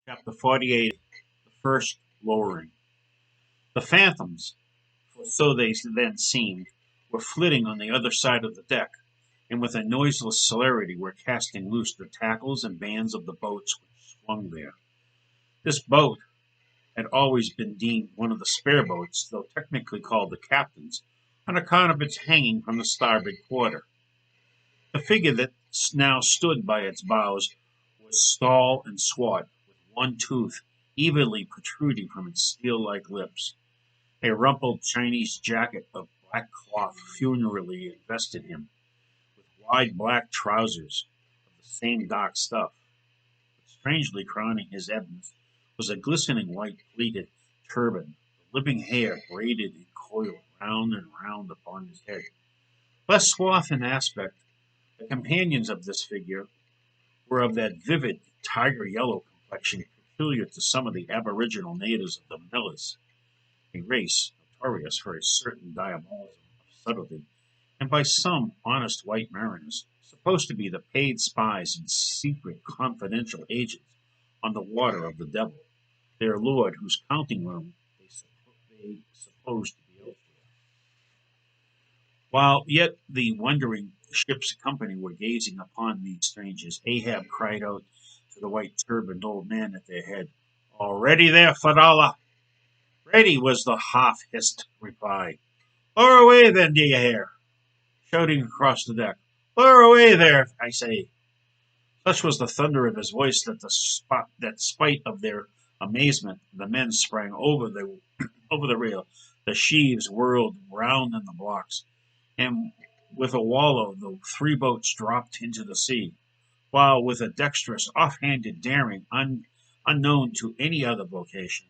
Chapter 48, The First Lowering. The phantoms, for so they then seemed, were flitting on the other side of the deck, and with a noiseless celerity were casting loose the tackles and bands of the boats which swung there. This boat had always been deemed one of the spare boats, though technically called the captain's, on account of its hanging from the starboard quarter. The figure that now stood by its bows was tall and squat, with one tooth evenly protruding from its steel-like lips. A rumpled Chinese jacket of black cloth funerally invested him, with wide black trousers of the same dark stuff. But strangely crowning his ebons was a glistening white pleated turban, the living hair braided and coiled round and round upon his head. Less suave in aspect, the companions of this figure were of that vivid tiger yellow complexion peculiar to some of the aboriginal natives of the Manilas, a race notorious for a certain diabolism of subtlety, and by some honest white mariners supposed to be the paid spies and secret confidential agents on the water of the devil, their lord whose counting room they supposed to be elsewhere. While yet the wondering ship's company were gazing upon these strangers, Ahab cried out to the white turbaned old man at their head, "All ready there, Fadalla?" "Ready," was the half-hissed reply. "Lower away, then, d'ye hear?" Shouting across the deck. "Lower away there, I say." Such was the thunder of his voice that spite of their amazement, the men sprang over the over the rail. The sheaves whirled round in the blocks, and with a wallow the three boats dropped into the sea, while with a dexterous, off-handed daring unknown to any other vocation,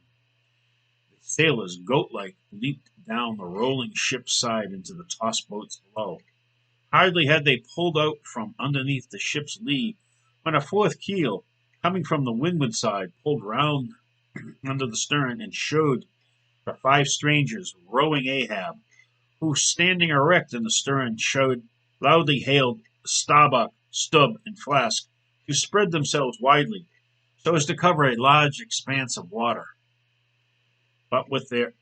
the sailors, goat-like, leaped down the rolling ship's side into the tossed boats below. Hardly had they pulled out from underneath the ship's lee when a fourth keel, coming from the windward side, pulled round under the stern and showed the five strangers rowing Ahab, who, standing erect in the stern, showed loudly hailed Starbuck, Stub, and Flask to spread themselves widely, so as to cover a large expanse of water. But with their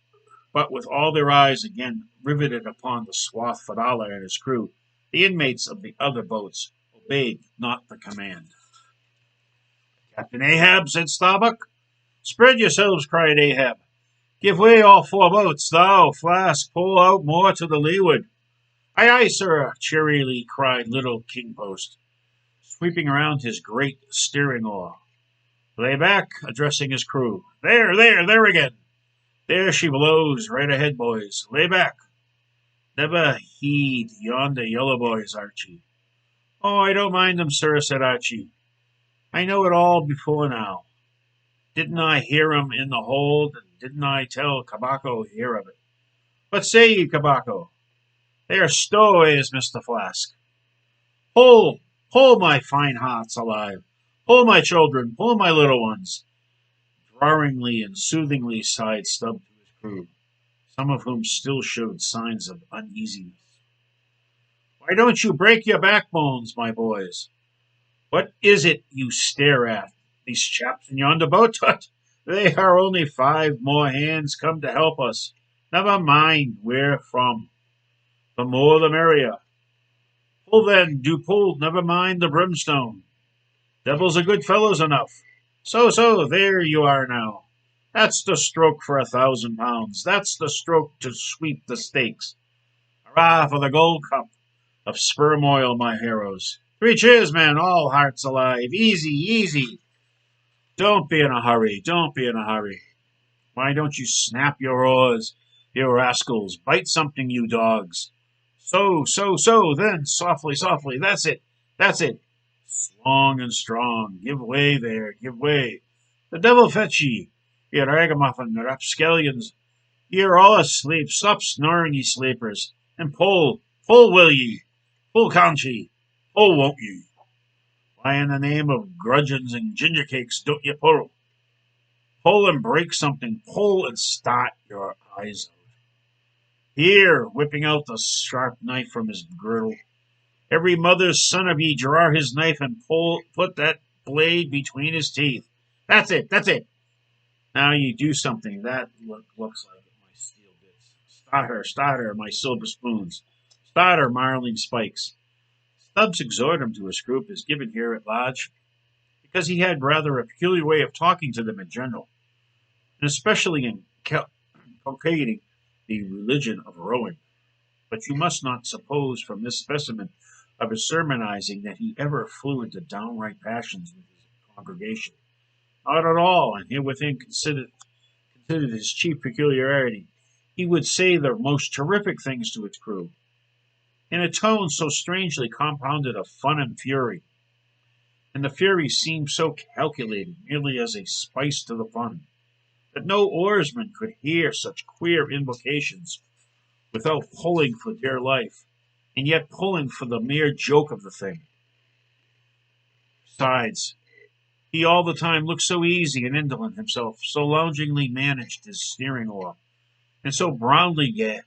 but with all their eyes again riveted upon the swath Fadalla and his crew, the inmates of the other boats obeyed not the command. "Captain Ahab," said Starbuck. "Spread yourselves," cried Ahab. "Give way, all four boats. Thou, Flask, pull out more to the leeward." "Aye, aye, sir," cheerily cried little King Post, sweeping around his great steering oar. "Lay back," addressing his crew. There again. There she blows, right ahead, boys. Lay back. Never heed yonder yellow boys, Archie." "Oh, I don't mind them, sir," said Archie. "I know it all before now. Didn't I hear 'em in the hold, and didn't I tell Cabaco hear of it? What say ye, Cabaco?" "They are stowaways, Mr. Flask." "Pull, pull, my fine hearts alive. Pull, my children, pull, my little ones." Drawlingly and soothingly sighed Stubb to his crew, some of whom still showed signs of uneasiness. "Why don't you break your backbones, my boys? What is it you stare at? These chaps in yonder boat? Tut! They are only 5 more hands come to help us. Never mind where from. The more the merrier. Pull then, do pull, never mind the brimstone. Devils are good fellows enough. So, there you are now. That's the stroke for £1,000. That's the stroke to sweep the stakes. Hurrah for the gold cup of sperm oil, my heroes. 3 cheers, men, all hearts alive. Easy, easy. Don't be in a hurry. Don't be in a hurry. Why don't you snap your oars, you rascals? Bite something, you dogs. So. Then softly, softly. That's it. That's it. Long and strong. Give way there. Give way. The devil fetch ye, ye ragamuffin rapscallions. Ye are all asleep. Stop snoring, ye sleepers, and pull. Pull, will ye? Pull, can't ye? Pull, won't ye? Why, in the name of grudgeons and ginger cakes, don't ye pull? Pull and break something. Pull and start your eyes out. Here, whipping out the sharp knife from his girdle, every mother's son of ye draw his knife and put that blade between his teeth. That's it. That's it. Now you do something. That looks like it, my steel bits. Start her, my silver spoons. Start her, marling spikes. Stubbs' exhortum to his group is given here at large because he had rather a peculiar way of talking to them in general, and especially in inculcating the religion of rowing. But you must not suppose from this specimen of his sermonizing that he ever flew into downright passions with his congregation. Not at all, and here within considered his chief peculiarity. He would say the most terrific things to his crew, in a tone so strangely compounded of fun and fury, and the fury seemed so calculated merely as a spice to the fun, that no oarsman could hear such queer invocations without pulling for dear life, and yet pulling for the mere joke of the thing. Besides, he all the time looked so easy and indolent himself, so loungingly managed his steering oar, and so broadly gapped,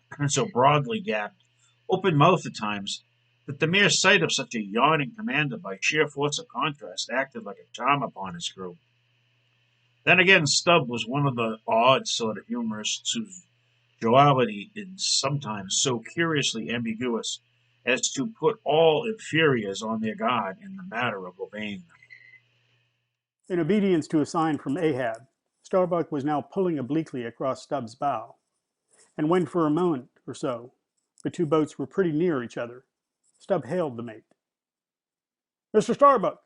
open mouthed at times, that the mere sight of such a yawning commander by sheer force of contrast acted like a charm upon his crew. Then again, Stubb was one of the odd sort of humorists whose joviality is sometimes so curiously ambiguous as to put all inferiors on their guard in the matter of obeying them. In obedience to a sign from Ahab, Starbuck was now pulling obliquely across Stubb's bow, and when for a moment or so the two boats were pretty near each other, Stubb hailed the mate. "Mr. Starbuck,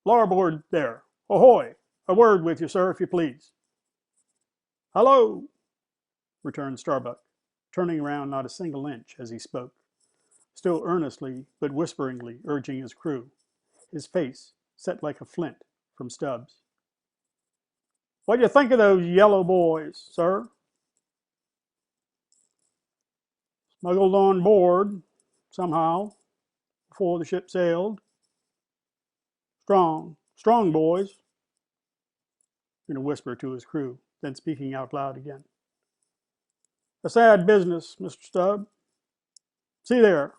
larboard there, ahoy! A word with you, sir, if you please." "Hallo!" returned Starbuck, turning around not a single inch as he spoke, still earnestly but whisperingly urging his crew, his face set like a flint from Stubb's. "What do you think of those yellow boys, sir? Smuggled on board, somehow, before the ship sailed. Strong, strong boys," in a whisper to his crew, then speaking out loud again. "A sad business, Mr. Stubb. See there,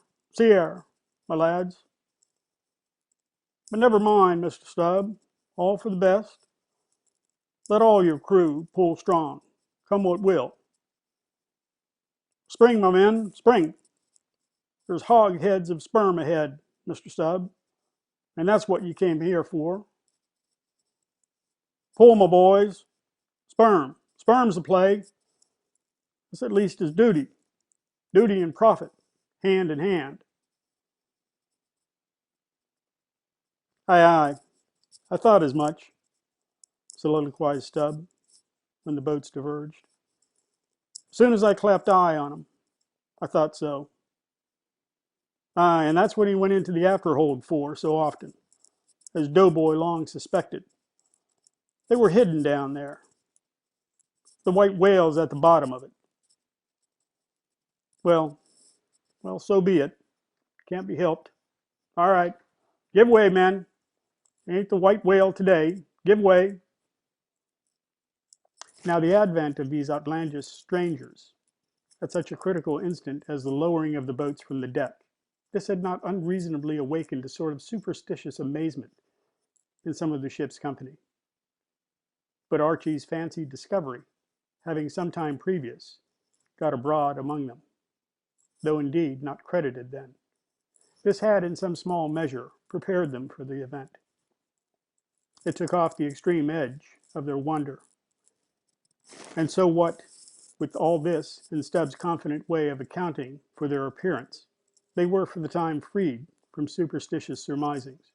my lads. But never mind, Mr. Stubb, all for the best. Let all your crew pull strong, come what will. Spring, my men, spring. There's hogsheads of sperm ahead, Mr. Stubb, and that's what you came here for. Pull, my boys. Sperm. Sperm's the play. This at least is duty. Duty and profit, hand in hand." "Aye, aye, I thought as much," soliloquized Stubb, when the boats diverged. "As soon as I clapped eye on 'em, I thought so. Aye, and that's what he went into the afterhold for so often, as Doughboy long suspected. They were hidden down there. The white whale's at the bottom of it. Well, well, so be it. Can't be helped. All right, give way, men. Ain't the white whale today. Give way." Now the advent of these outlandish strangers at such a critical instant as the lowering of the boats from the deck, this had not unreasonably awakened a sort of superstitious amazement in some of the ship's company. But Archie's fancied discovery, having some time previous got abroad among them, though indeed not credited then, this had in some small measure prepared them for the event. It took off the extreme edge of their wonder. And so what with all this and Stubb's confident way of accounting for their appearance, they were for the time freed from superstitious surmisings,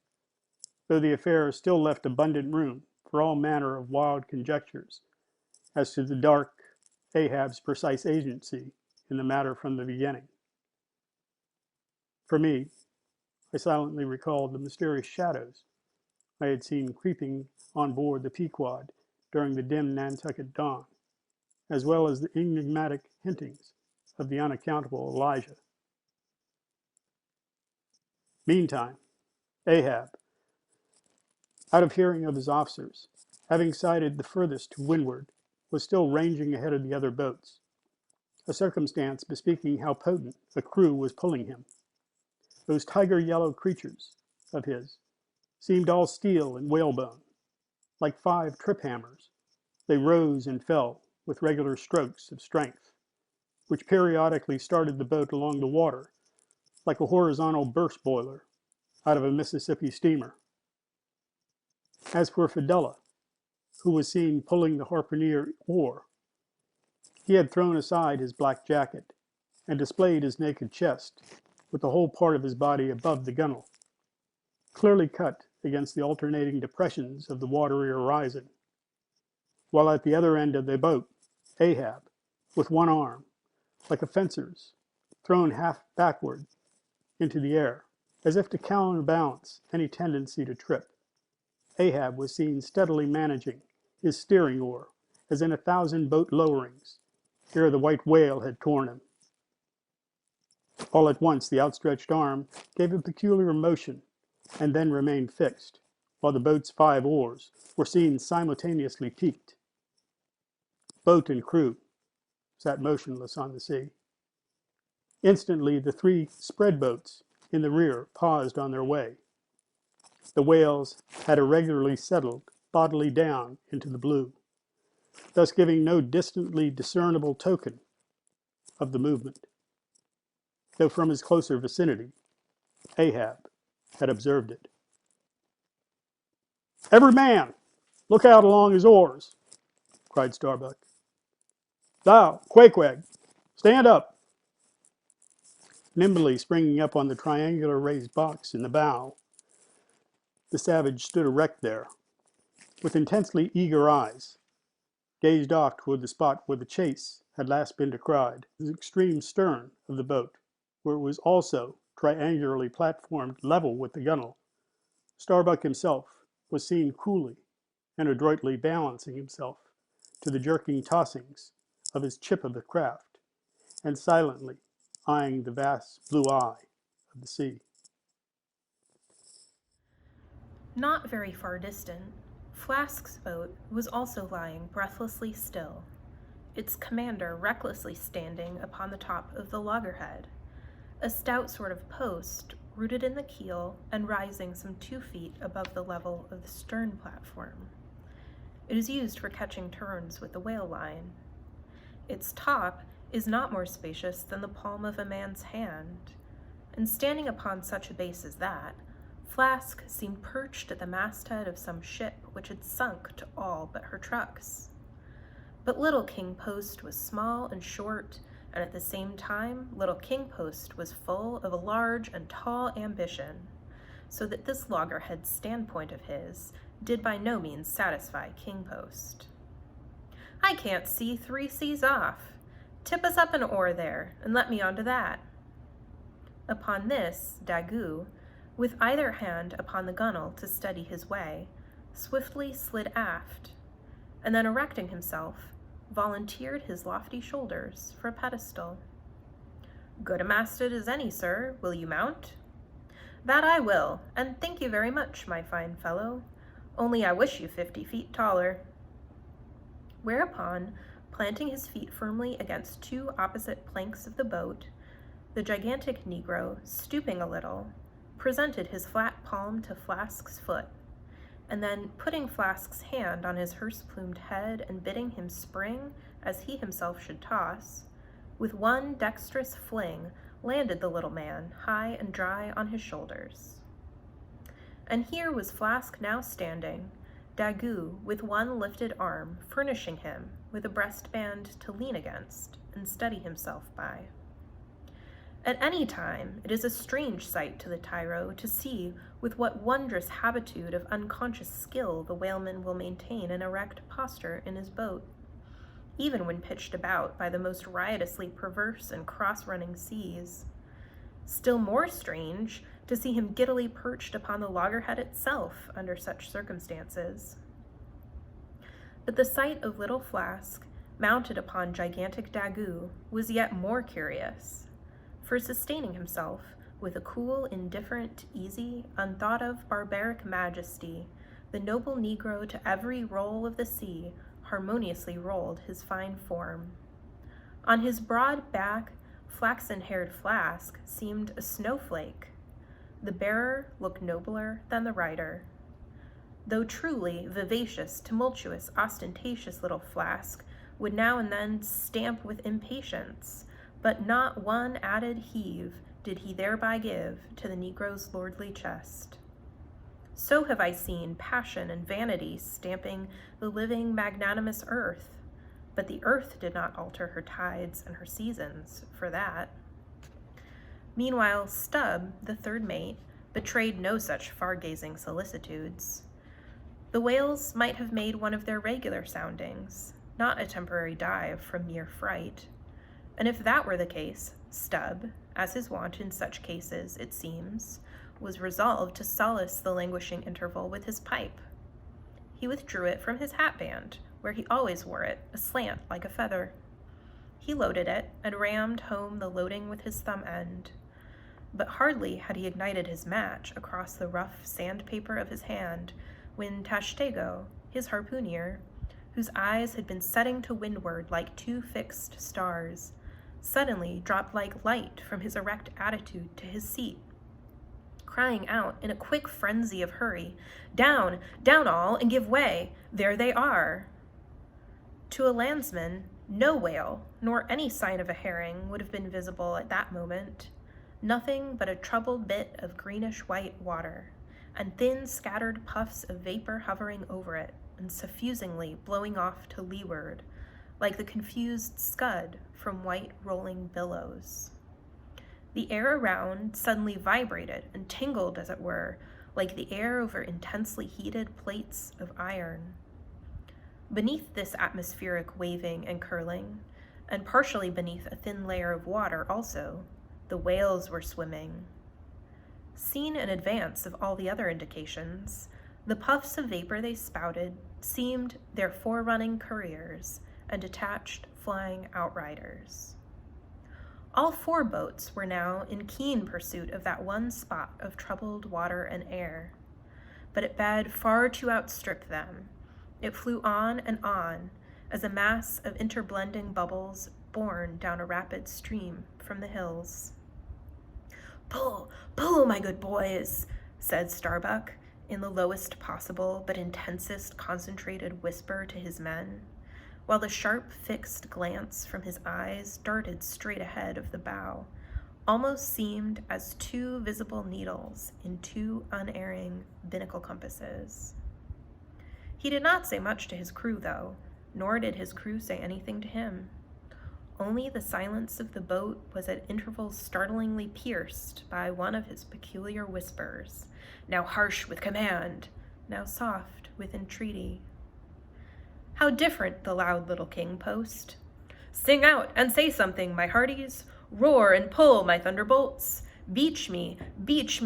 though the affair still left abundant room for all manner of wild conjectures as to the dark Ahab's precise agency in the matter from the beginning. For me, I silently recalled the mysterious shadows I had seen creeping on board the Pequod during the dim Nantucket dawn, as well as the enigmatic hintings of the unaccountable Elijah. Meantime, Ahab, out of hearing of his officers, having sighted the furthest to windward, was still ranging ahead of the other boats, a circumstance bespeaking how potent a crew was pulling him. Those tiger-yellow creatures of his seemed all steel and whalebone, like 5 trip hammers. They rose and fell with regular strokes of strength, which periodically started the boat along the water, like a horizontal burst boiler out of a Mississippi steamer. As for Fedella, who was seen pulling the harpooner oar, he had thrown aside his black jacket and displayed his naked chest, with the whole part of his body above the gunwale, clearly cut against the alternating depressions of the watery horizon, while at the other end of the boat, Ahab, with one arm, like a fencer's, thrown half backward into the air, as if to counterbalance any tendency to trip, Ahab was seen steadily managing his steering oar, as in 1,000 boat lowerings, ere the white whale had torn him. All at once the outstretched arm gave a peculiar motion, and then remained fixed, while the boat's 5 oars were seen simultaneously peaked. Boat and crew sat motionless on the sea. Instantly the 3 spread boats in the rear paused on their way. The whales had irregularly settled bodily down into the blue, thus giving no distantly discernible token of the movement, though from his closer vicinity Ahab had observed it. "Every man, look out along his oars!" cried Starbuck. "Thou, Queequeg, stand up!" Nimbly springing up on the triangular raised box in the bow, the savage stood erect there, with intensely eager eyes, gazed off toward the spot where the chase had last been descried, the extreme stern of the boat, where it was also triangularly platformed level with the gunwale. Starbuck himself was seen coolly and adroitly balancing himself to the jerking tossings of his chip of the craft, and silently eyeing the vast blue eye of the sea. Not very far distant, Flask's boat was also lying breathlessly still, its commander recklessly standing upon the top of the loggerhead, a stout sort of post rooted in the keel and rising some 2 feet above the level of the stern platform. It is used for catching turns with the whale line. Its top is not more spacious than the palm of a man's hand, and standing upon such a base as that, Flask seemed perched at the masthead of some ship which had sunk to all but her trucks. But Little King Post was small and short, and at the same time Little King Post was full of a large and tall ambition, so that this loggerhead standpoint of his did by no means satisfy King Post. "I can't see 3 seas off. Tip us up an oar there, and let me onto that." Upon this, Daggoo, with either hand upon the gunwale to steady his way, swiftly slid aft, and then erecting himself, volunteered his lofty shoulders for a pedestal. "Good a masted as any, sir. Will you mount?" "That I will, and thank you very much, my fine fellow. Only I wish you 50 feet taller." Whereupon, planting his feet firmly against 2 opposite planks of the boat, the gigantic Negro, stooping a little, presented his flat palm to Flask's foot, and then putting Flask's hand on his hearse-plumed head and bidding him spring as he himself should toss, with one dexterous fling landed the little man high and dry on his shoulders. And here was Flask now standing, Daggoo with one lifted arm furnishing him with a breastband to lean against and steady himself by. At any time, it is a strange sight to the tyro to see with what wondrous habitude of unconscious skill the whaleman will maintain an erect posture in his boat, even when pitched about by the most riotously perverse and cross-running seas. Still more strange to see him giddily perched upon the loggerhead itself under such circumstances. But the sight of little Flask, mounted upon gigantic Daggoo, was yet more curious, for sustaining himself with a cool, indifferent, easy, unthought-of barbaric majesty, the noble Negro to every roll of the sea harmoniously rolled his fine form. On his broad back, flaxen-haired Flask seemed a snowflake. The bearer looked nobler than the rider. though truly vivacious, tumultuous, ostentatious little flask, would now and then stamp with impatience, but not one added heave did he thereby give to the negro's lordly chest. So have I seen passion and vanity stamping the living magnanimous earth, but the earth did not alter her tides and her seasons for that. Meanwhile, Stubb, the third mate, betrayed no such far-gazing solicitudes. The whales might have made one of their regular soundings, not a temporary dive from mere fright. And if that were the case, Stubb, as his wont in such cases, it seems, was resolved to solace the languishing interval with his pipe. He withdrew it from his hatband, where he always wore it, aslant like a feather. He loaded it, and rammed home the loading with his thumb end. But hardly had he ignited his match across the rough sandpaper of his hand, when Tashtego, his harpooner, whose eyes had been setting to windward like two fixed stars, suddenly dropped like light from his erect attitude to his seat, crying out in a quick frenzy of hurry, "Down, down all, and give way! There they are!" To a landsman, no whale, nor any sign of a herring would have been visible at that moment. Nothing but a troubled bit of greenish-white water, and thin scattered puffs of vapor hovering over it, and suffusingly blowing off to leeward, like the confused scud from white rolling billows. The air around suddenly vibrated and tingled, as it were, like the air over intensely heated plates of iron. Beneath this atmospheric waving and curling, and partially beneath a thin layer of water also, the whales were swimming. Seen in advance of all the other indications, the puffs of vapor they spouted seemed their forerunning couriers and detached flying outriders. All four boats were now in keen pursuit of that one spot of troubled water and air, but it bade far to outstrip them. It flew on, as a mass of interblending bubbles borne down a rapid stream from the hills. "Pull, pull, my good boys," said Starbuck, in the lowest possible but intensest concentrated whisper to his men, while the sharp fixed glance from his eyes darted straight ahead of the bow, almost seemed as two visible needles in two unerring binnacle compasses. He did not say much to his crew, though, nor did his crew say anything to him. Only the silence of the boat was at intervals startlingly pierced by one of his peculiar whispers, now harsh with command, now soft with entreaty. How different the loud little king post! "Sing out and say something, my hearties! Roar and pull, my thunderbolts! Beach me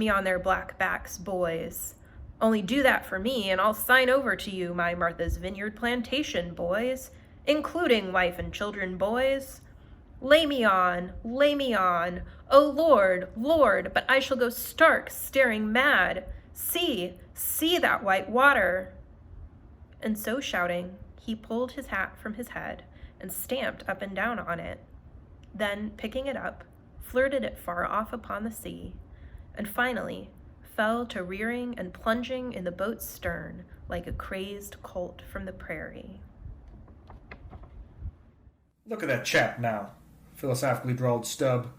on their black backs, boys! Only do that for me, and I'll sign over to you my Martha's Vineyard plantation, boys, including wife and children, boys. Lay me on, oh Lord, Lord, but I shall go stark, staring mad. See that white water." And so shouting, he pulled his hat from his head and stamped up and down on it, then, picking it up, flirted it far off upon the sea, and finally fell to rearing and plunging in the boat's stern like a crazed colt from the prairie. "Look at that chap now," philosophically drawled Stubb,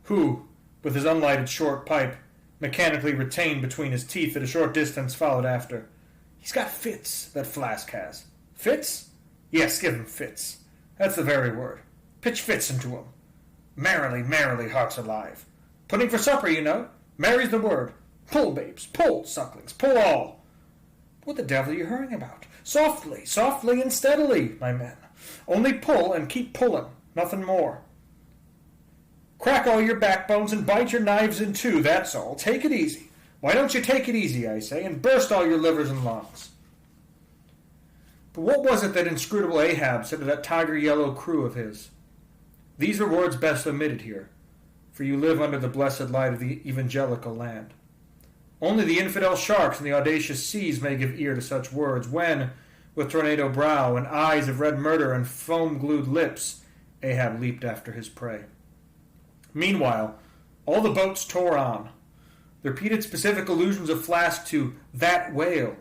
who, with his unlighted short pipe, mechanically retained between his teeth at a short distance, followed after. "He's got fits, that Flask has. Fits? Yes, give him fits. That's the very word. Pitch fits into him. Merrily, merrily, hearts alive. Pudding for supper, you know. Merry's the word. Pull, babes, pull, sucklings, pull all. What the devil are you hurrying about? Softly, softly and steadily, my men. Only pull and keep pulling, nothing more. Crack all your backbones and bite your knives in two, that's all. Take it easy. Why don't you take it easy, I say, and burst all your livers and lungs?" But what was it that inscrutable Ahab said to that tiger-yellow crew of his? These are words best omitted here, for you live under the blessed light of the evangelical land. Only the infidel sharks in the audacious seas may give ear to such words when, with tornado brow and eyes of red murder and foam-glued lips, Ahab leaped after his prey. Meanwhile, all the boats tore on. The repeated specific allusions of Flask to "that whale"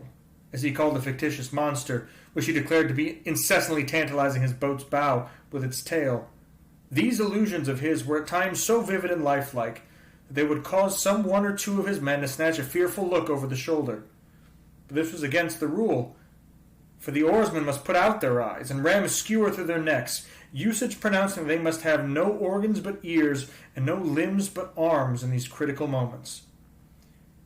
as he called the fictitious monster, which he declared to be incessantly tantalizing his boat's bow with its tail. These illusions of his were at times so vivid and lifelike that they would cause some one or two of his men to snatch a fearful look over the shoulder. But this was against the rule, for the oarsmen must put out their eyes and ram a skewer through their necks, usage pronouncing they must have no organs but ears and no limbs but arms in these critical moments.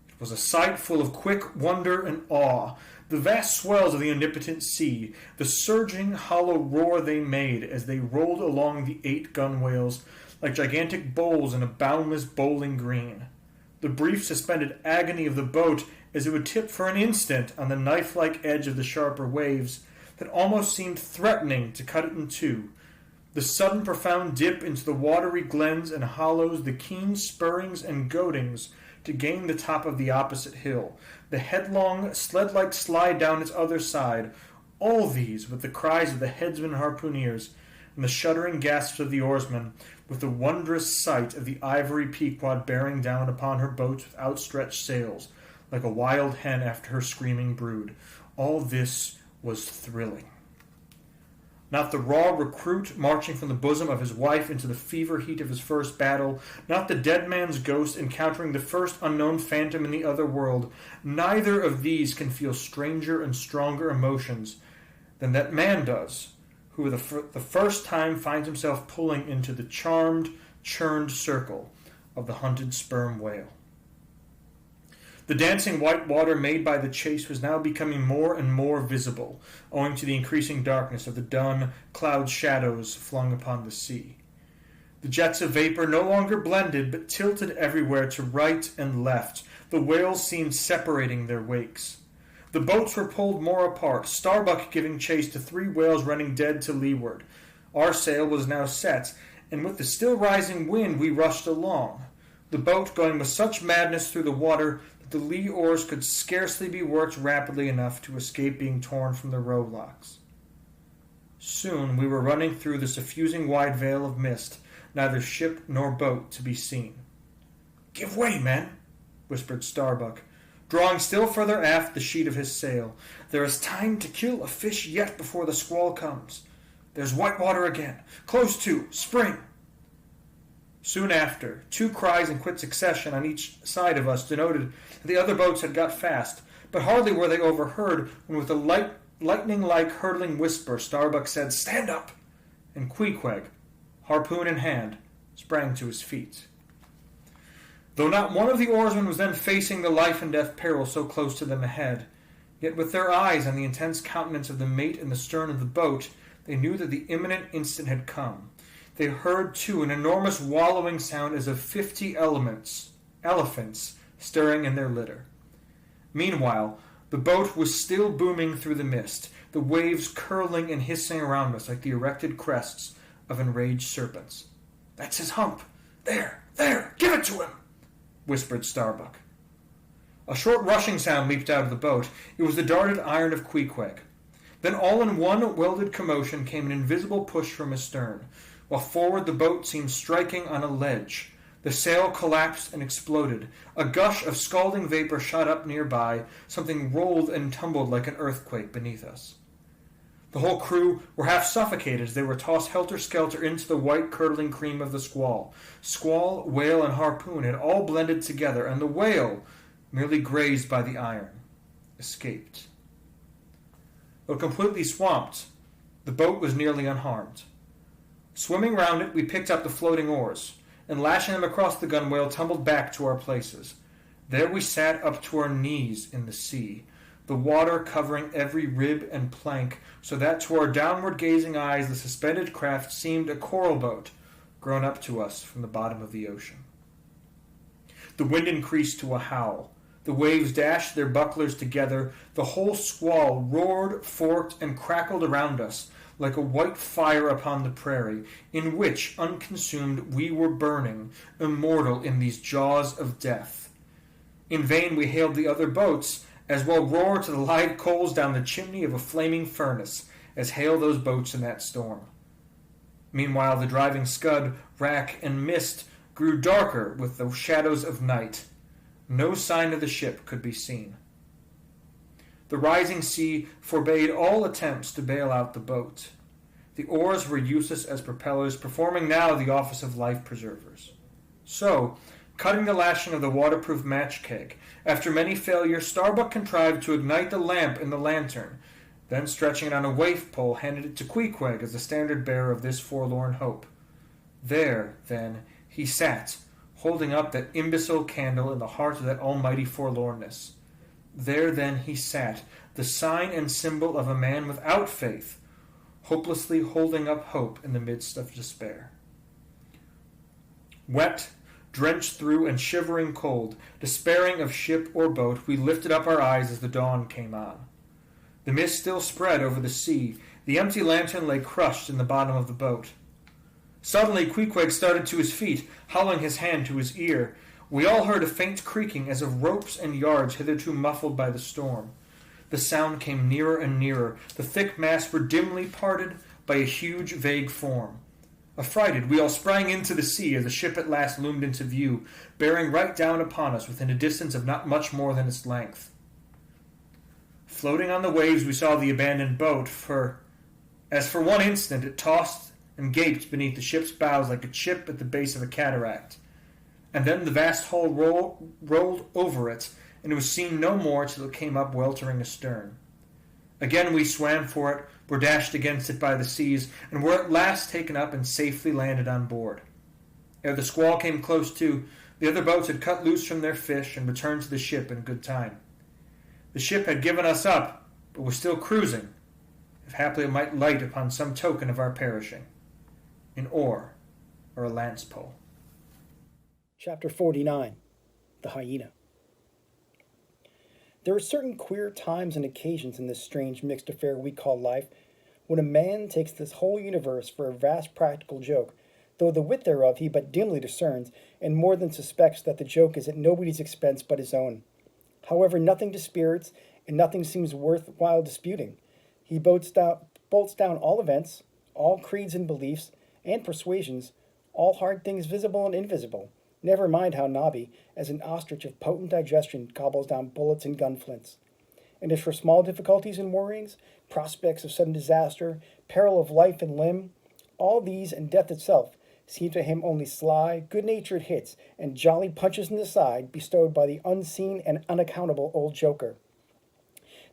It was a sight full of quick wonder and awe, the vast swells of the omnipotent sea, the surging, hollow roar they made as they rolled along the 8 gunwales like gigantic bowls in a boundless bowling green. The brief suspended agony of the boat as it would tip for an instant on the knife-like edge of the sharper waves that almost seemed threatening to cut it in two. The sudden profound dip into the watery glens and hollows, the keen spurrings and goadings to gain the top of the opposite hill, the headlong, sled-like slide down its other side, all these with the cries of the headsmen and harpooneers, and the shuddering gasps of the oarsmen, with the wondrous sight of the ivory Pequod bearing down upon her boats with outstretched sails, like a wild hen after her screaming brood. All this was thrilling. Not the raw recruit marching from the bosom of his wife into the fever heat of his first battle, not the dead man's ghost encountering the first unknown phantom in the other world. Neither of these can feel stranger and stronger emotions than that man does, who the first time finds himself pulling into the charmed, churned circle of the hunted sperm whale. The dancing white water made by the chase was now becoming more and more visible, owing to the increasing darkness of the dun cloud shadows flung upon the sea. The jets of vapor no longer blended, but tilted everywhere to right and left. The whales seemed separating their wakes. The boats were pulled more apart, Starbuck giving chase to 3 whales running dead to leeward. Our sail was now set, and with the still rising wind we rushed along, the boat going with such madness through the water that the lee oars could scarcely be worked rapidly enough to escape being torn from the rowlocks. Soon we were running through the suffusing wide veil of mist, neither ship nor boat to be seen. "Give way, men," whispered Starbuck, drawing still further aft the sheet of his sail. "There is time to kill a fish yet before the squall comes. There's white water again. Close to. Spring." Soon after, 2 cries in quick succession on each side of us denoted that the other boats had got fast, but hardly were they overheard when with a lightning-like hurtling whisper Starbuck said, "Stand up!" and Queequeg, harpoon in hand, sprang to his feet. Though not one of the oarsmen was then facing the life-and-death peril so close to them ahead, yet with their eyes on the intense countenance of the mate in the stern of the boat, they knew that the imminent instant had come. They heard, too, an enormous wallowing sound as of 50 elephants stirring in their litter. Meanwhile, the boat was still booming through the mist, the waves curling and hissing around us like the erected crests of enraged serpents. "That's his hump! There! Give it to him!" whispered Starbuck. A short rushing sound leaped out of the boat. It was the darted iron of Queequeg. Then all in one welded commotion came an invisible push from astern, while forward the boat seemed striking on a ledge. The sail collapsed and exploded. A gush of scalding vapor shot up nearby. Something rolled and tumbled like an earthquake beneath us. The whole crew were half suffocated as they were tossed helter-skelter into the white curdling cream of the squall. Squall, whale, and harpoon had all blended together, and the whale, merely grazed by the iron, escaped. Though completely swamped, the boat was nearly unharmed. Swimming round it, we picked up the floating oars, and lashing them across the gunwale, tumbled back to our places. There we sat up to our knees in the sea, the water covering every rib and plank, so that to our downward-gazing eyes the suspended craft seemed a coral boat grown up to us from the bottom of the ocean. The wind increased to a howl. The waves dashed their bucklers together. The whole squall roared, forked, and crackled around us, like a white fire upon the prairie, in which, unconsumed, we were burning, immortal in these jaws of death. In vain we hailed the other boats, as well roar to the live coals down the chimney of a flaming furnace, as hail those boats in that storm. Meanwhile the driving scud, rack, and mist grew darker with the shadows of night. No sign of the ship could be seen. The rising sea forbade all attempts to bail out the boat. The oars were useless as propellers, performing now the office of life preservers. So, cutting the lashing of the waterproof match keg, after many failures, Starbuck contrived to ignite the lamp in the lantern, then stretching it on a waif pole, handed it to Queequeg as the standard bearer of this forlorn hope. There, then, he sat, holding up that imbecile candle in the heart of that almighty forlornness. There, then, he sat, the sign and symbol of a man without faith, hopelessly holding up hope in the midst of despair. Wet, drenched through, and shivering cold, despairing of ship or boat, we lifted up our eyes as the dawn came on. The mist still spread over the sea. The empty lantern lay crushed in the bottom of the boat. Suddenly Queequeg started to his feet, howling his hand to his ear. We all heard a faint creaking as of ropes and yards hitherto muffled by the storm. The sound came nearer and nearer. The thick masts were dimly parted by a huge, vague form. Affrighted, we all sprang into the sea as the ship at last loomed into view, bearing right down upon us within a distance of not much more than its length. Floating on the waves we saw the abandoned boat, as for one instant it tossed and gaped beneath the ship's bows like a chip at the base of a cataract. And then the vast hull rolled over it, and it was seen no more till it came up weltering astern. Again we swam for it, were dashed against it by the seas, and were at last taken up and safely landed on board. Ere the squall came close to, the other boats had cut loose from their fish and returned to the ship in good time. The ship had given us up, but was still cruising, if haply it might light upon some token of our perishing, an oar or a lance pole. Chapter 49. The Hyena. There are certain queer times and occasions in this strange mixed affair we call life, when a man takes this whole universe for a vast practical joke, though the wit thereof he but dimly discerns, and more than suspects that the joke is at nobody's expense but his own. However, nothing dispirits, and nothing seems worth while disputing. He bolts down all events, all creeds and beliefs, and persuasions, all hard things visible and invisible, never mind how knobby, as an ostrich of potent digestion gobbles down bullets and gunflints. And as for small difficulties and worryings, prospects of sudden disaster, peril of life and limb, all these and death itself seem to him only sly, good-natured hits and jolly punches in the side bestowed by the unseen and unaccountable old joker.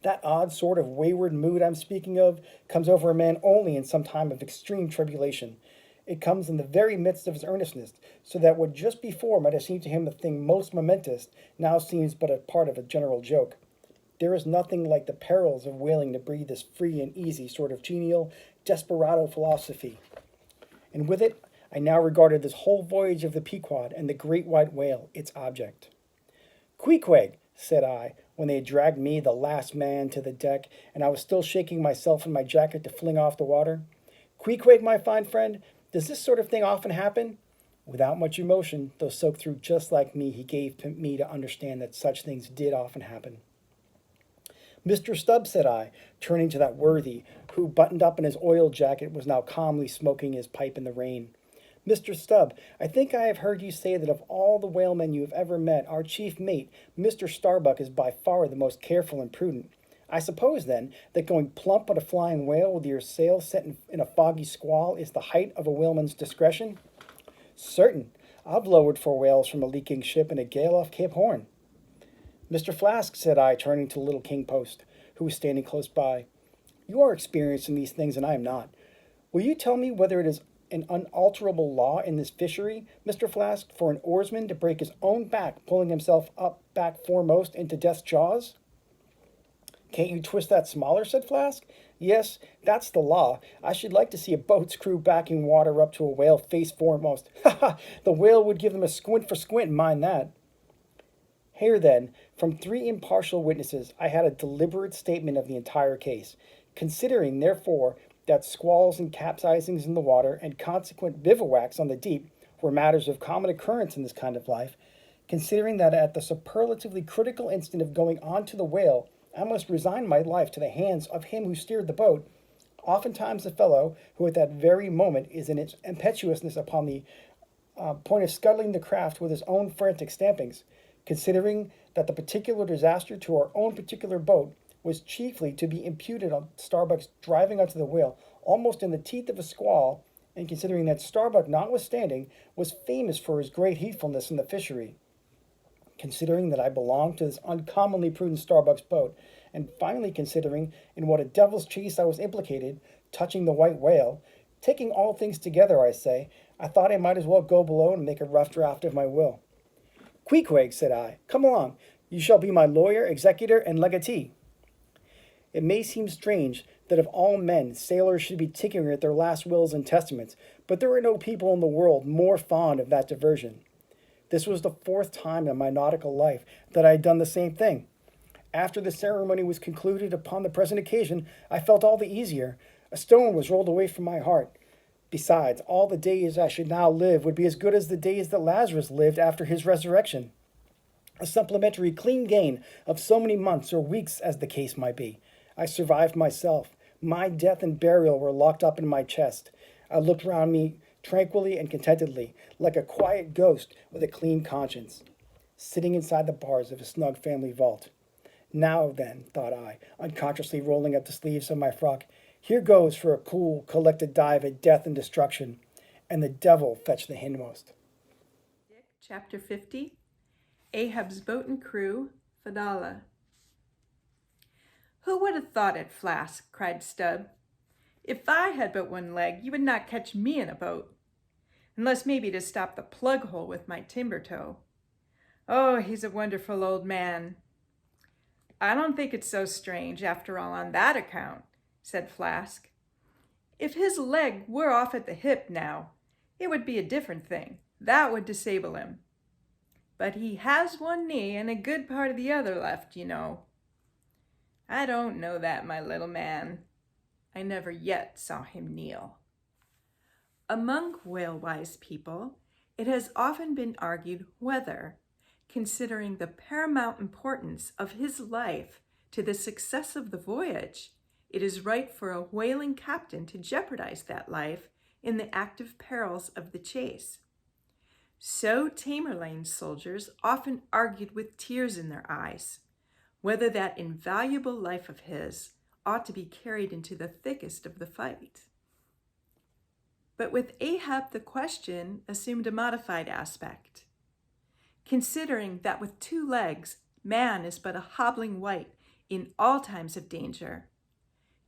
That odd sort of wayward mood I'm speaking of comes over a man only in some time of extreme tribulation. It comes in the very midst of his earnestness, so that what just before might have seemed to him the thing most momentous now seems but a part of a general joke. There is nothing like the perils of whaling to breathe this free and easy sort of genial, desperado philosophy. And with it, I now regarded this whole voyage of the Pequod and the great white whale its object. "Queequeg," said I, when they had dragged me, the last man, to the deck, and I was still shaking myself in my jacket to fling off the water. "Queequeg, my fine friend, does this sort of thing often happen?" Without much emotion, though soaked through just like me, he gave me to understand that such things did often happen. "Mr. Stubb," said I, turning to that worthy, who, buttoned up in his oil jacket, was now calmly smoking his pipe in the rain. "Mr. Stubb, I think I have heard you say that of all the whalemen you have ever met, our chief mate, Mr. Starbuck, is by far the most careful and prudent. I suppose, then, that going plump on a flying whale with your sail set in a foggy squall is the height of a whaleman's discretion?" "Certain. I've lowered 4 whales from a leaking ship in a gale off Cape Horn." "Mr. Flask," said I, turning to the little king post, who was standing close by, "you are experienced in these things, and I am not. Will you tell me whether it is an unalterable law in this fishery, Mr. Flask, for an oarsman to break his own back pulling himself up back foremost into death's jaws?" "Can't you twist that smaller?" said Flask. "Yes, that's the law. I should like to see a boat's crew backing water up to a whale face foremost. Ha ha! The whale would give them a squint for squint, mind that." Here, then, from 3 impartial witnesses, I had a deliberate statement of the entire case. Considering, therefore, that squalls and capsizings in the water and consequent bivouacs on the deep were matters of common occurrence in this kind of life, considering that at the superlatively critical instant of going on to the whale, I must resign my life to the hands of him who steered the boat, oftentimes the fellow who at that very moment is in its impetuousness upon the point of scuttling the craft with his own frantic stampings, considering that the particular disaster to our own particular boat was chiefly to be imputed on Starbuck's driving onto the whale almost in the teeth of a squall, and considering that Starbuck, notwithstanding, was famous for his great heedfulness in the fishery. Considering that I belonged to this uncommonly prudent Starbuck's boat, and finally considering in what a devil's chase I was implicated, touching the white whale, taking all things together, I say, I thought I might as well go below and make a rough draft of my will. Queequeg, said I, come along. You shall be my lawyer, executor, and legatee. It may seem strange that of all men, sailors should be tinkering at their last wills and testaments, but there are no people in the world more fond of that diversion. This was the 4th time in my nautical life that I had done the same thing. After the ceremony was concluded upon the present occasion, I felt all the easier. A stone was rolled away from my heart. Besides, all the days I should now live would be as good as the days that Lazarus lived after his resurrection. A supplementary clean gain of so many months or weeks as the case might be. I survived myself. My death and burial were locked up in my chest. I looked round me tranquilly and contentedly, like a quiet ghost with a clean conscience, sitting inside the bars of a snug family vault. Now then, thought I, unconsciously rolling up the sleeves of my frock, here goes for a cool, collected dive at death and destruction, and the devil fetch the hindmost. Chapter 50, Ahab's Boat and Crew, Fadala. Who would have thought it, Flask, cried Stubb. If I had but one leg, you would not catch me in a boat, unless maybe to stop the plug hole with my timber toe. Oh, he's a wonderful old man. I don't think it's so strange, after all, on that account, said Flask. If his leg were off at the hip now, it would be a different thing. That would disable him. But he has one knee and a good part of the other left, you know. I don't know that, my little man. I never yet saw him kneel. Among whale-wise people, it has often been argued whether, considering the paramount importance of his life to the success of the voyage, it is right for a whaling captain to jeopardize that life in the active perils of the chase. So Tamerlane's soldiers often argued with tears in their eyes, whether that invaluable life of his ought to be carried into the thickest of the fight. But with Ahab the question assumed a modified aspect. Considering that with 2 legs, man is but a hobbling wight in all times of danger,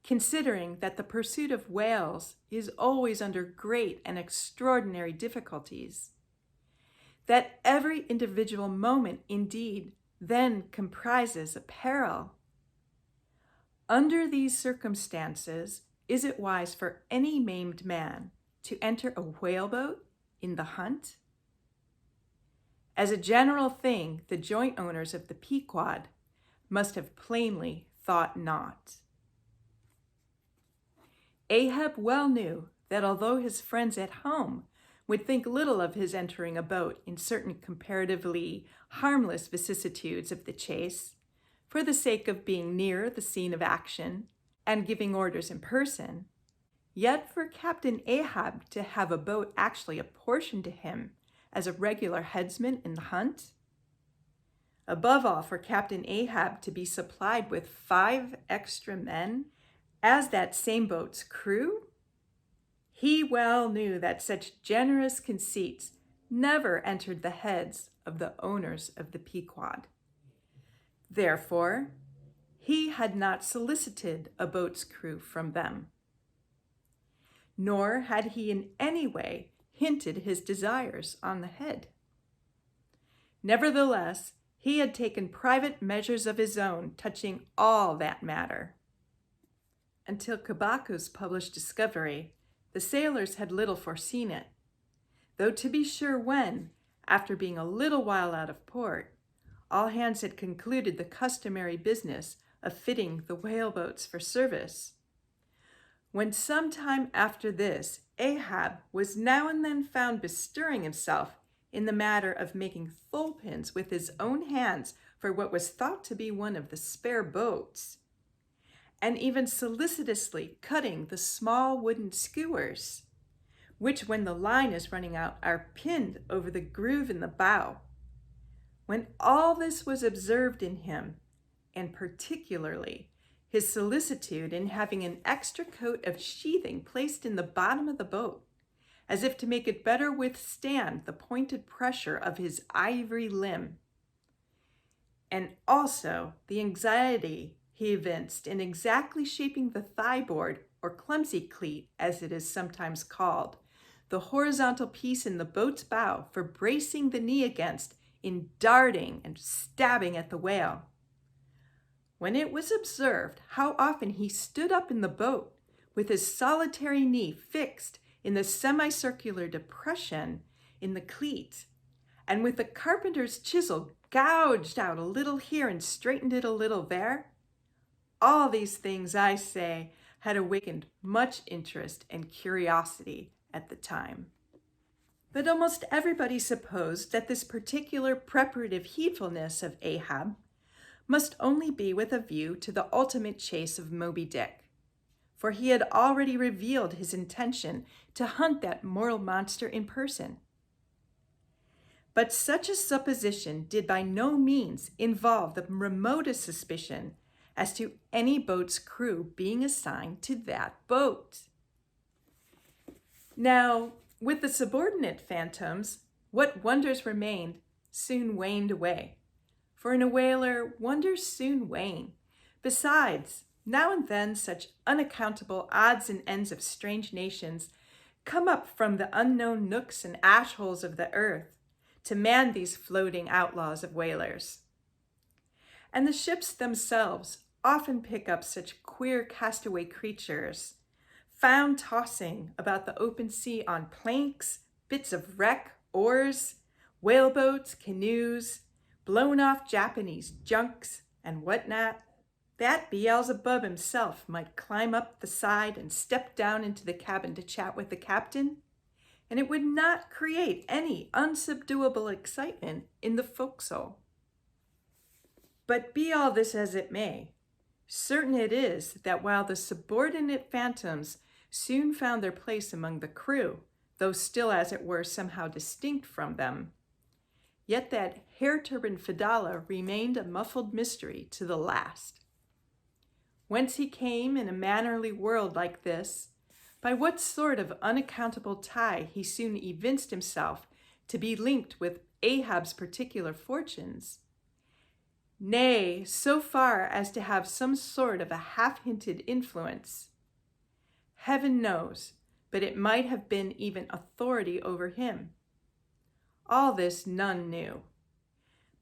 considering that the pursuit of whales is always under great and extraordinary difficulties, that every individual moment indeed then comprises a peril. Under these circumstances, is it wise for any maimed man to enter a whaleboat in the hunt? As a general thing, the joint owners of the Pequod must have plainly thought not. Ahab well knew that although his friends at home would think little of his entering a boat in certain comparatively harmless vicissitudes of the chase, for the sake of being near the scene of action and giving orders in person, yet for Captain Ahab to have a boat actually apportioned to him as a regular headsman in the hunt, above all for Captain Ahab to be supplied with 5 extra men as that same boat's crew, he well knew that such generous conceits never entered the heads of the owners of the Pequod. Therefore, he had not solicited a boat's crew from them, nor had he in any way hinted his desires on the head. Nevertheless, he had taken private measures of his own touching all that matter. Until Kabaku's published discovery, the sailors had little foreseen it, though to be sure when, after being a little while out of port, all hands had concluded the customary business of fitting the whaleboats for service. When some time after this, Ahab was now and then found bestirring himself in the matter of making thole-pins with his own hands for what was thought to be one of the spare boats, and even solicitously cutting the small wooden skewers, which when the line is running out are pinned over the groove in the bow. When all this was observed in him, and particularly his solicitude in having an extra coat of sheathing placed in the bottom of the boat, as if to make it better withstand the pointed pressure of his ivory limb. And also the anxiety he evinced in exactly shaping the thigh-board, or clumsy cleat as it is sometimes called, the horizontal piece in the boat's bow for bracing the knee against in darting and stabbing at the whale. When it was observed how often he stood up in the boat with his solitary knee fixed in the semicircular depression in the cleat, and with the carpenter's chisel gouged out a little here and straightened it a little there, all these things, I say, had awakened much interest and curiosity at the time. But almost everybody supposed that this particular preparative heedfulness of Ahab must only be with a view to the ultimate chase of Moby Dick, for he had already revealed his intention to hunt that mortal monster in person. But such a supposition did by no means involve the remotest suspicion as to any boat's crew being assigned to that boat. Now, with the subordinate phantoms, what wonders remained soon waned away. For in a whaler, wonders soon wane. Besides, now and then such unaccountable odds and ends of strange nations come up from the unknown nooks and ash holes of the earth to man these floating outlaws of whalers. And the ships themselves often pick up such queer castaway creatures, found tossing about the open sea on planks, bits of wreck, oars, whaleboats, canoes, blown off Japanese junks, and whatnot, that Beelzebub himself might climb up the side and step down into the cabin to chat with the captain, and it would not create any unsubduable excitement in the forecastle. But be all this as it may, certain it is that while the subordinate phantoms soon found their place among the crew, though still as it were somehow distinct from them, yet that hair-turbaned Fedallah remained a muffled mystery to the last. Whence he came in a mannerly world like this, by what sort of unaccountable tie he soon evinced himself to be linked with Ahab's particular fortunes, nay, so far as to have some sort of a half-hinted influence, heaven knows, but it might have been even authority over him. All this none knew.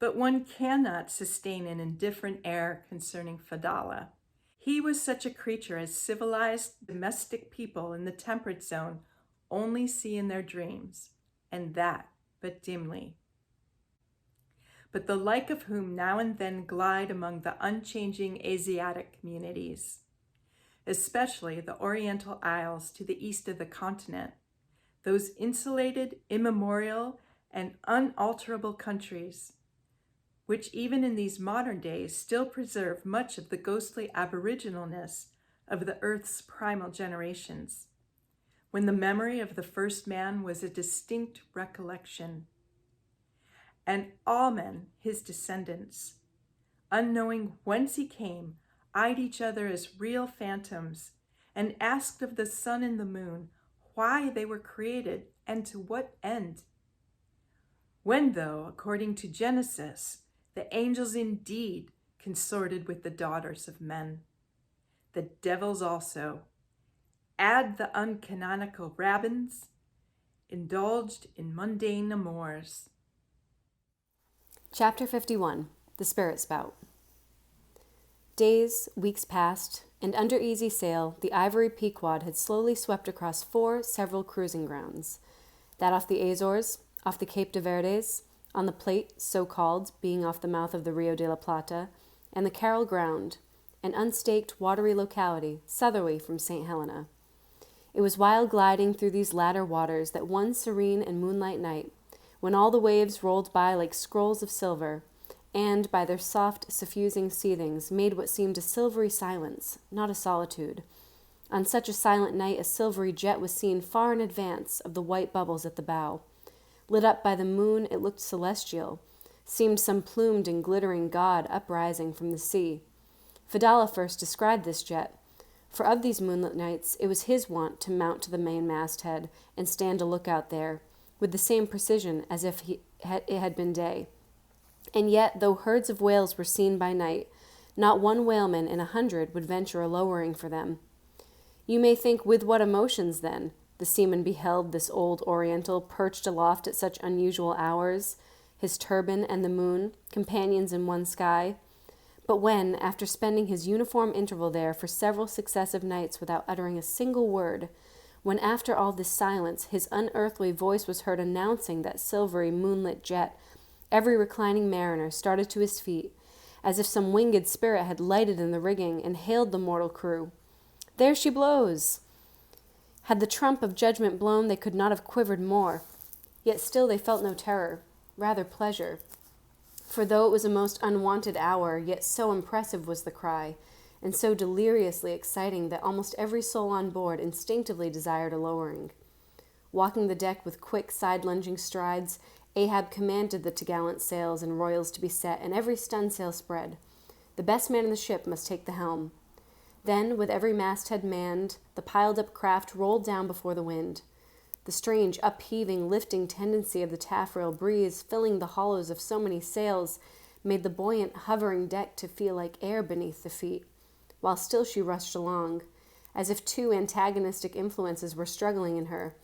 But one cannot sustain an indifferent air concerning Fedallah. He was such a creature as civilized domestic people in the temperate zone only see in their dreams, and that but dimly. But the like of whom now and then glide among the unchanging Asiatic communities, especially the Oriental Isles to the east of the continent, those insulated, immemorial, and unalterable countries, which even in these modern days still preserve much of the ghostly aboriginalness of the earth's primal generations, when the memory of the first man was a distinct recollection. And all men, his descendants, unknowing whence he came, eyed each other as real phantoms, and asked of the sun and the moon why they were created and to what end. When, though, according to Genesis, the angels indeed consorted with the daughters of men, the devils also, add the uncanonical rabbins, indulged in mundane amours. Chapter 51, The Spirit Spout. Days, weeks passed, and under easy sail, the ivory Pequod had slowly swept across 4 several cruising grounds, that off the Azores, off the Cape de Verdes, on the Plate, so-called, being off the mouth of the Rio de la Plata, and the Carroll Ground, an unstaked, watery locality, southerly from St. Helena. It was while gliding through these latter waters that one serene and moonlight night, when all the waves rolled by like scrolls of silver, and, by their soft, suffusing seethings, made what seemed a silvery silence, not a solitude. On such a silent night a silvery jet was seen far in advance of the white bubbles at the bow. Lit up by the moon, it looked celestial, seemed some plumed and glittering god uprising from the sea. Fedallah first described this jet, for of these moonlit nights it was his wont to mount to the main masthead and stand a lookout there, with the same precision as if it had been day. And yet, though herds of whales were seen by night, not one whaleman in 100 would venture a lowering for them. You may think with what emotions, then, the seaman beheld this old Oriental perched aloft at such unusual hours, his turban and the moon, companions in one sky. But when, after spending his uniform interval there for several successive nights without uttering a single word, when after all this silence his unearthly voice was heard announcing that silvery moonlit jet, every reclining mariner started to his feet, as if some winged spirit had lighted in the rigging and hailed the mortal crew. "There she blows!" Had the trump of judgment blown, they could not have quivered more. Yet still they felt no terror, rather pleasure. For though it was a most unwonted hour, yet so impressive was the cry, and so deliriously exciting that almost every soul on board instinctively desired a lowering. Walking the deck with quick, side-lunging strides, Ahab commanded the topgallant sails and royals to be set and every stun-sail spread. The best man in the ship must take the helm. Then, with every masthead manned, the piled-up craft rolled down before the wind. The strange, upheaving, lifting tendency of the taffrail breeze filling the hollows of so many sails made the buoyant, hovering deck to feel like air beneath the feet, while still she rushed along, as if two antagonistic influences were struggling in her,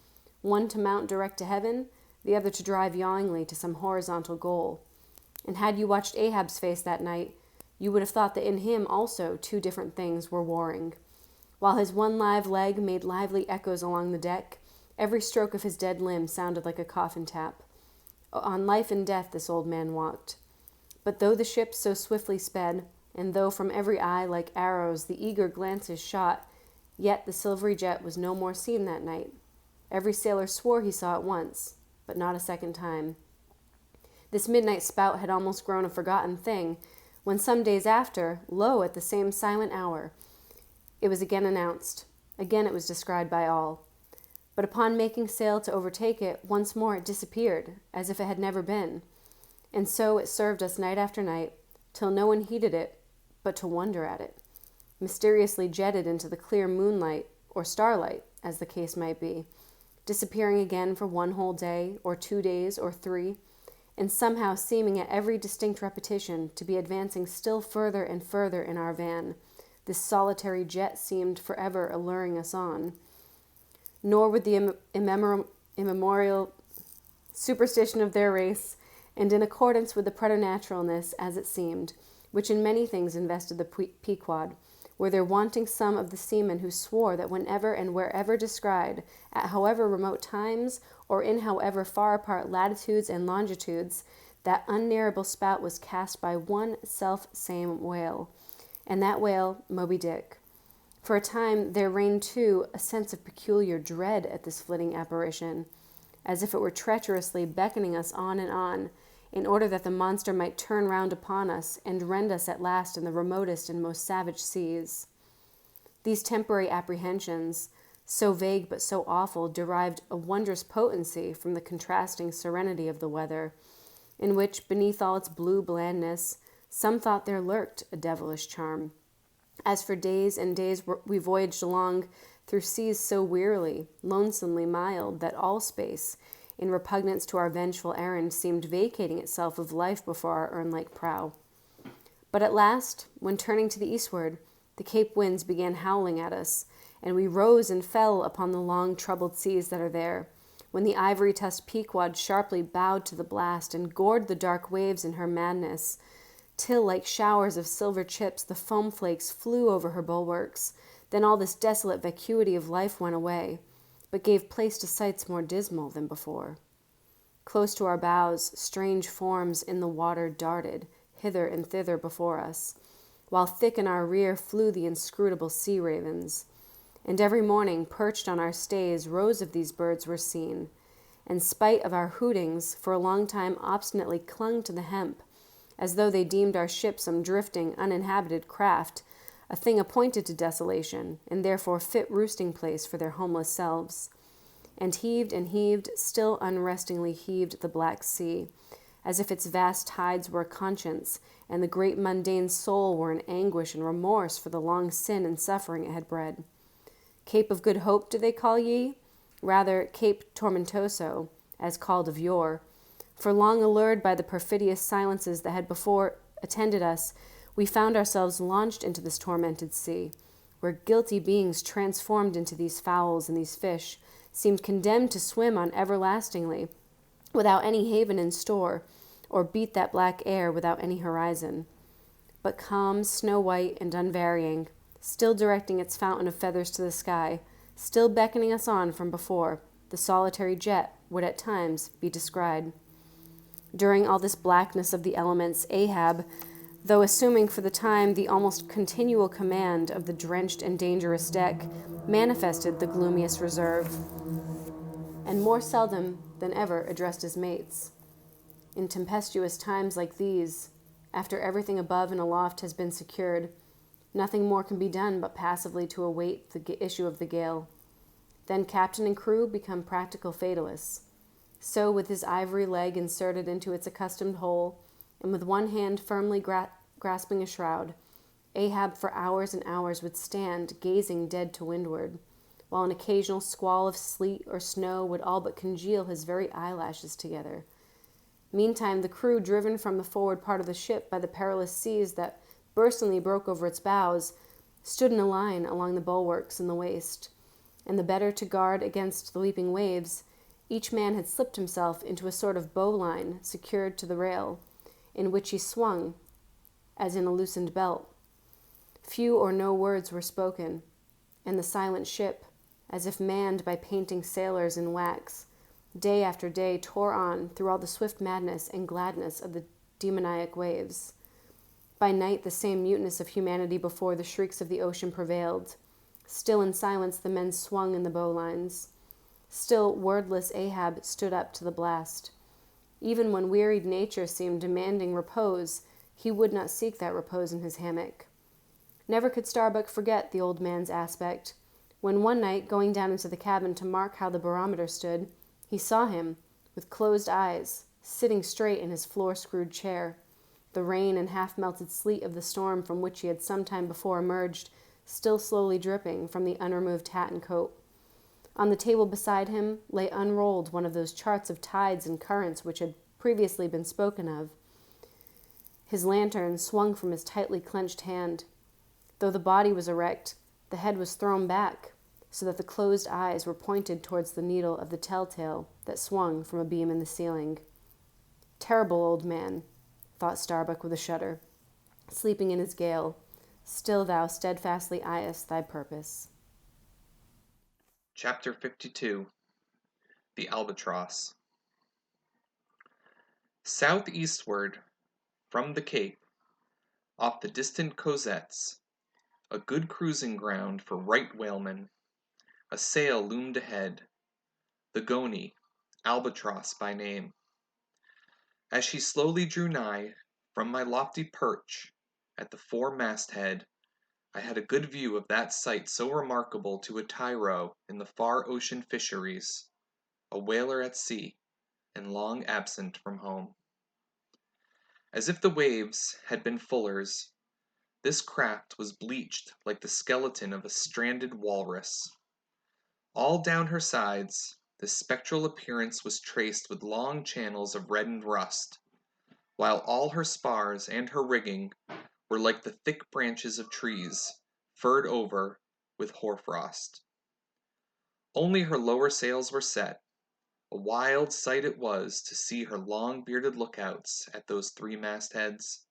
one to mount direct to heaven, the other to drive yawingly to some horizontal goal. And had you watched Ahab's face that night, you would have thought that in him also two different things were warring. While his one live leg made lively echoes along the deck, every stroke of his dead limb sounded like a coffin tap. On life and death this old man walked. But though the ship so swiftly sped, and though from every eye like arrows the eager glances shot, yet the silvery jet was no more seen that night. Every sailor swore he saw it once, but not a second time. This midnight spout had almost grown a forgotten thing, when some days after, lo, at the same silent hour, it was again announced. Again it was descried by all. But upon making sail to overtake it, once more it disappeared, as if it had never been. And so it served us night after night, till no one heeded it, but to wonder at it, mysteriously jetted into the clear moonlight, or starlight, as the case might be, disappearing again for one whole day, or 2 days, or 3, and somehow seeming at every distinct repetition to be advancing still further and further in our van. This solitary jet seemed forever alluring us on. Nor would the immemorial superstition of their race, and in accordance with the preternaturalness, as it seemed, which in many things invested the Pequod, were there wanting some of the seamen who swore that whenever and wherever descried, at however remote times, or in however far apart latitudes and longitudes, that unnearable spout was cast by one self-same whale, and that whale Moby Dick. For a time there reigned, too, a sense of peculiar dread at this flitting apparition, as if it were treacherously beckoning us on and on, in order that the monster might turn round upon us and rend us at last in the remotest and most savage seas. These temporary apprehensions, so vague but so awful, derived a wondrous potency from the contrasting serenity of the weather, in which, beneath all its blue blandness, some thought there lurked a devilish charm. As for days and days we voyaged along through seas so wearily, lonesomely mild, that all space, in repugnance to our vengeful errand, seemed vacating itself of life before our urn-like prow. But at last, when turning to the eastward, the Cape winds began howling at us, and we rose and fell upon the long troubled seas that are there, when the ivory-tusked Pequod sharply bowed to the blast and gored the dark waves in her madness, till, like showers of silver chips, the foam flakes flew over her bulwarks. Then all this desolate vacuity of life went away, but gave place to sights more dismal than before. Close to our bows, strange forms in the water darted, hither and thither before us, while thick in our rear flew the inscrutable sea ravens. And every morning, perched on our stays, rows of these birds were seen, and spite of our hootings, for a long time obstinately clung to the hemp, as though they deemed our ship some drifting, uninhabited craft, a thing appointed to desolation, and therefore fit roosting place for their homeless selves. And heaved, still unrestingly heaved the black sea, as if its vast tides were a conscience, and the great mundane soul were in anguish and remorse for the long sin and suffering it had bred. Cape of Good Hope do they call ye? Rather, Cape Tormentoso, as called of yore. For long allured by the perfidious silences that had before attended us, we found ourselves launched into this tormented sea, where guilty beings transformed into these fowls and these fish seemed condemned to swim on everlastingly, without any haven in store, or beat that black air without any horizon. But calm, snow-white, and unvarying, still directing its fountain of feathers to the sky, still beckoning us on from before, the solitary jet would at times be descried. During all this blackness of the elements, Ahab, though assuming for the time the almost continual command of the drenched and dangerous deck, manifested the gloomiest reserve, and more seldom than ever addressed his mates. In tempestuous times like these, after everything above and aloft has been secured, nothing more can be done but passively to await the issue of the gale. Then captain and crew become practical fatalists. So, with his ivory leg inserted into its accustomed hole, and with one hand firmly grasping a shroud, Ahab for hours and hours would stand, gazing dead to windward, while an occasional squall of sleet or snow would all but congeal his very eyelashes together. Meantime, the crew, driven from the forward part of the ship by the perilous seas that burstingly broke over its bows, stood in a line along the bulwarks in the waist, and the better to guard against the leaping waves, each man had slipped himself into a sort of bowline secured to the rail, in which he swung, as in a loosened belt. Few or no words were spoken, and the silent ship, as if manned by painting sailors in wax, day after day tore on through all the swift madness and gladness of the demoniac waves. By night the same muteness of humanity before the shrieks of the ocean prevailed. Still in silence the men swung in the bowlines. Still wordless Ahab stood up to the blast. Even when wearied nature seemed demanding repose, he would not seek that repose in his hammock. Never could Starbuck forget the old man's aspect, when one night, going down into the cabin to mark how the barometer stood, he saw him, with closed eyes, sitting straight in his floor-screwed chair, the rain and half-melted sleet of the storm from which he had some time before emerged, still slowly dripping from the unremoved hat and coat. On the table beside him lay unrolled one of those charts of tides and currents which had previously been spoken of. His lantern swung from his tightly clenched hand. Though the body was erect, the head was thrown back, so that the closed eyes were pointed towards the needle of the telltale that swung from a beam in the ceiling. Terrible old man, thought Starbuck with a shudder, sleeping in his gale, still thou steadfastly eyest thy purpose. Chapter 52 The Albatross. Southeastward from the Cape, off the distant Cosettes, a good cruising ground for right whalemen, a sail loomed ahead, the Goney, Albatross by name. As she slowly drew nigh, from my lofty perch at the fore-masthead, I had a good view of that sight so remarkable to a tyro in the far ocean fisheries, a whaler at sea, and long absent from home. As if the waves had been fullers, this craft was bleached like the skeleton of a stranded walrus. All down her sides, the spectral appearance was traced with long channels of reddened rust, while all her spars and her rigging were like the thick branches of trees, furred over with hoarfrost. Only her lower sails were set. A wild sight it was to see her long-bearded lookouts at those three mastheads.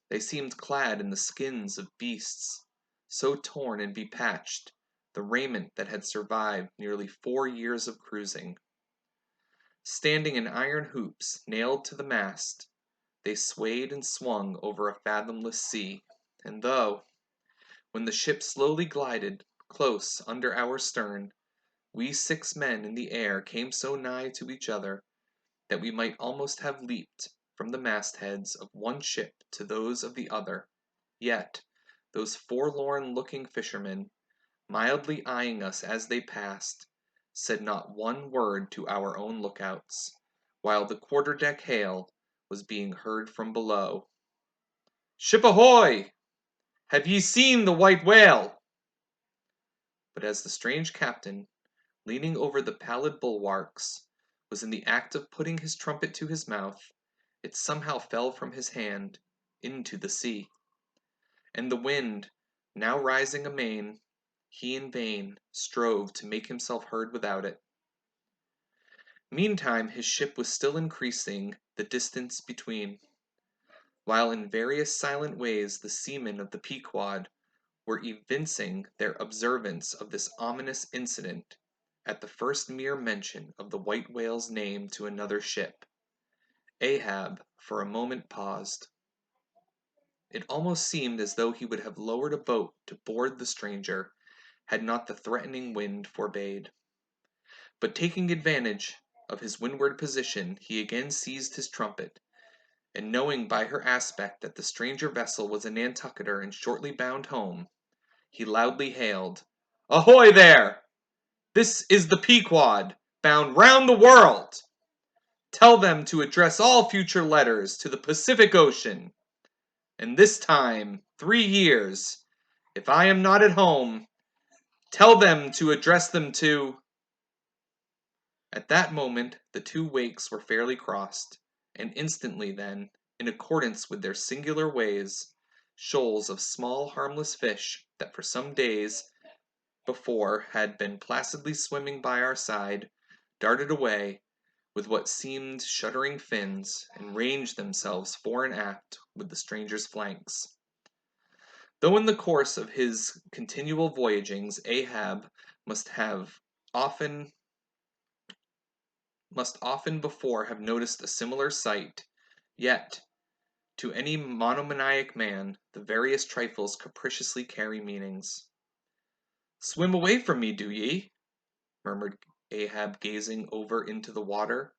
They seemed clad in the skins of beasts, so torn and bepatched, the raiment that had survived nearly 4 years of cruising. Standing in iron hoops nailed to the mast, they swayed and swung over a fathomless sea, and though, when the ship slowly glided close under our stern, we 6 men in the air came so nigh to each other that we might almost have leaped from the mastheads of one ship to those of the other, yet those forlorn-looking fishermen, mildly eyeing us as they passed, said not one word to our own lookouts, while the quarter-deck hail was being heard from below. "Ship ahoy! Have ye seen the white whale?" But as the strange captain, leaning over the pallid bulwarks, was in the act of putting his trumpet to his mouth, it somehow fell from his hand into the sea. And the wind, now rising amain, he in vain strove to make himself heard without it. Meantime his ship was still increasing the distance between, while in various silent ways the seamen of the Pequod were evincing their observance of this ominous incident at the first mere mention of the white whale's name to another ship. Ahab for a moment paused. It almost seemed as though he would have lowered a boat to board the stranger had not the threatening wind forbade. But taking advantage of his windward position, he again seized his trumpet, and knowing by her aspect that the stranger vessel was a Nantucketer and shortly bound home, he loudly hailed, "Ahoy there! This is the Pequod, bound round the world! Tell them to address all future letters to the Pacific Ocean, and this time 3 years, if I am not at home, tell them to address them to—" At that moment the two wakes were fairly crossed, and instantly then, in accordance with their singular ways, shoals of small harmless fish that for some days before had been placidly swimming by our side, darted away with what seemed shuddering fins, and ranged themselves fore and aft with the stranger's flanks. Though in the course of his continual voyagings Ahab must often before have noticed a similar sight, yet, to any monomaniac man, the various trifles capriciously carry meanings. "Swim away from me, do ye?" murmured Ahab, gazing over into the water.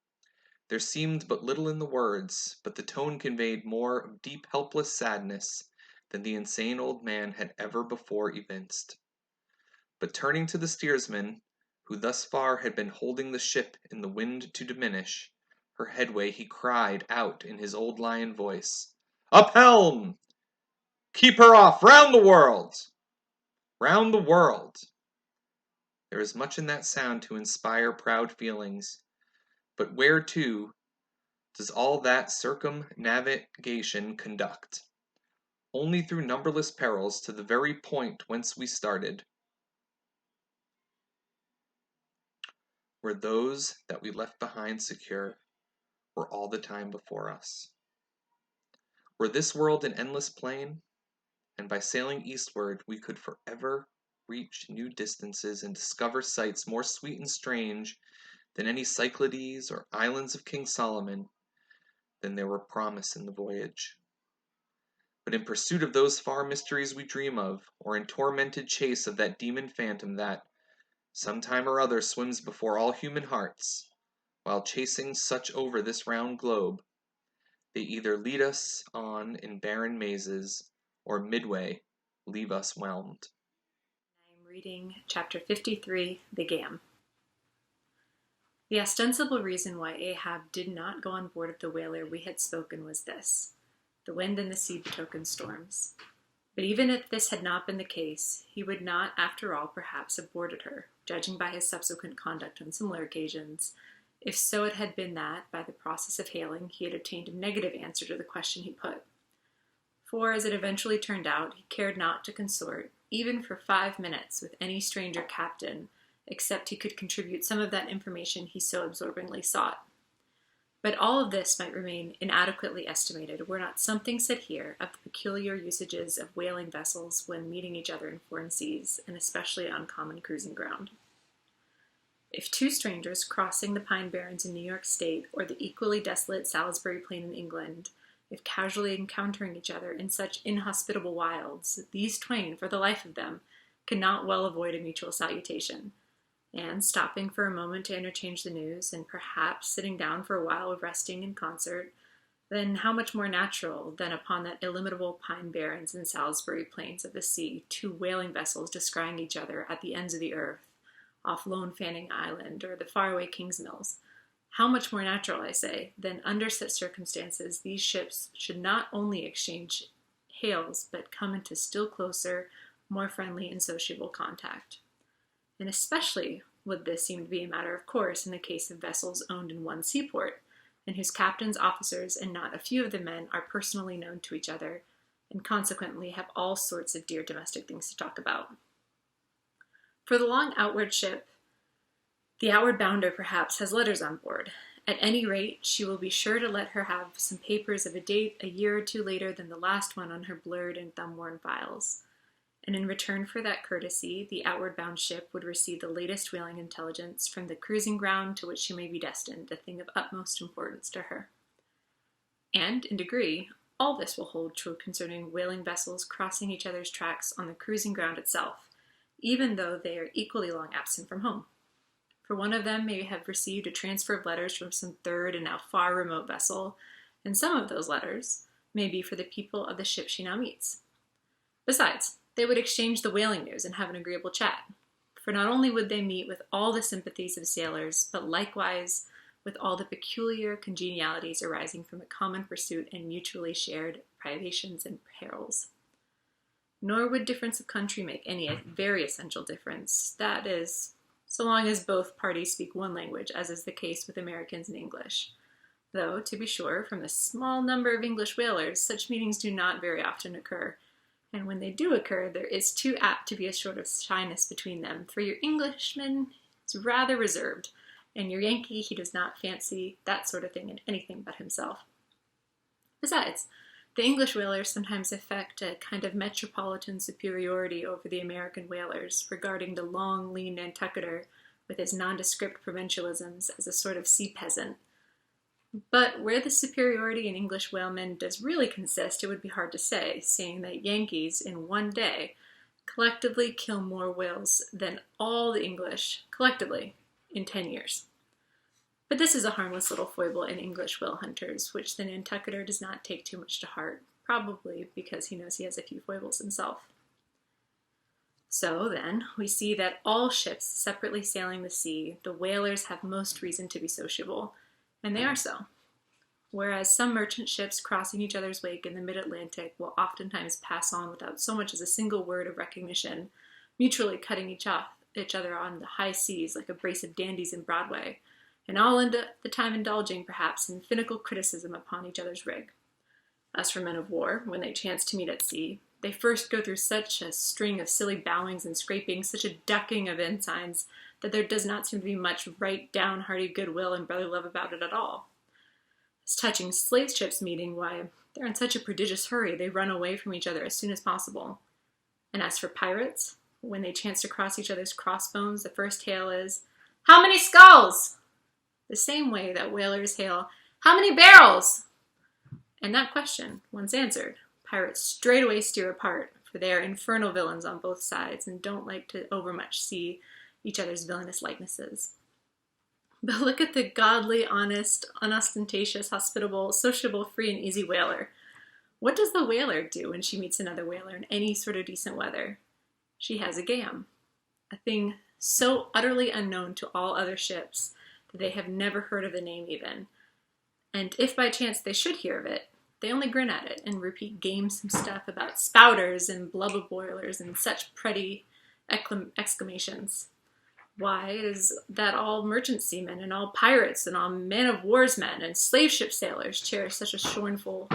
There seemed but little in the words, but the tone conveyed more of deep helpless sadness than the insane old man had ever before evinced. But turning to the steersman, who thus far had been holding the ship in the wind to diminish her headway, he cried out in his old lion voice, "Up helm! Keep her off! Round the world! Round the world!" There is much in that sound to inspire proud feelings, but whereto does all that circumnavigation conduct? Only through numberless perils to the very point whence we started, where those that we left behind secure were all the time before us. Were this world an endless plain, and by sailing eastward we could forever reach new distances and discover sights more sweet and strange than any Cyclades or islands of King Solomon, then there were promise in the voyage. But in pursuit of those far mysteries we dream of, or in tormented chase of that demon phantom that, sometime or other, swims before all human hearts, while chasing such over this round globe, they either lead us on in barren mazes, or midway leave us whelmed. I'm reading chapter 53, The Gam. The ostensible reason why Ahab did not go on board of the whaler we had spoken was this: the wind and the sea betokened storms. But even if this had not been the case, he would not, after all, perhaps have boarded her, judging by his subsequent conduct on similar occasions, if so it had been that, by the process of hailing, he had obtained a negative answer to the question he put. For, as it eventually turned out, he cared not to consort, even for 5 minutes, with any stranger captain, except he could contribute some of that information he so absorbingly sought. But all of this might remain inadequately estimated were not something said here of the peculiar usages of whaling vessels when meeting each other in foreign seas, and especially on common cruising ground. If two strangers crossing the Pine Barrens in New York State, or the equally desolate Salisbury Plain in England, if casually encountering each other in such inhospitable wilds, these twain, for the life of them, could not well avoid a mutual salutation, and, stopping for a moment to interchange the news, and perhaps sitting down for a while of resting in concert, then how much more natural than upon that illimitable Pine Barrens and Salisbury Plains of the sea, two whaling vessels descrying each other at the ends of the earth, off lone Fanning Island or the faraway Kingsmills, How much more natural, I say, than under such circumstances these ships should not only exchange hails, but come into still closer, more friendly and sociable contact. And especially would this seem to be a matter of course in the case of vessels owned in one seaport, and whose captains, officers, and not a few of the men are personally known to each other, and consequently have all sorts of dear domestic things to talk about. For the long outward ship, the outward bounder perhaps has letters on board. At any rate, she will be sure to let her have some papers of a date a year or two later than the last one on her blurred and thumb-worn files. And in return for that courtesy, the outward-bound ship would receive the latest whaling intelligence from the cruising ground to which she may be destined, a thing of utmost importance to her. And, in degree, all this will hold true concerning whaling vessels crossing each other's tracks on the cruising ground itself, even though they are equally long absent from home. For one of them may have received a transfer of letters from some third and now far remote vessel, and some of those letters may be for the people of the ship she now meets. Besides, they would exchange the whaling news and have an agreeable chat, for not only would they meet with all the sympathies of sailors, but likewise with all the peculiar congenialities arising from a common pursuit and mutually shared privations and perils. Nor would difference of country make any very essential difference, that is, so long as both parties speak one language, as is the case with Americans and English. Though, to be sure, from the small number of English whalers, such meetings do not very often occur, and when they do occur, there is too apt to be a sort of shyness between them, for your Englishman is rather reserved, and your Yankee he does not fancy that sort of thing in anything but himself. Besides, the English whalers sometimes affect a kind of metropolitan superiority over the American whalers, regarding the long, lean Nantucketer with his nondescript provincialisms as a sort of sea peasant. But where the superiority in English whalemen does really consist, it would be hard to say, seeing that Yankees, in one day, collectively kill more whales than all the English, collectively, in 10 years. But this is a harmless little foible in English whale hunters, which the Nantucketer does not take too much to heart, probably because he knows he has a few foibles himself. So, then, we see that all ships separately sailing the sea, the whalers have most reason to be sociable, and they are so. Whereas some merchant ships crossing each other's wake in the mid-Atlantic will oftentimes pass on without so much as a single word of recognition, mutually cutting each other on the high seas like a brace of dandies in Broadway, and all the time indulging, perhaps, in finical criticism upon each other's rig. As for men of war, when they chance to meet at sea, they first go through such a string of silly bowings and scrapings, such a ducking of ensigns, that there does not seem to be much right down hearty goodwill and brotherly love about it at all. As touching slave ships meeting, why, they're in such a prodigious hurry they run away from each other as soon as possible. And as for pirates, when they chance to cross each other's crossbones, the first hail is, "How many skulls?" The same way that whalers hail, "How many barrels?" And that question, once answered, pirates straightway steer apart, for they are infernal villains on both sides and don't like to overmuch see each other's villainous likenesses. But look at the godly, honest, unostentatious, hospitable, sociable, free and easy whaler. What does the whaler do when she meets another whaler in any sort of decent weather? She has a gam, a thing so utterly unknown to all other ships that they have never heard of the name even. And if by chance they should hear of it, they only grin at it and repeat gamesome stuff about spouters and blubber boilers and such pretty exclamations. Why, it is that all merchant seamen and all pirates and all man-of-war's men and slave-ship sailors cherish such a scornful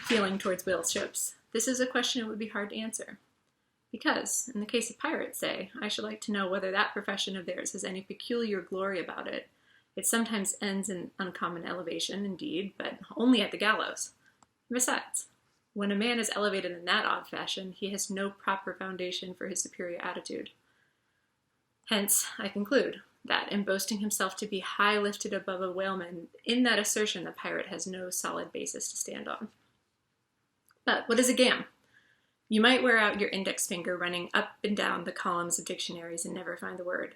feeling towards whale ships. This is a question it would be hard to answer. Because, in the case of pirates, say, I should like to know whether that profession of theirs has any peculiar glory about it. It sometimes ends in uncommon elevation, indeed, but only at the gallows. Besides, when a man is elevated in that odd fashion, he has no proper foundation for his superior attitude. Hence, I conclude that, in boasting himself to be high lifted above a whaleman, in that assertion the pirate has no solid basis to stand on. But what is a gam? You might wear out your index finger running up and down the columns of dictionaries and never find the word.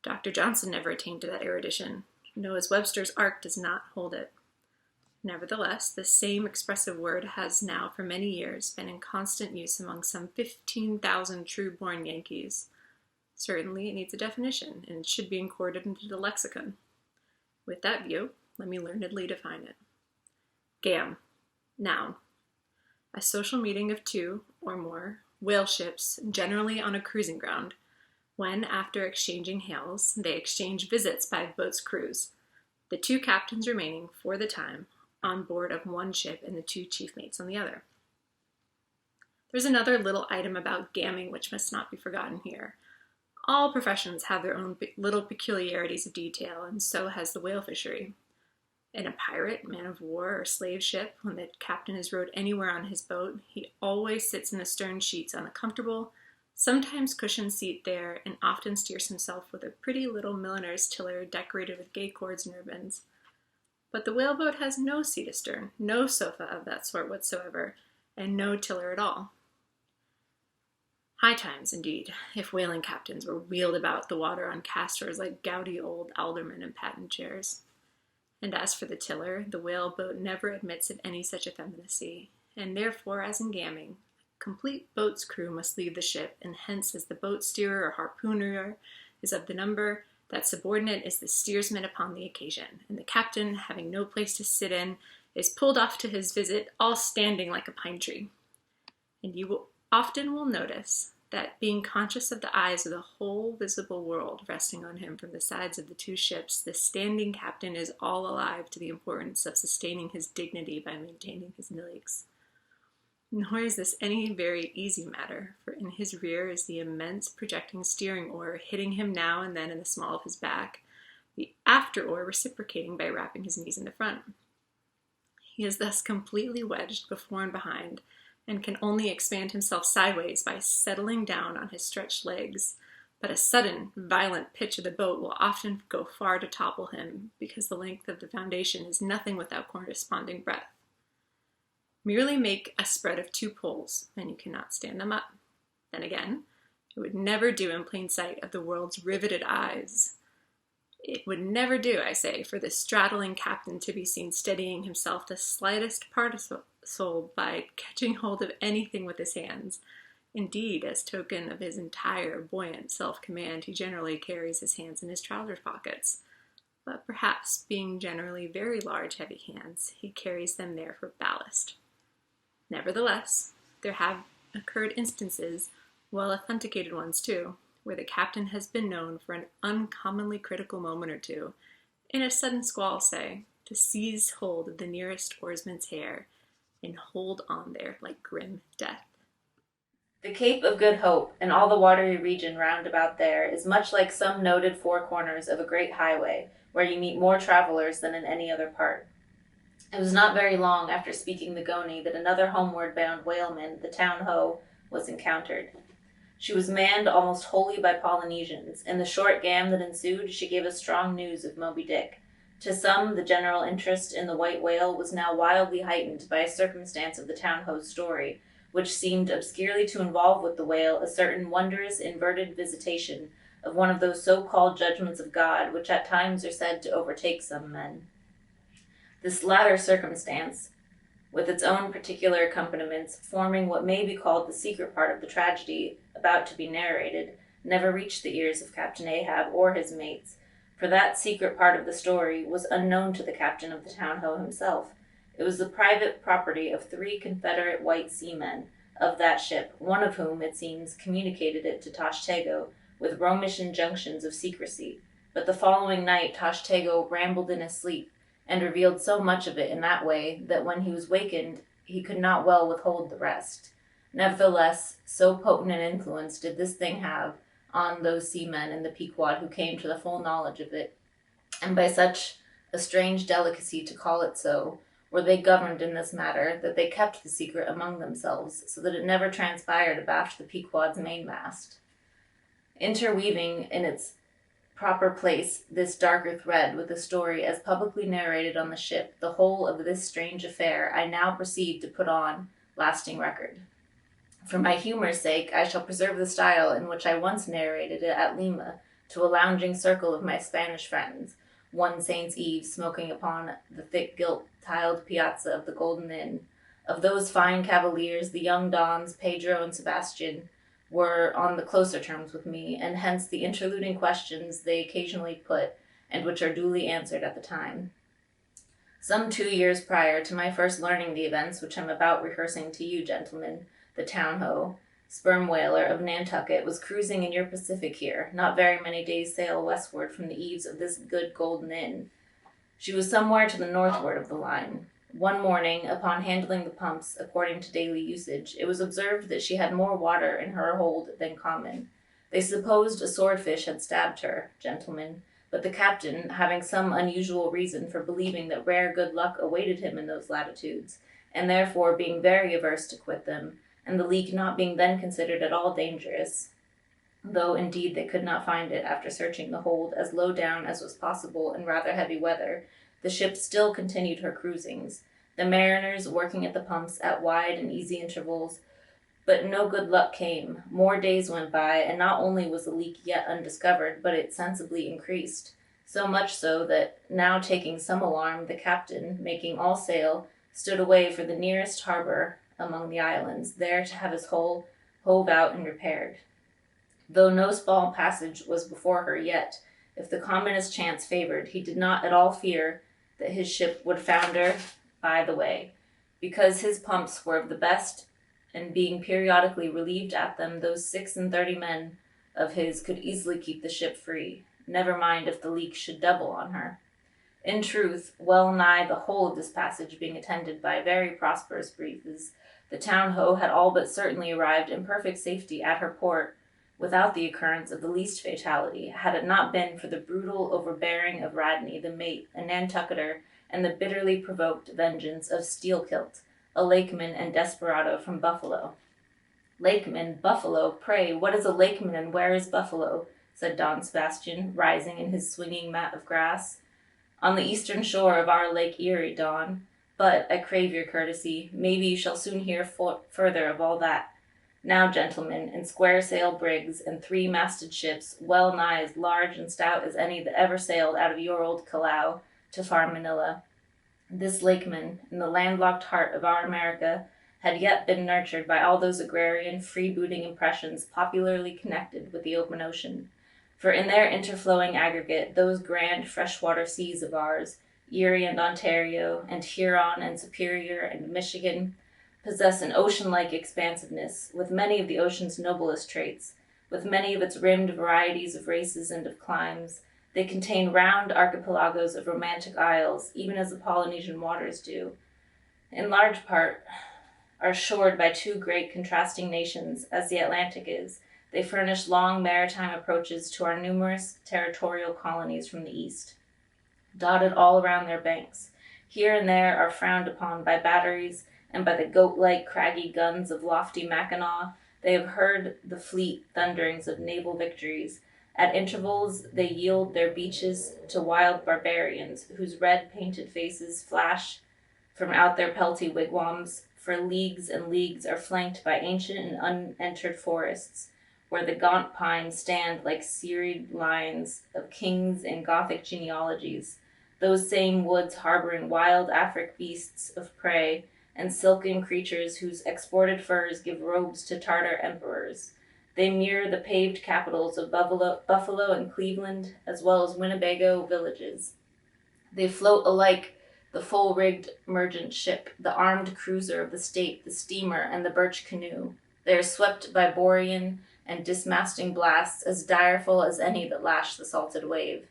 Dr. Johnson never attained to that erudition. Noah's Webster's Ark does not hold it. Nevertheless, the same expressive word has now for many years been in constant use among some 15,000 true-born Yankees. Certainly it needs a definition, and it should be incorded into the lexicon. With that view, let me learnedly define it. Gam, noun. A social meeting of two or more whale ships, generally on a cruising ground, when, after exchanging hails, they exchange visits by boat's crews, the two captains remaining, for the time, on board of one ship and the two chief mates on the other. There's another little item about gamming which must not be forgotten here. All professions have their own little peculiarities of detail, and so has the whale fishery. In a pirate, man of war, or slave ship, when the captain is rowed anywhere on his boat, he always sits in the stern sheets on a comfortable, sometimes cushioned seat there, and often steers himself with a pretty little milliner's tiller decorated with gay cords and ribbons. But the whaleboat has no seat astern, no sofa of that sort whatsoever, and no tiller at all. High times, indeed, if whaling captains were wheeled about the water on castors like gouty old aldermen in patent chairs. And as for the tiller, the whaleboat never admits of any such effeminacy, and therefore, as in gamming, a complete boat's crew must leave the ship, and hence, as the boat steerer or harpooner is of the number, that subordinate is the steersman upon the occasion, and the captain, having no place to sit in, is pulled off to his visit, all standing like a pine tree. And you often will notice that, being conscious of the eyes of the whole visible world resting on him from the sides of the two ships, the standing captain is all alive to the importance of sustaining his dignity by maintaining his legs. Nor is this any very easy matter, for in his rear is the immense projecting steering oar, hitting him now and then in the small of his back, the after oar reciprocating by wrapping his knees in the front. He is thus completely wedged before and behind, and can only expand himself sideways by settling down on his stretched legs, but a sudden, violent pitch of the boat will often go far to topple him, because the length of the foundation is nothing without corresponding breadth. Merely make a spread of two poles, and you cannot stand them up. Then again, it would never do in plain sight of the world's riveted eyes. It would never do, I say, for the straddling captain to be seen steadying himself the slightest particle by catching hold of anything with his hands. Indeed, as token of his entire buoyant self-command, he generally carries his hands in his trousers pockets. But perhaps, being generally very large, heavy hands, he carries them there for ballast. Nevertheless, there have occurred instances, well authenticated ones too, where the captain has been known for an uncommonly critical moment or two, in a sudden squall, say, to seize hold of the nearest oarsman's hair, and hold on there like grim death. The Cape of Good Hope, and all the watery region round about there, is much like some noted four corners of a great highway, where you meet more travelers than in any other part. It was not very long after speaking the Goni that another homeward-bound whaleman, the Town Ho, was encountered. She was manned almost wholly by Polynesians. In the short gam that ensued, she gave us strong news of Moby Dick. To some, the general interest in the white whale was now wildly heightened by a circumstance of the Town Ho's story, which seemed obscurely to involve with the whale a certain wondrous inverted visitation of one of those so-called judgments of God which at times are said to overtake some men. This latter circumstance, with its own particular accompaniments, forming what may be called the secret part of the tragedy about to be narrated, never reached the ears of Captain Ahab or his mates, for that secret part of the story was unknown to the captain of the Town Ho himself. It was the private property of 3 Confederate white seamen of that ship, one of whom, it seems, communicated it to Tashtego with Romish injunctions of secrecy. But the following night Tashtego rambled in his sleep, and revealed so much of it in that way that when he was wakened he could not well withhold the rest. Nevertheless, so potent an influence did this thing have on those seamen in the Pequod who came to the full knowledge of it, and by such a strange delicacy, to call it so, were they governed in this matter, that they kept the secret among themselves, so that it never transpired abaft the Pequod's mainmast. Interweaving in its proper place this darker thread with the story as publicly narrated on the ship, the whole of this strange affair I now proceed to put on lasting record. For my humor's sake, I shall preserve the style in which I once narrated it at Lima to a lounging circle of my Spanish friends, one Saint's Eve smoking upon the thick gilt tiled piazza of the Golden Inn. Of those fine cavaliers, the young Dons, Pedro and Sebastian, were on the closer terms with me, and hence the interluding questions they occasionally put, and which are duly answered at the time. Some 2 years prior to my first learning the events which I'm about rehearsing to you, gentlemen, the town-ho, sperm whaler of Nantucket, was cruising in your Pacific here, not very many days' sail westward from the eaves of this good Golden Inn. She was somewhere to the northward of the line. One morning, upon handling the pumps according to daily usage, it was observed that she had more water in her hold than common. They supposed a swordfish had stabbed her, gentlemen, but the captain, having some unusual reason for believing that rare good luck awaited him in those latitudes, and therefore being very averse to quit them, and the leak not being then considered at all dangerous, though indeed they could not find it after searching the hold as low down as was possible in rather heavy weather, the ship still continued her cruisings, the mariners working at the pumps at wide and easy intervals, but no good luck came. More days went by, and not only was the leak yet undiscovered, but it sensibly increased, so much so that, now taking some alarm, the captain, making all sail, stood away for the nearest harbour among the islands, there to have his hull hove out and repaired. Though no small passage was before her yet, if the commonest chance favoured, he did not at all fear that his ship would founder by the way, because his pumps were of the best, and being periodically relieved at them, those 36 men of his could easily keep the ship free, never mind if the leak should double on her. In truth, well nigh the whole of this passage being attended by very prosperous breezes, the town-ho had all but certainly arrived in perfect safety at her port, without the occurrence of the least fatality, had it not been for the brutal overbearing of Radney, the mate, a Nantucketer, and the bitterly provoked vengeance of Steelkilt, a lakeman and desperado from Buffalo. Lakeman, Buffalo, pray, what is a lakeman and where is Buffalo? Said Don Sebastian, rising in his swinging mat of grass. On the eastern shore of our Lake Erie, Don. But, I crave your courtesy, maybe you shall soon hear further of all that. Now, gentlemen, in square-sail brigs and 3-masted ships, well nigh as large and stout as any that ever sailed out of your old Callao to far Manila, this lakeman, in the landlocked heart of our America, had yet been nurtured by all those agrarian, freebooting impressions popularly connected with the open ocean. For in their interflowing aggregate, those grand freshwater seas of ours, Erie and Ontario, and Huron and Superior and Michigan, possess an ocean-like expansiveness, with many of the ocean's noblest traits, with many of its rimmed varieties of races and of climes. They contain round archipelagos of romantic isles, even as the Polynesian waters do. In large part, are shored by 2 great contrasting nations, as the Atlantic is. They furnish long maritime approaches to our numerous territorial colonies from the east, dotted all around their banks. Here and there are frowned upon by batteries, and by the goat-like craggy guns of lofty Mackinaw. They have heard the fleet thunderings of naval victories. At intervals they yield their beaches to wild barbarians, whose red-painted faces flash from out their pelty wigwams. For leagues and leagues are flanked by ancient and unentered forests, where the gaunt pines stand like serried lines of kings and Gothic genealogies, those same woods harboring wild Afric beasts of prey, and silken creatures whose exported furs give robes to Tartar emperors. They mirror the paved capitals of Buffalo and Cleveland, as well as Winnebago villages. They float alike the full-rigged merchant ship, the armed cruiser of the state, the steamer, and the birch canoe. They are swept by borean and dismasting blasts as direful as any that lash the salted wave.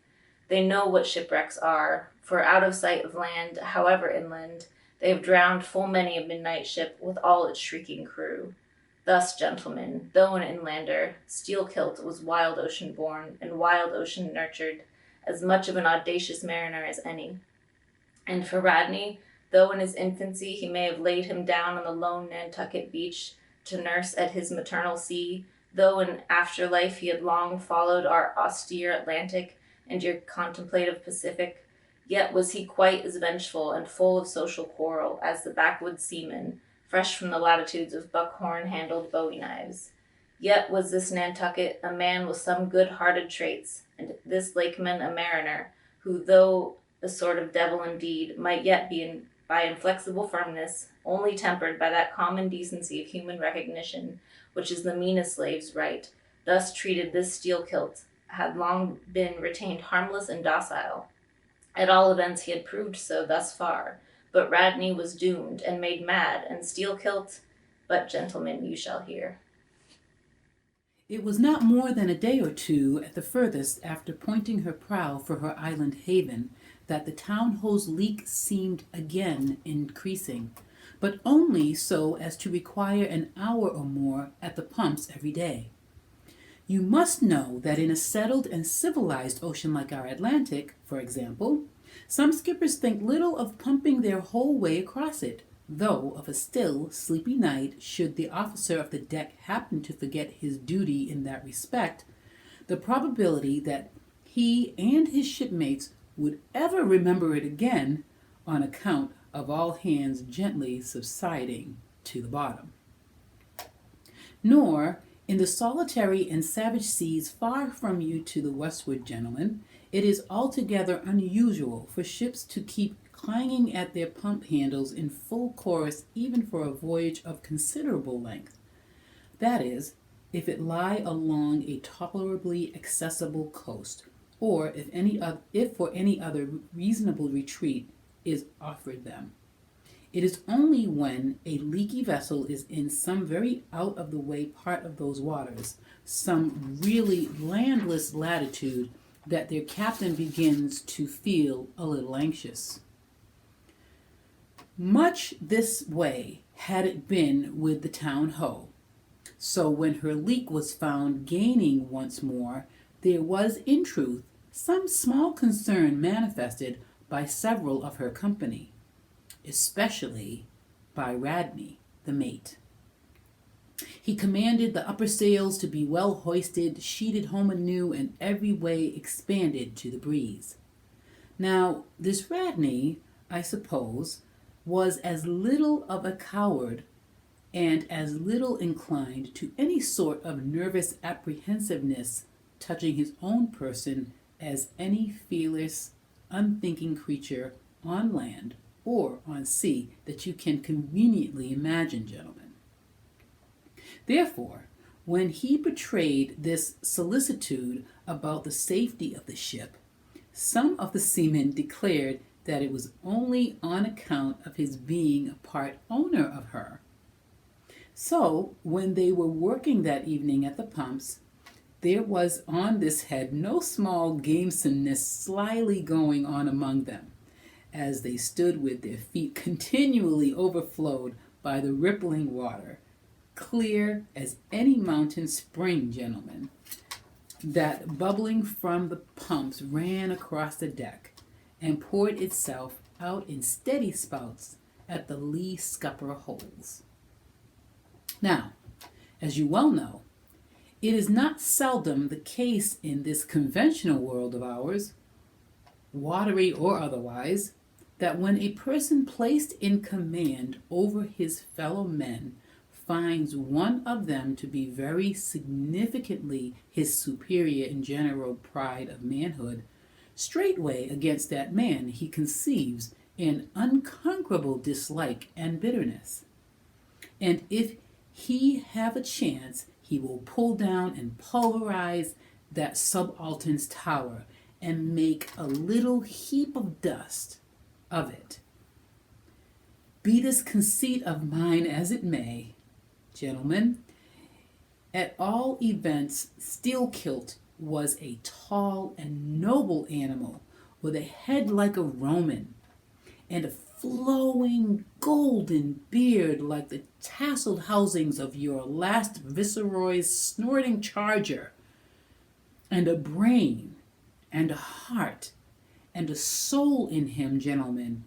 They know what shipwrecks are, for out of sight of land, however inland, they have drowned full many a midnight ship with all its shrieking crew. Thus, gentlemen, though an inlander, Steelkilt was wild ocean born and wild ocean nurtured, as much of an audacious mariner as any. And for Radney, though in his infancy he may have laid him down on the lone Nantucket beach to nurse at his maternal sea, though in after life he had long followed our austere Atlantic and your contemplative Pacific, yet was he quite as vengeful and full of social quarrel as the backwoods seaman, fresh from the latitudes of buckhorn-handled bowie knives. Yet was this Nantucket a man with some good-hearted traits, and this lakeman a mariner, who, though a sort of devil indeed, might yet be by inflexible firmness, only tempered by that common decency of human recognition, which is the meanest slave's right, thus treated this Steelkilt, had long been retained harmless and docile. At all events, he had proved so thus far. But Radney was doomed and made mad, and Steelkilt. But, gentlemen, you shall hear. It was not more than a day or two at the furthest after pointing her prow for her island haven that the town-ho's leak seemed again increasing, but only so as to require an hour or more at the pumps every day. You must know that in a settled and civilized ocean like our Atlantic, for example, some skippers think little of pumping their whole way across it, though of a still, sleepy night, should the officer of the deck happen to forget his duty in that respect, the probability that he and his shipmates would ever remember it again, on account of all hands gently subsiding to the bottom. Nor, in the solitary and savage seas far from you to the westward, gentlemen, it is altogether unusual for ships to keep clanging at their pump handles in full chorus even for a voyage of considerable length. That is, if it lie along a tolerably accessible coast, or if for any other reasonable retreat is offered them. It is only when a leaky vessel is in some very out-of-the-way part of those waters, some really landless latitude, that their captain begins to feel a little anxious. Much this way had it been with the town-ho. So when her leak was found gaining once more, there was in truth some small concern manifested by several of her company, especially by Radney, the mate. He commanded the upper sails to be well hoisted, sheeted home anew, and every way expanded to the breeze. Now, this Radney, I suppose, was as little of a coward and as little inclined to any sort of nervous apprehensiveness touching his own person as any fearless, unthinking creature on land or on sea that you can conveniently imagine, gentlemen. Therefore, when he betrayed this solicitude about the safety of the ship, some of the seamen declared that it was only on account of his being a part owner of her. So, when they were working that evening at the pumps, there was on this head no small gamesomeness slyly going on among them, as they stood with their feet continually overflowed by the rippling water, clear as any mountain spring, gentlemen, that bubbling from the pumps ran across the deck and poured itself out in steady spouts at the lee scupper holes. Now, as you well know, it is not seldom the case in this conventional world of ours, watery or otherwise, that when a person placed in command over his fellow men finds one of them to be very significantly his superior in general pride of manhood, straightway against that man he conceives an unconquerable dislike and bitterness. And if he have a chance, he will pull down and pulverize that subaltern's tower and make a little heap of dust of it. Be this conceit of mine as it may, gentlemen, at all events, Steelkilt was a tall and noble animal with a head like a Roman and a flowing golden beard like the tasseled housings of your last viceroy's snorting charger, and a brain and a heart and a soul in him, gentlemen,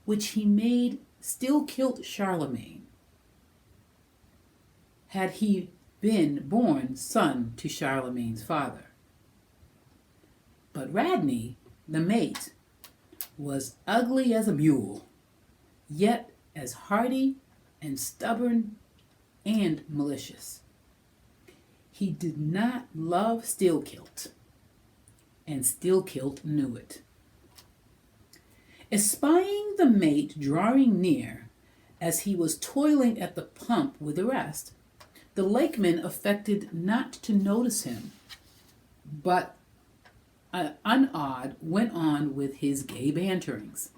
which he made Steelkilt Charlemagne, had he been born son to Charlemagne's father. But Radney, the mate, was ugly as a mule, yet as hardy and stubborn and malicious. He did not love Steelkilt, and Steelkilt knew it. Espying the mate drawing near, as he was toiling at the pump with the rest, the lakeman affected not to notice him, but unawed went on with his gay banterings.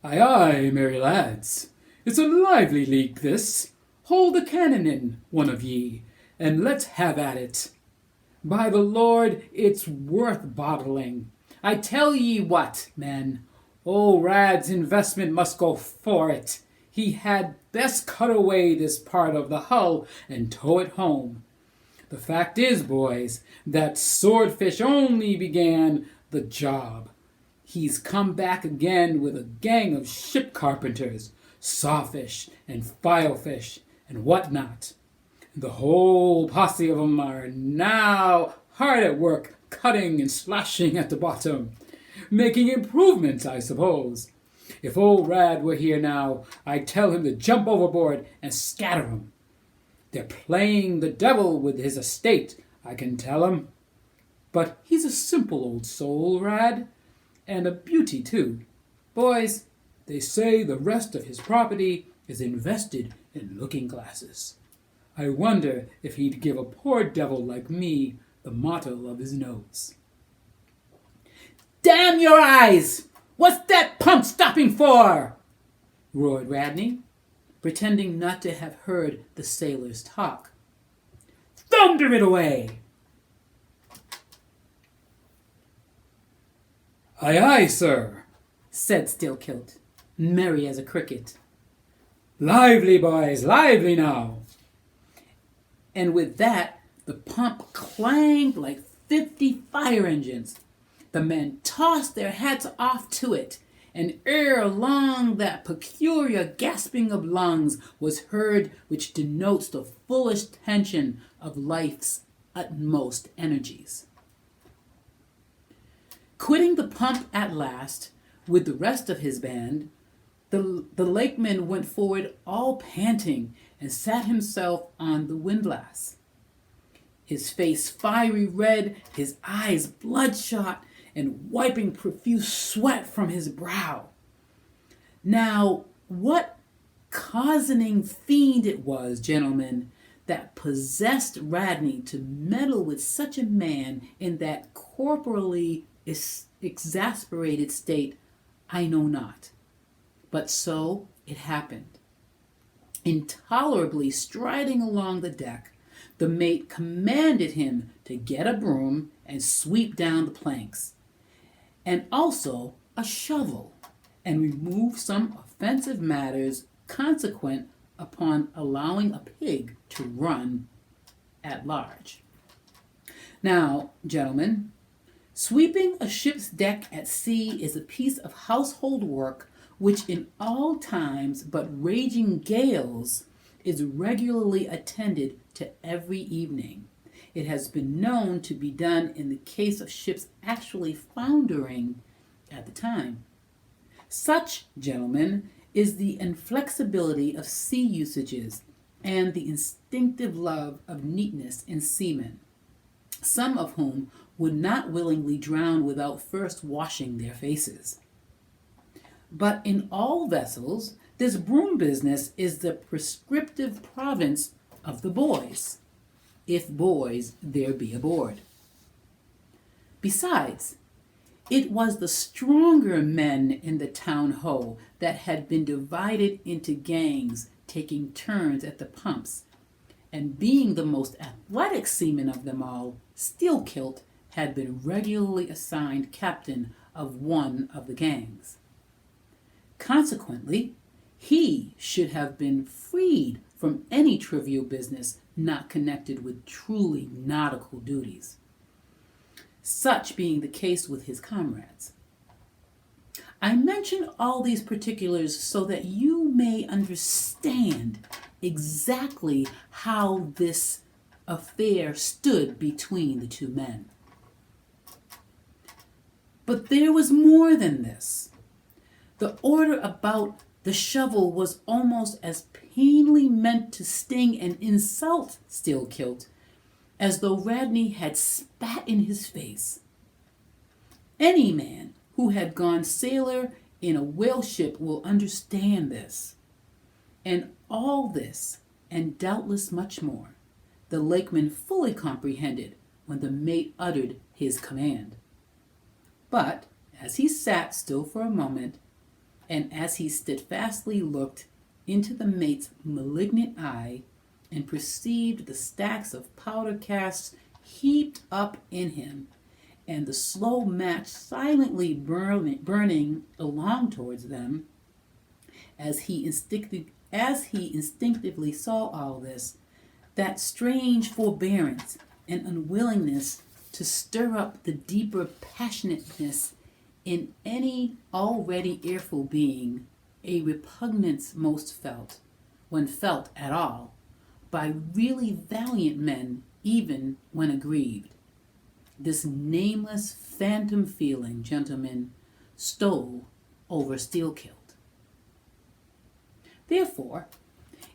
Aye, aye, merry lads, it's a lively league this. Hold the cannon in, one of ye, and let's have at it. By the Lord, it's worth bottling. I tell ye what, men, old Rad's investment must go for it. He had best cut away this part of the hull and tow it home. The fact is, boys, that Swordfish only began the job. He's come back again with a gang of ship carpenters, sawfish and filefish and what not. The whole posse of 'em are now hard at work cutting and slashing at the bottom, making improvements, I suppose. If old Rad were here now, I'd tell him to jump overboard and scatter 'em. They're playing the devil with his estate, I can tell 'em. But he's a simple old soul, Rad, and a beauty, too. Boys, they say the rest of his property is invested in looking-glasses. I wonder if he'd give a poor devil like me the motto of his nose. Damn your eyes! What's that pump stopping for? Roared Radney, pretending not to have heard the sailors talk. Thunder it away! Aye, aye, sir, said Steelkilt, merry as a cricket. Lively, boys, lively now! And with that, the pump clanged like 50 fire engines. The men tossed their hats off to it, and ere long that peculiar gasping of lungs was heard which denotes the fullest tension of life's utmost energies. Quitting the pump at last, with the rest of his band, the lakeman went forward all panting and sat himself on the windlass. His face fiery red, his eyes bloodshot, and wiping profuse sweat from his brow. Now, what cozening fiend it was, gentlemen, that possessed Radney to meddle with such a man in that corporally exasperated state, I know not. But so it happened. Intolerably striding along the deck, the mate commanded him to get a broom and sweep down the planks, and also a shovel, and remove some offensive matters consequent upon allowing a pig to run at large. Now, gentlemen, sweeping a ship's deck at sea is a piece of household work which in all times but raging gales is regularly attended to every evening. It has been known to be done in the case of ships actually foundering at the time. Such, gentlemen, is the inflexibility of sea usages and the instinctive love of neatness in seamen, some of whom would not willingly drown without first washing their faces. But in all vessels, this broom business is the prescriptive province of the boys, if boys there be aboard. Besides, it was the stronger men in the town ho that had been divided into gangs, taking turns at the pumps, and being the most athletic seaman of them all, Steelkilt had been regularly assigned captain of one of the gangs. Consequently, he should have been freed from any trivial business not connected with truly nautical duties, such being the case with his comrades. I mention all these particulars so that you may understand exactly how this affair stood between the two men. But there was more than this. The order about the shovel was almost as plainly meant to sting and insult Steelkilt as though Radney had spat in his face. Any man who had gone sailor in a whale ship will understand this. And all this, and doubtless much more, the lakeman fully comprehended when the mate uttered his command. But as he sat still for a moment, and as he steadfastly looked into the mate's malignant eye and perceived the stacks of powder casks heaped up in him, and the slow match silently burning along towards them, as he instinctively saw all this, that strange forbearance and unwillingness to stir up the deeper passionateness in any already earful being, a repugnance most felt, when felt at all, by really valiant men, even when aggrieved. This nameless phantom feeling, gentlemen, stole over Steelkilt. Therefore,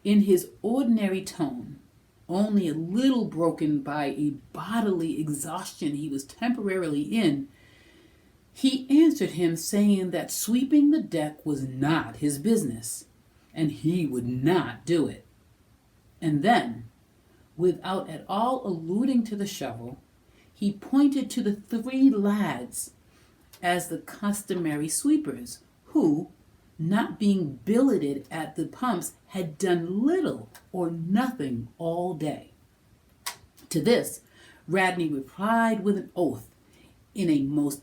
in his ordinary tone, only a little broken by a bodily exhaustion he was temporarily in, he answered him, saying that sweeping the deck was not his business, and he would not do it. And then, without at all alluding to the shovel, he pointed to the 3 lads as the customary sweepers, who, not being billeted at the pumps, had done little or nothing all day. To this, Radney replied with an oath, in a most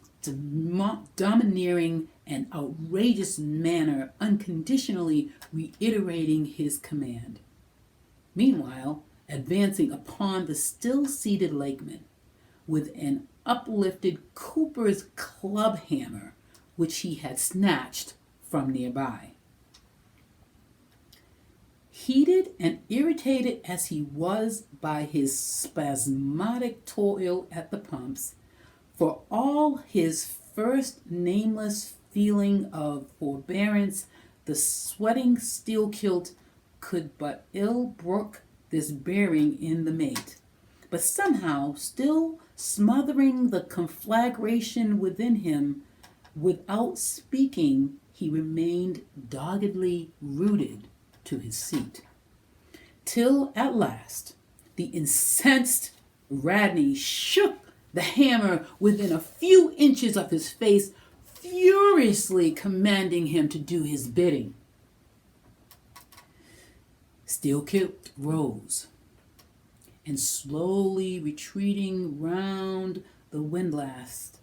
domineering and outrageous manner, unconditionally reiterating his command. Meanwhile, advancing upon the still-seated Lakeman, with an uplifted Cooper's club hammer, which he had snatched from nearby. Heated and irritated as he was by his spasmodic toil at the pumps, for all his first nameless feeling of forbearance, the sweating Steelkilt could but ill brook this bearing in the mate. But somehow, still smothering the conflagration within him, without speaking, he remained doggedly rooted to his seat, till at last the incensed Radney shook the hammer within a few inches of his face, furiously commanding him to do his bidding. Steelkilt rose, and slowly retreating round the windlass,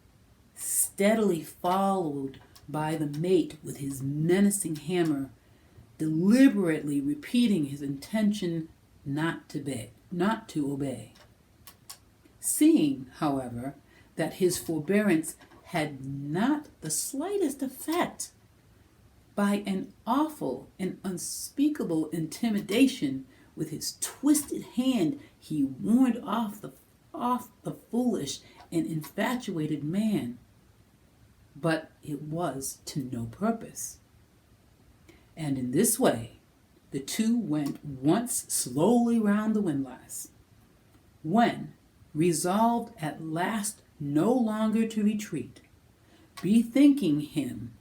steadily followed by the mate with his menacing hammer, deliberately repeating his intention not to obey. Seeing, however, that his forbearance had not the slightest effect, by an awful and unspeakable intimidation with his twisted hand he warned off the foolish and infatuated man. But it was to no purpose. And in this way, the two went once slowly round the windlass, when, resolved at last no longer to retreat, bethinking him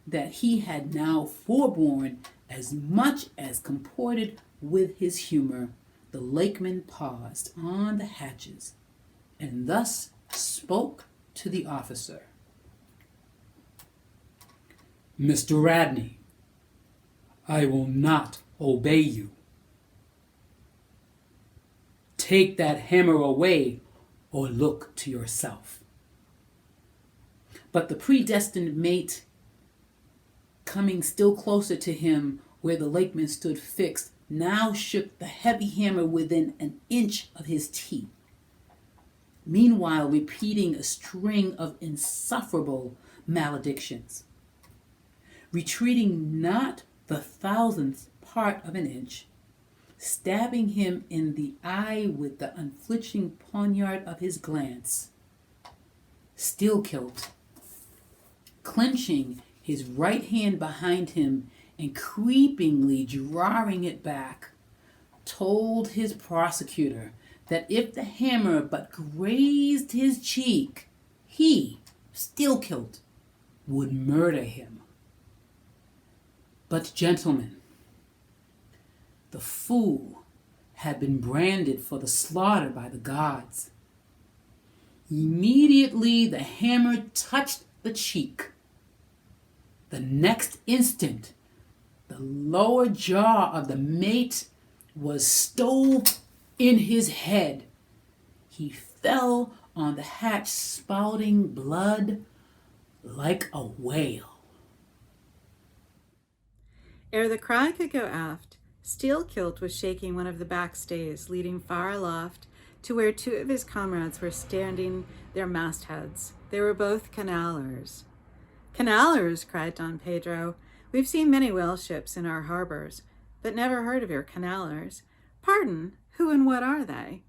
that he had now forborne as much as comported with his humor, the Lakeman paused on the hatches, and thus spoke to the officer. "Mr. Radney, I will not obey you. Take that hammer away, or look to yourself." But the predestined mate, coming still closer to him where the Lakeman stood fixed, now shook the heavy hammer within an inch of his teeth, meanwhile repeating a string of insufferable maledictions. Retreating not the 1,000th part of an inch, stabbing him in the eye with the unflinching poniard of his glance, Steelkilt, clenching his right hand behind him and creepingly drawing it back, told his prosecutor that if the hammer but grazed his cheek, he, Steelkilt, would murder him. But, gentlemen, the fool had been branded for the slaughter by the gods. Immediately the hammer touched the cheek. The next instant, the lower jaw of the mate was stove in his head. He fell on the hatch, spouting blood like a whale. Ere the cry could go aft, Steelkilt was shaking one of the backstays, leading far aloft to where two of his comrades were standing their mastheads. They were both canalers. Canalers, cried Don Pedro. We've seen many whale ships in our harbors, but never heard of your canalers. Pardon, who and what are they?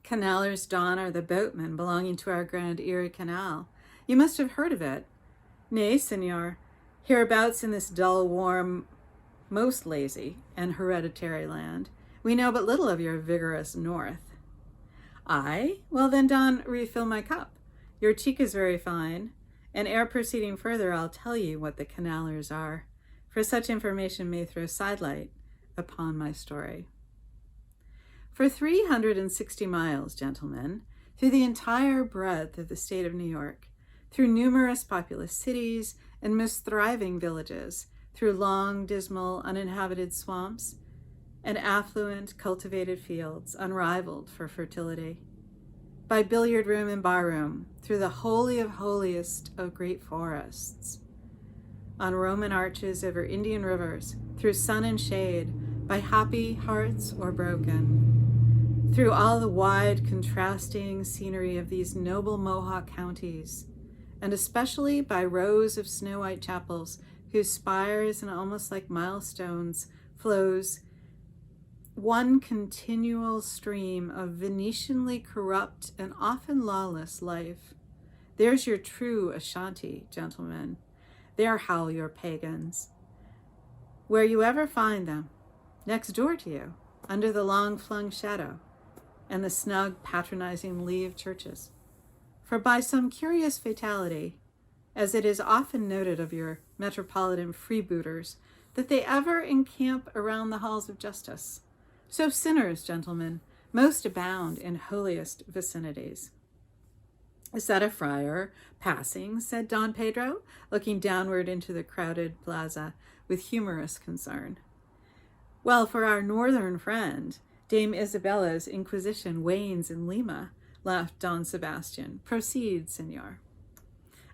Canalers, Don, are the boatmen belonging to our Grand Erie Canal. You must have heard of it. Nay, senor. Hereabouts in this dull, warm, most lazy, and hereditary land, we know but little of your vigorous north. Aye? Well then, Don, refill my cup. Your cheek is very fine, and ere proceeding further, I'll tell you what the canalers are, for such information may throw sidelight upon my story. For 360 miles, gentlemen, through the entire breadth of the state of New York, through numerous populous cities and most thriving villages, through long, dismal, uninhabited swamps, and affluent, cultivated fields, unrivaled for fertility, by billiard room and bar room, through the holy of holiest of great forests, on Roman arches over Indian rivers, through sun and shade, by happy hearts or broken, through all the wide contrasting scenery of these noble Mohawk counties, and especially by rows of snow-white chapels whose spires and almost like milestones flows one continual stream of Venetianly corrupt and often lawless life. There's your true Ashanti, gentlemen. There howl your pagans. Where you ever find them, next door to you, under the long-flung shadow and the snug, patronizing lee of churches. For by some curious fatality, as it is often noted of your metropolitan freebooters, that they ever encamp around the halls of justice, so sinners, gentlemen, most abound in holiest vicinities. Is that a friar passing? Said Don Pedro, looking downward into the crowded plaza with humorous concern. Well, for our northern friend, Dame Isabella's Inquisition wanes in Lima, laughed Don Sebastian. Proceed, senor.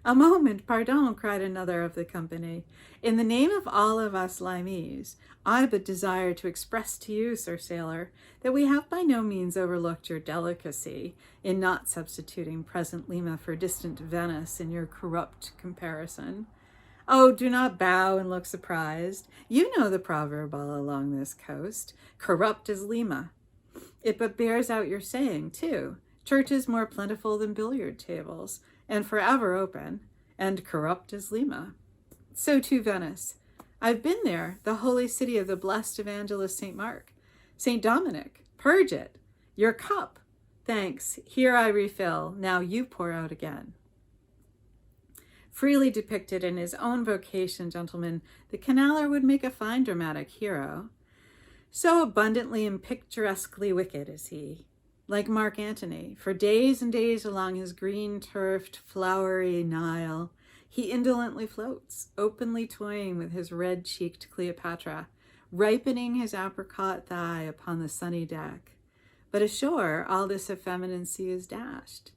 A moment, pardon, cried another of the company. In the name of all of us Limeese, I but desire to express to you, Sir Sailor, that we have by no means overlooked your delicacy in not substituting present Lima for distant Venice in your corrupt comparison. Oh, do not bow and look surprised. You know the proverb all along this coast, corrupt as Lima. It but bears out your saying, too. Churches more plentiful than billiard tables, and forever open, and corrupt as Lima. So too Venice. I've been there, the holy city of the blessed evangelist St. Mark. St. Dominic, purge it. Your cup. Thanks. Here I refill. Now you pour out again. Freely depicted in his own vocation, gentlemen, the canaler would make a fine dramatic hero. So abundantly and picturesquely wicked is he. Like Mark Antony, for days and days along his green-turfed, flowery Nile, he indolently floats, openly toying with his red-cheeked Cleopatra, ripening his apricot thigh upon the sunny deck. But ashore, all this effeminacy is dashed.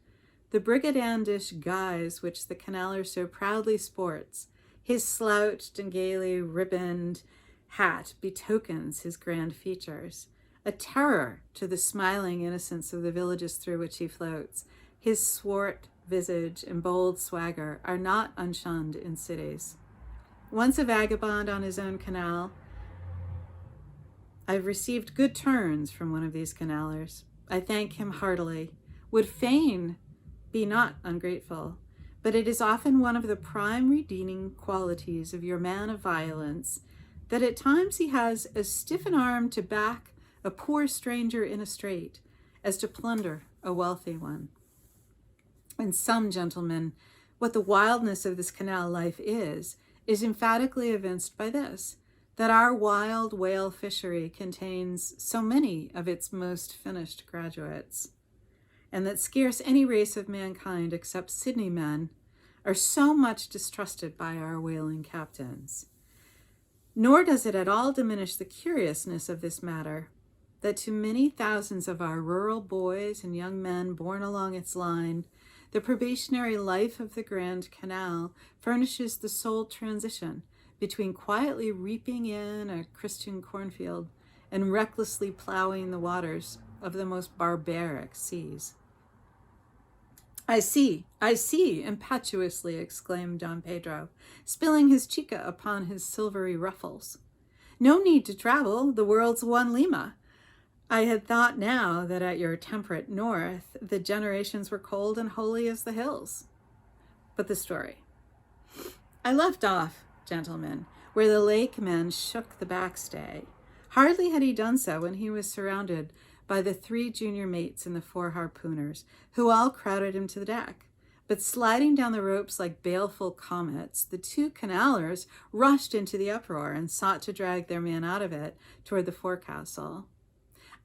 The brigandish guise which the canaler so proudly sports, his slouched and gaily ribboned hat betokens his grand features, a terror to the smiling innocence of the villages through which he floats. His swart visage and bold swagger are not unshunned in cities. Once a vagabond on his own canal, I've received good turns from one of these canalers. I thank him heartily, would fain be not ungrateful, but it is often one of the prime redeeming qualities of your man of violence that at times he has as stiff an arm to back a poor stranger in a strait as to plunder a wealthy one. And some, gentlemen, what the wildness of this canal life is emphatically evinced by this, that our wild whale fishery contains so many of its most finished graduates. and that scarce any race of mankind except Sydney men are so much distrusted by our whaling captains. Nor does it at all diminish the curiousness of this matter, that to many thousands of our rural boys and young men born along its line, the probationary life of the Grand Canal furnishes the sole transition between quietly reaping in a Christian cornfield and recklessly plowing the waters of the most barbaric seas. I see, impetuously exclaimed Don Pedro, spilling his chica upon his silvery ruffles. No need to travel, the world's one Lima. I had thought now that at your temperate north, the generations were cold and holy as the hills. But the story. I left off, gentlemen, where the lake men shook the backstay. Hardly had he done so when he was surrounded by the 3 junior mates and the 4 harpooners, who all crowded him to the deck. But sliding down the ropes like baleful comets, the 2 canalers rushed into the uproar and sought to drag their man out of it toward the forecastle.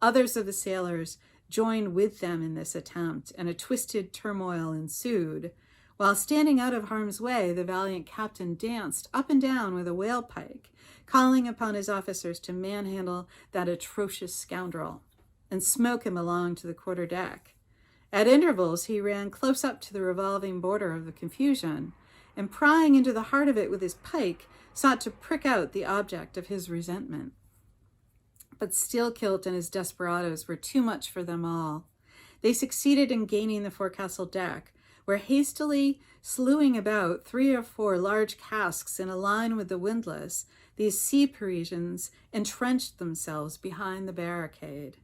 Others of the sailors joined with them in this attempt, and a twisted turmoil ensued. While standing out of harm's way, the valiant captain danced up and down with a whale pike, calling upon his officers to manhandle that atrocious scoundrel and smoke him along to the quarter deck. At intervals, he ran close up to the revolving border of the confusion, and prying into the heart of it with his pike, sought to prick out the object of his resentment. But Steelkilt and his desperadoes were too much for them all. They succeeded in gaining the forecastle deck, where hastily slewing about 3 or 4 large casks in a line with the windlass, these sea Parisians entrenched themselves behind the barricade.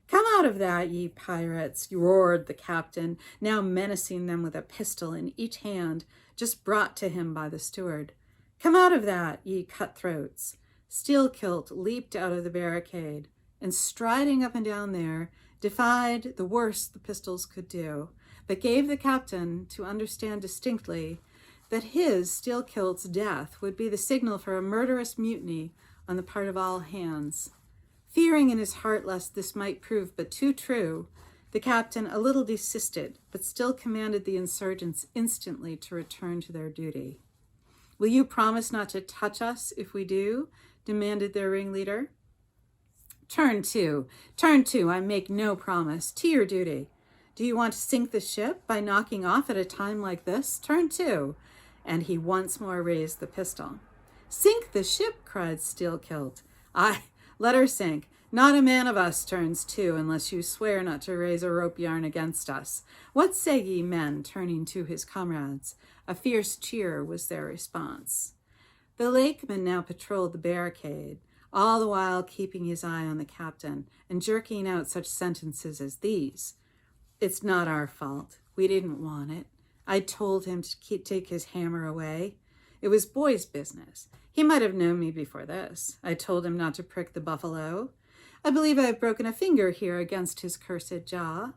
"Come out of that, ye pirates," roared the captain, now menacing them with a pistol in each hand, just brought to him by the steward. "Come out of that, ye cutthroats." Steelkilt leaped out of the barricade, and striding up and down there, defied the worst the pistols could do, but gave the captain to understand distinctly that his, Steelkilt's, death would be the signal for a murderous mutiny on the part of all hands. Fearing in his heart lest this might prove but too true, the captain a little desisted, but still commanded the insurgents instantly to return to their duty. "Will you promise not to touch us if we do?" demanded their ringleader. Turn to, I make no promise. To your duty. Do you want to sink the ship by knocking off at a time like this? Turn to." And he once more raised the pistol. "Sink the ship," cried Steelkilt. "Aye, let her sink. Not a man of us turns to, unless you swear not to raise a rope yarn against us. What say ye, men?" turning to his comrades. A fierce cheer was their response. The lakeman now patrolled the barricade, all the while keeping his eye on the captain and jerking out such sentences as these. "It's not our fault. We didn't want it. I told him to take his hammer away. It was boy's business. He might have known me before this. I told him not to prick the buffalo. I believe I've broken a finger here against his cursed jaw.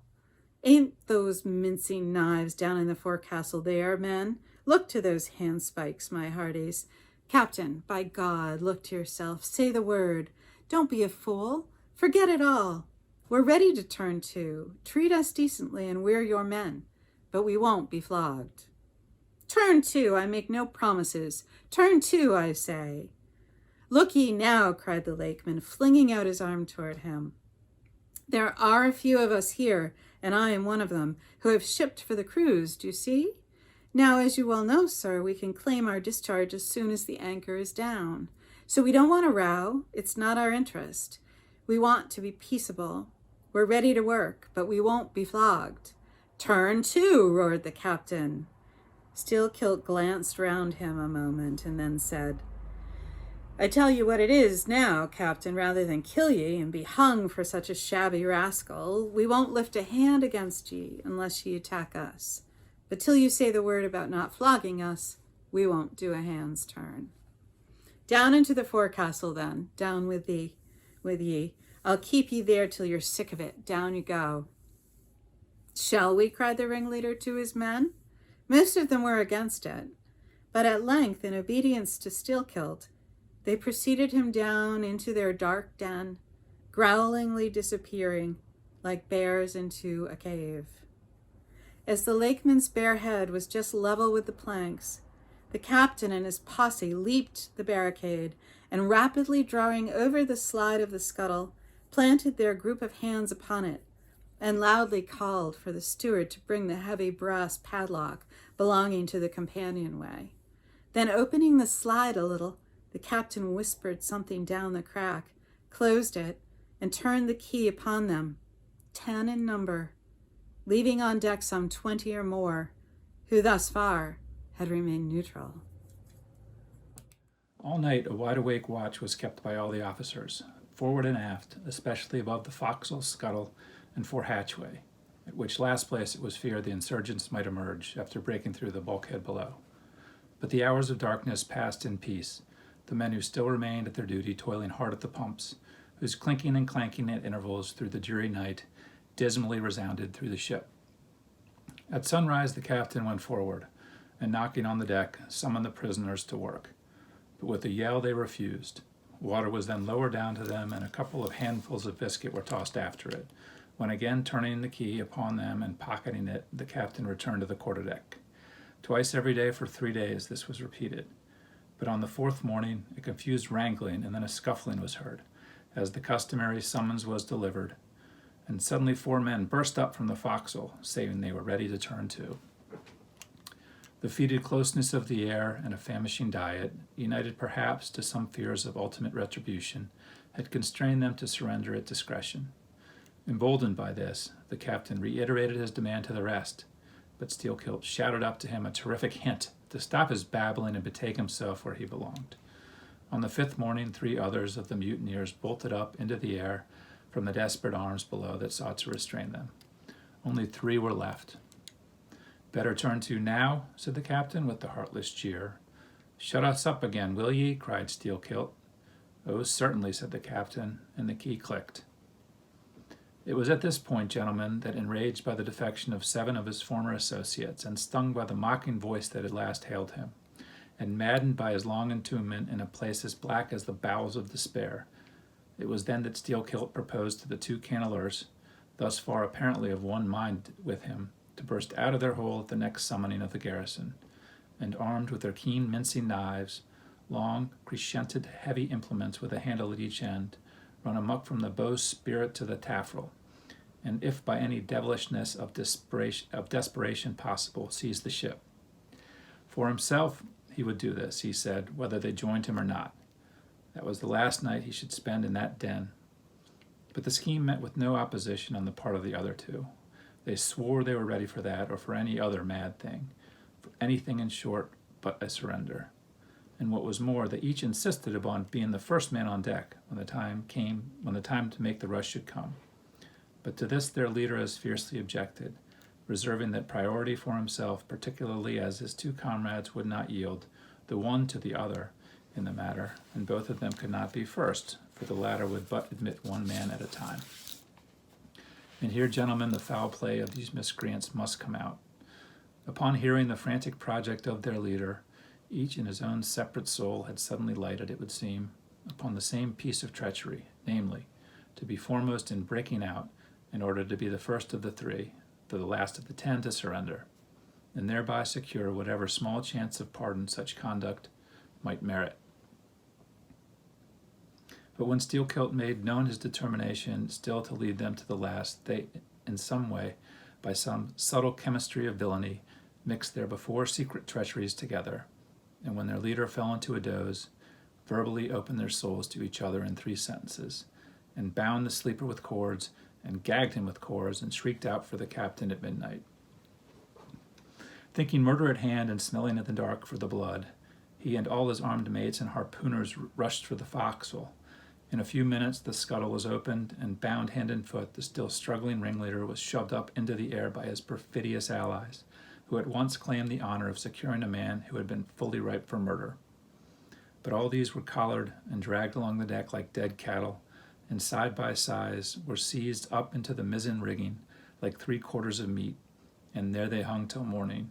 Ain't those mincing knives down in the forecastle there, men? Look to those handspikes, my hearties. Captain, by God, look to yourself. Say the word. Don't be a fool. Forget it all. We're ready to turn to. Treat us decently and we're your men, but we won't be flogged." "Turn to, I make no promises. Turn to, I say." "Look ye now," cried the lakeman, flinging out his arm toward him. "There are a few of us here, and I am one of them, who have shipped for the cruise, do you see? Now, as you well know, sir, we can claim our discharge as soon as the anchor is down. So we don't want a row. It's not our interest. We want to be peaceable. We're ready to work, but we won't be flogged." "Turn to," roared the captain. Steelkilt glanced round him a moment and then said, "I tell you what it is now, captain, rather than kill ye and be hung for such a shabby rascal, we won't lift a hand against ye unless ye attack us. But till you say the word about not flogging us, we won't do a hand's turn." "Down into the forecastle, then. Down with ye. I'll keep ye there till you're sick of it. Down you go." "Shall we?" cried the ringleader to his men. Most of them were against it, but at length, in obedience to Steelkilt, they preceded him down into their dark den, growlingly disappearing like bears into a cave. As the lakeman's bare head was just level with the planks, the captain and his posse leaped the barricade and, rapidly drawing over the slide of the scuttle, planted their group of hands upon it and loudly called for the steward to bring the heavy brass padlock belonging to the companionway. Then, opening the slide a little, the captain whispered something down the crack, closed it, and turned the key upon them, 10 in number, leaving on deck some 20 or more, who thus far had remained neutral. All night a wide-awake watch was kept by all the officers, forward and aft, especially above the forecastle, scuttle, and fore hatchway, at which last place it was feared the insurgents might emerge after breaking through the bulkhead below. But the hours of darkness passed in peace, the men who still remained at their duty toiling hard at the pumps, whose clinking and clanking at intervals through the dreary night dismally resounded through the ship. At sunrise the captain went forward, and knocking on the deck, summoned the prisoners to work. But with a yell they refused. Water was then lowered down to them, and a couple of handfuls of biscuit were tossed after it, when again turning the key upon them and pocketing it, the captain returned to the quarterdeck. Twice every day for 3 days this was repeated. But on the fourth morning a confused wrangling and then a scuffling was heard, as the customary summons was delivered, and suddenly 4 men burst up from the forecastle, saying they were ready to turn to. The fetid closeness of the air and a famishing diet, united perhaps to some fears of ultimate retribution, had constrained them to surrender at discretion. Emboldened by this, the captain reiterated his demand to the rest, but Steelkilt shouted up to him a terrific hint to stop his babbling and betake himself where he belonged. On the 5th morning 3 others of the mutineers bolted up into the air from the desperate arms below that sought to restrain them. Only 3 were left. "Better turn to now," said the captain with the heartless jeer. "Shut us up again, will ye?" cried Steelkilt. "Oh, certainly," said the captain, and the key clicked. It was at this point, gentlemen, that, enraged by the defection of 7 of his former associates, and stung by the mocking voice that had last hailed him, and maddened by his long entombment in a place as black as the bowels of despair, it was then that Steelkilt proposed to the 2 canneleurs, thus far apparently of one mind with him, to burst out of their hole at the next summoning of the garrison, and, armed with their keen mincing knives, long, crescented, heavy implements with a handle at each end, run amuck from the bowsprit to the taffrail, and, if by any devilishness of desperation possible, seize the ship. For himself, he would do this, he said, whether they joined him or not. That was the last night he should spend in that den. But the scheme met with no opposition on the part of the other 2. They swore they were ready for that, or for any other mad thing, for anything, in short, but a surrender. And what was more, they each insisted upon being the first man on deck when the time to make the rush should come. But to this their leader as fiercely objected, reserving that priority for himself, particularly as his 2 comrades would not yield, the one to the other, in the matter, and both of them could not be first, for the latter would but admit 1 man at a time. And here, gentlemen, the foul play of these miscreants must come out. Upon hearing the frantic project of their leader, each in his own separate soul had suddenly lighted, it would seem, upon the same piece of treachery, namely, to be foremost in breaking out, in order to be the first of the 3, though the last of the 10 to surrender, and thereby secure whatever small chance of pardon such conduct might merit. But when Steelkilt made known his determination still to lead them to the last, they, in some way, by some subtle chemistry of villainy, mixed their before secret treacheries together, and when their leader fell into a doze, verbally opened their souls to each other in 3 sentences, and bound the sleeper with cords, and gagged him with cords, and shrieked out for the captain at midnight. Thinking murder at hand and smelling in the dark for the blood, he and all his armed mates and harpooners rushed for the forecastle. In a few minutes the scuttle was opened, and, bound hand and foot, the still struggling ringleader was shoved up into the air by his perfidious allies, who at once claimed the honor of securing a man who had been fully ripe for murder. But all these were collared and dragged along the deck like dead cattle, and side by side were seized up into the mizzen rigging like 3 quarters of meat, and there they hung till morning.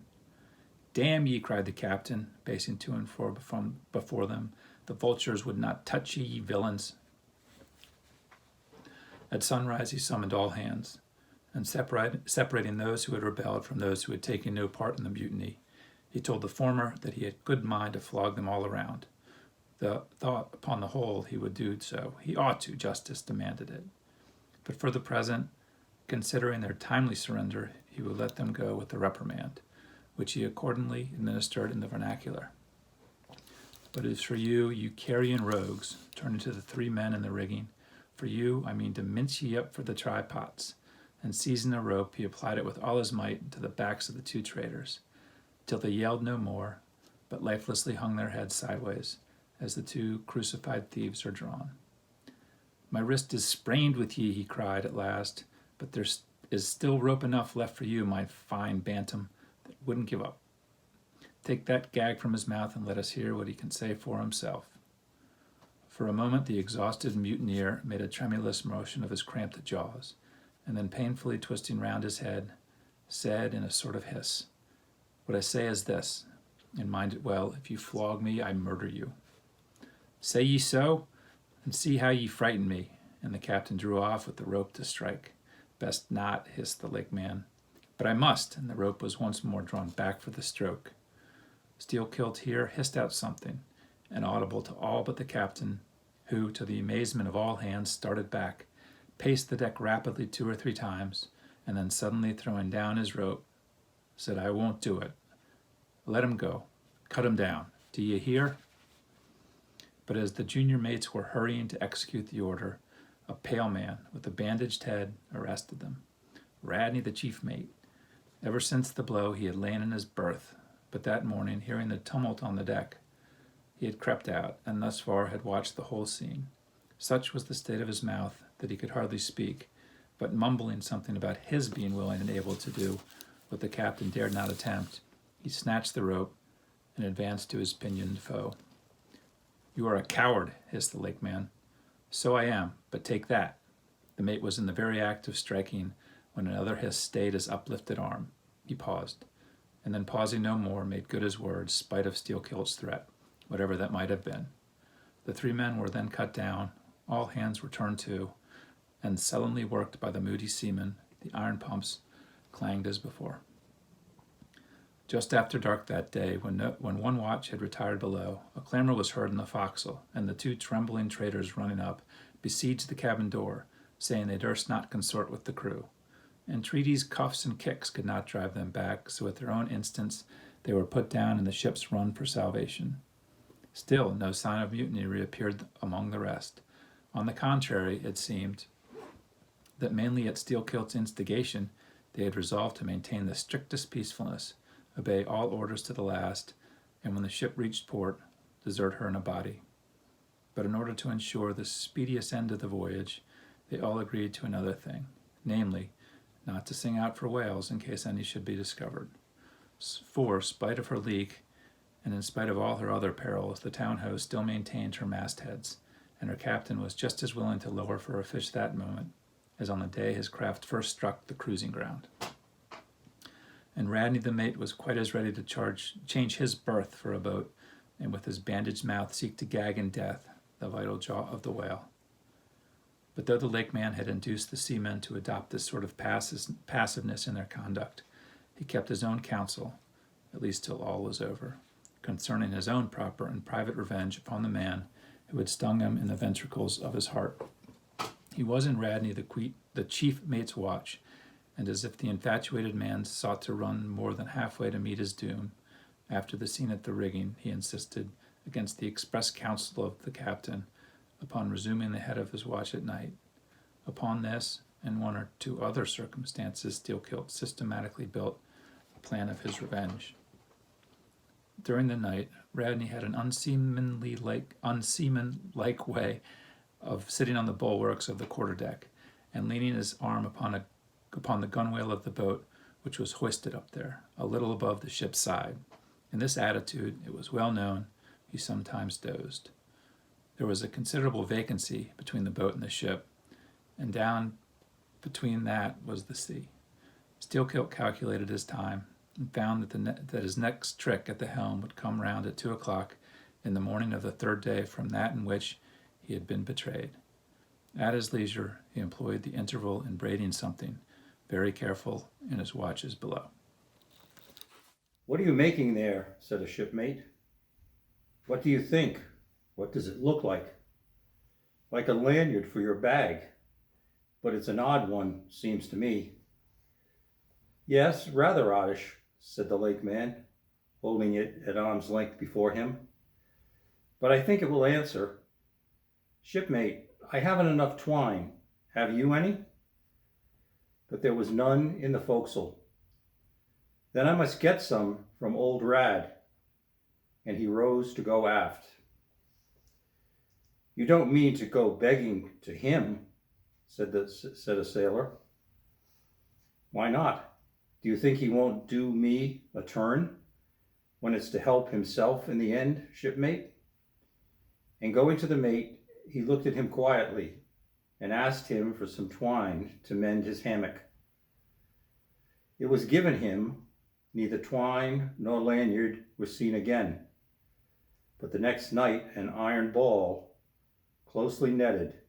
"Damn ye," cried the captain, pacing to and fro before them, "the vultures would not touch ye, villains." At sunrise he summoned all hands. and separating those who had rebelled from those who had taken no part in the mutiny. He told the former that he had good mind to flog them all around. The thought, upon the whole, he would do so. He ought to, justice demanded it. But for the present, considering their timely surrender, he would let them go with a reprimand, which he accordingly administered in the vernacular. But as for you, you carrion rogues, turning to the 3 men in the rigging, for you, I mean to mince ye up for the trypots. And seizing a rope, he applied it with all his might to the backs of the 2 traitors, till they yelled no more, but lifelessly hung their heads sideways, as the 2 crucified thieves are drawn. My wrist is sprained with ye, he cried at last, but there is still rope enough left for you, my fine bantam, that wouldn't give up. Take that gag from his mouth and let us hear what he can say for himself. For a moment the exhausted mutineer made a tremulous motion of his cramped jaws, and then painfully twisting round his head, said in a sort of hiss, "What I say is this, and mind it well, if you flog me, I murder you." "Say ye so? And see how ye frighten me." And the captain drew off with the rope to strike. "Best not," hissed the lake man. "But I must," and the rope was once more drawn back for the stroke. Steelkilt here hissed out something, inaudible to all but the captain, who, to the amazement of all hands, started back, paced the deck rapidly 2 or 3 times, and then suddenly throwing down his rope, said, "I won't do it. Let him go. Cut him down. Do ye hear?" But as the junior mates were hurrying to execute the order, a pale man with a bandaged head arrested them. Radney, the chief mate. Ever since the blow he had lain in his berth, but that morning, hearing the tumult on the deck, he had crept out, and thus far had watched the whole scene. Such was the state of his mouth that he could hardly speak, but mumbling something about his being willing and able to do what the captain dared not attempt, he snatched the rope and advanced to his pinioned foe. "You are a coward," hissed the lake man. "So I am, but take that." The mate was in the very act of striking when another hiss stayed his uplifted arm. He paused, and then pausing no more, made good his word, spite of Steelkilt's threat, whatever that might have been. The 3 men were then cut down, all hands were turned to, and sullenly worked by the moody seamen, the iron pumps clanged as before. Just after dark that day, when one watch had retired below, a clamor was heard in the forecastle, and the 2 trembling traitors running up besieged the cabin door, saying they durst not consort with the crew. Entreaties, cuffs, and kicks could not drive them back, so at their own instance they were put down and the ships run for salvation. Still no sign of mutiny reappeared among the rest. On the contrary, it seemed that mainly at Steelkilt's instigation they had resolved to maintain the strictest peacefulness, obey all orders to the last, and when the ship reached port, desert her in a body. But in order to ensure the speediest end of the voyage, they all agreed to another thing, namely, not to sing out for whales in case any should be discovered. For, spite of her leak, and in spite of all her other perils, the town host still maintained her mastheads, and her captain was just as willing to lower for a fish that moment as on the day his craft first struck the cruising ground. And Radney the mate was quite as ready to change his berth for a boat, and with his bandaged mouth seek to gag in death the vital jaw of the whale. But though the lake man had induced the seamen to adopt this sort of passiveness in their conduct, he kept his own counsel, at least till all was over, concerning his own proper and private revenge upon the man who had stung him in the ventricles of his heart. He was in Radney the chief mate's watch, and as if the infatuated man sought to run more than halfway to meet his doom, after the scene at the rigging, he insisted, against the express counsel of the captain, upon resuming the head of his watch at night. Upon this, and 1 or 2 other circumstances, Steelkilt systematically built a plan of his revenge. During the night, Radney had an unseamanlike way of sitting on the bulwarks of the quarterdeck, and leaning his arm upon the gunwale of the boat, which was hoisted up there, a little above the ship's side. In this attitude, it was well known, he sometimes dozed. There was a considerable vacancy between the boat and the ship, and down between that was the sea. Steelkilt calculated his time, and found that his next trick at the helm would come round at 2 o'clock in the morning of the 3rd day from that in which he had been betrayed. At his leisure, he employed the interval in braiding something, very careful in his watches below. "What are you making there?" said a shipmate. "What do you think? What does it look like?" "Like a lanyard for your bag, but it's an odd one, seems to me." "Yes, rather oddish," said the lake man, holding it at arm's length before him. "But I think it will answer. Shipmate, I haven't enough twine. Have you any?" But there was none in the forecastle. "Then I must get some from old Rad." And he rose to go aft. "You don't mean to go begging to him?" said a sailor. "Why not? Do you think he won't do me a turn when it's to help himself in the end, shipmate?" And going to the mate, he looked at him quietly and asked him for some twine to mend his hammock. It was given him. Neither twine nor lanyard was seen again. But the next night an iron ball, closely netted,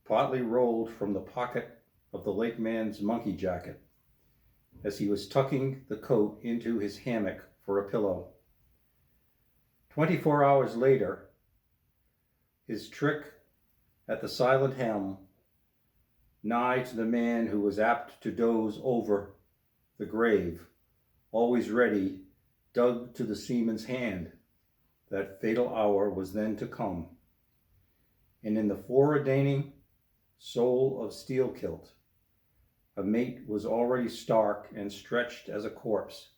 partly rolled from the pocket of the lake man's monkey jacket as he was tucking the coat into his hammock for a pillow. 24 hours later, his trick at the silent helm, nigh to the man who was apt to doze over the grave, always ready, dug to the seaman's hand. That fatal hour was then to come, and in the foreordaining soul of Steelkilt, a mate was already stark and stretched as a corpse,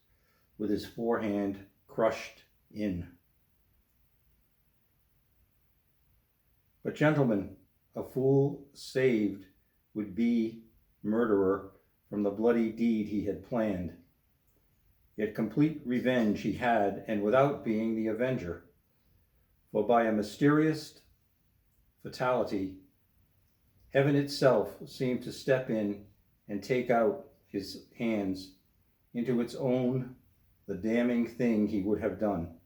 with his forehand crushed in. But gentlemen, a fool saved would be murderer from the bloody deed he had planned. Yet complete revenge he had, and without being the avenger. For by a mysterious fatality, heaven itself seemed to step in and take out his hands into its own the damning thing he would have done.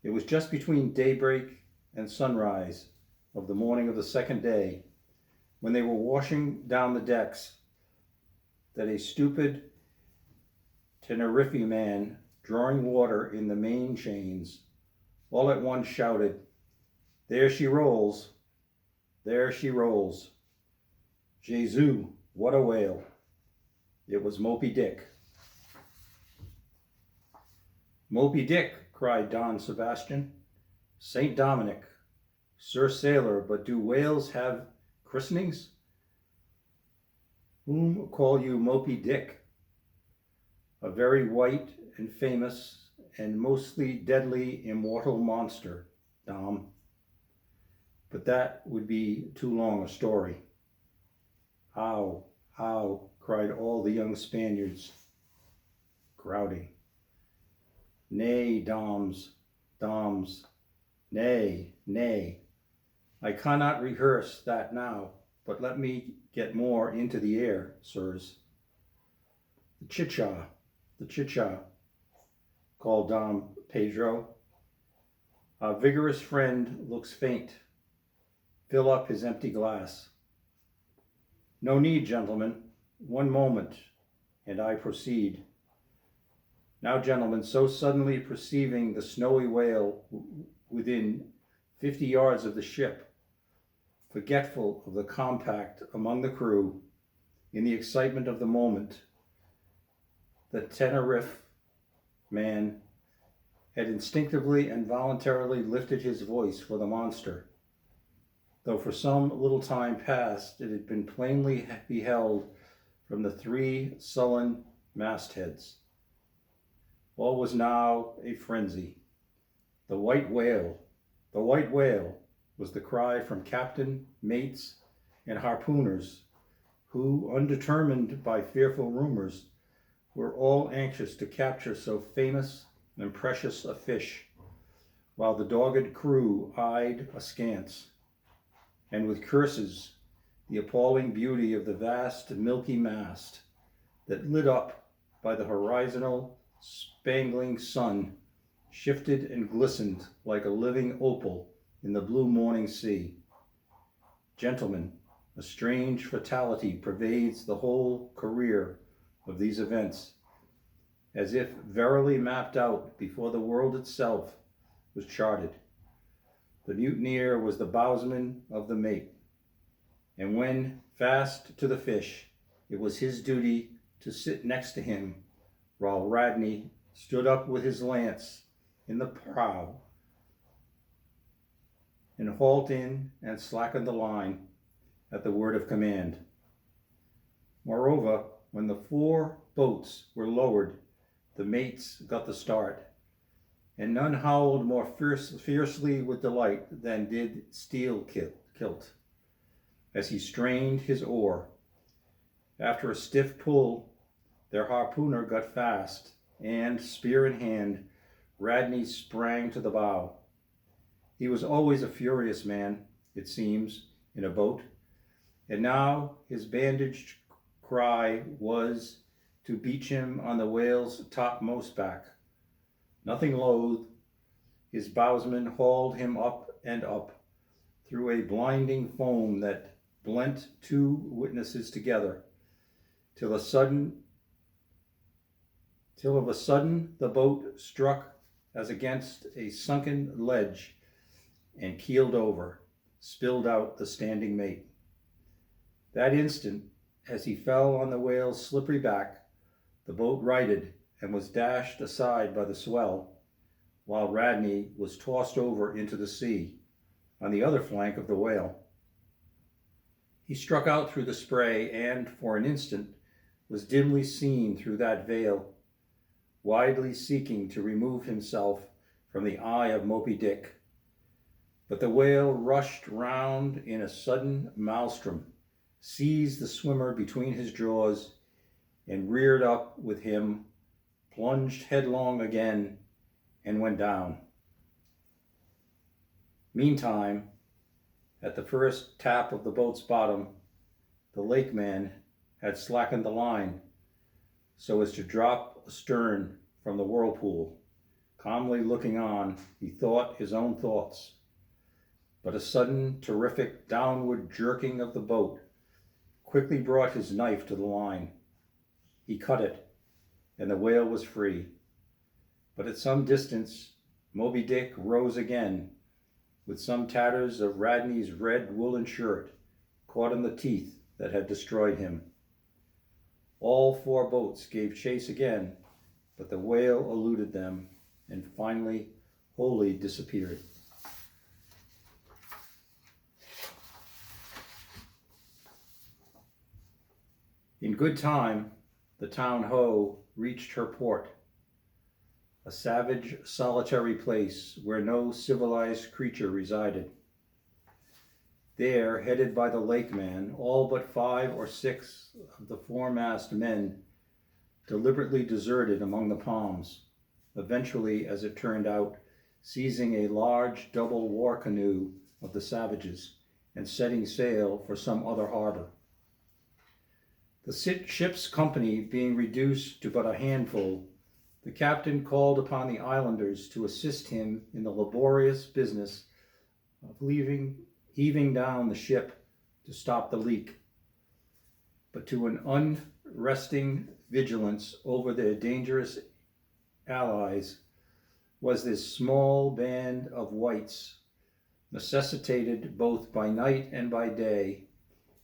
It was just between daybreak and sunrise of the morning of the second day, when they were washing down the decks, that a stupid Tenerife man, drawing water in the main chains, all at once shouted, "There she rolls, there she rolls. Jesu, what a whale!" It was Moby Dick. "Moby Dick," cried Don Sebastian. "Saint Dominic, Sir Sailor, but do whales have christenings? Whom call you Moby Dick?" "A very white and famous and mostly deadly immortal monster, Dom. But that would be too long a story." "How, how," cried all the young Spaniards, crowding. "Nay, Doms, nay, nay. I cannot rehearse that now, but let me get more into the air, sirs." The chicha, called Dom Pedro. "Our vigorous friend looks faint. Fill up his empty glass." "No need, gentlemen. One moment, and I proceed. Now, gentlemen, so suddenly perceiving the snowy whale within 50 yards of the ship, forgetful of the compact among the crew, in the excitement of the moment, the Tenerife man had instinctively and voluntarily lifted his voice for the monster, though for some little time past it had been plainly beheld from the 3 sullen mastheads. All was now a frenzy. "The white whale, the white whale," was the cry from captain, mates, and harpooners, who, undetermined by fearful rumors, were all anxious to capture so famous and precious a fish, while the dogged crew eyed askance, and with curses, the appalling beauty of the vast milky mast that, lit up by the horizontal spangling sun, shifted and glistened like a living opal in the blue morning sea. "Gentlemen, A strange fatality pervades the whole career of these events, as if verily mapped out before the world itself was charted. The mutineer was the bowsman of the mate, and when fast to the fish, it was his duty to sit next to him while Radney stood up with his lance in the prow and hauled in and slackened the line at the word of command. Moreover, when the 4 boats were lowered, the mates got the start, and none howled more fiercely with delight than did Steelkilt, as he strained his oar. After a stiff pull, their harpooner got fast, and, spear in hand, Radney sprang to the bow. He was always a furious man, it seems, in a boat, and now his bandaged cry was to beach him on the whale's topmost back. Nothing loath, his bowsman hauled him up and up through a blinding foam that blent 2 witnesses together, till of a sudden the boat struck as against a sunken ledge and keeled over, spilled out the standing mate. That instant, as he fell on the whale's slippery back, the boat righted and was dashed aside by the swell, while Radney was tossed over into the sea on the other flank of the whale. He struck out through the spray and, for an instant, was dimly seen through that veil, widely seeking to remove himself from the eye of Moby Dick. But the whale rushed round in a sudden maelstrom, seized the swimmer between his jaws, and reared up with him, plunged headlong again, and went down. Meantime, at the first tap of the boat's bottom, the lakeman had slackened the line so as to drop astern from the whirlpool. Calmly looking on, he thought his own thoughts. But a sudden, terrific downward jerking of the boat quickly brought his knife to the line. He cut it, and the whale was free. But at some distance, Moby Dick rose again, with some tatters of Radney's red woolen shirt caught in the teeth that had destroyed him. All 4 boats gave chase again, but the whale eluded them and finally wholly disappeared. In good time, the town Ho reached her port, a savage, solitary place where no civilized creature resided. There, headed by the lakeman, all but 5 or 6 of the foremast men deliberately deserted among the palms, eventually, as it turned out, seizing a large double war canoe of the savages and setting sail for some other harbor. The ship's company being reduced to but a handful, the captain called upon the islanders to assist him in the laborious business of heaving down the ship to stop the leak. But to an unresting vigilance over their dangerous allies was this small band of whites, necessitated both by night and by day,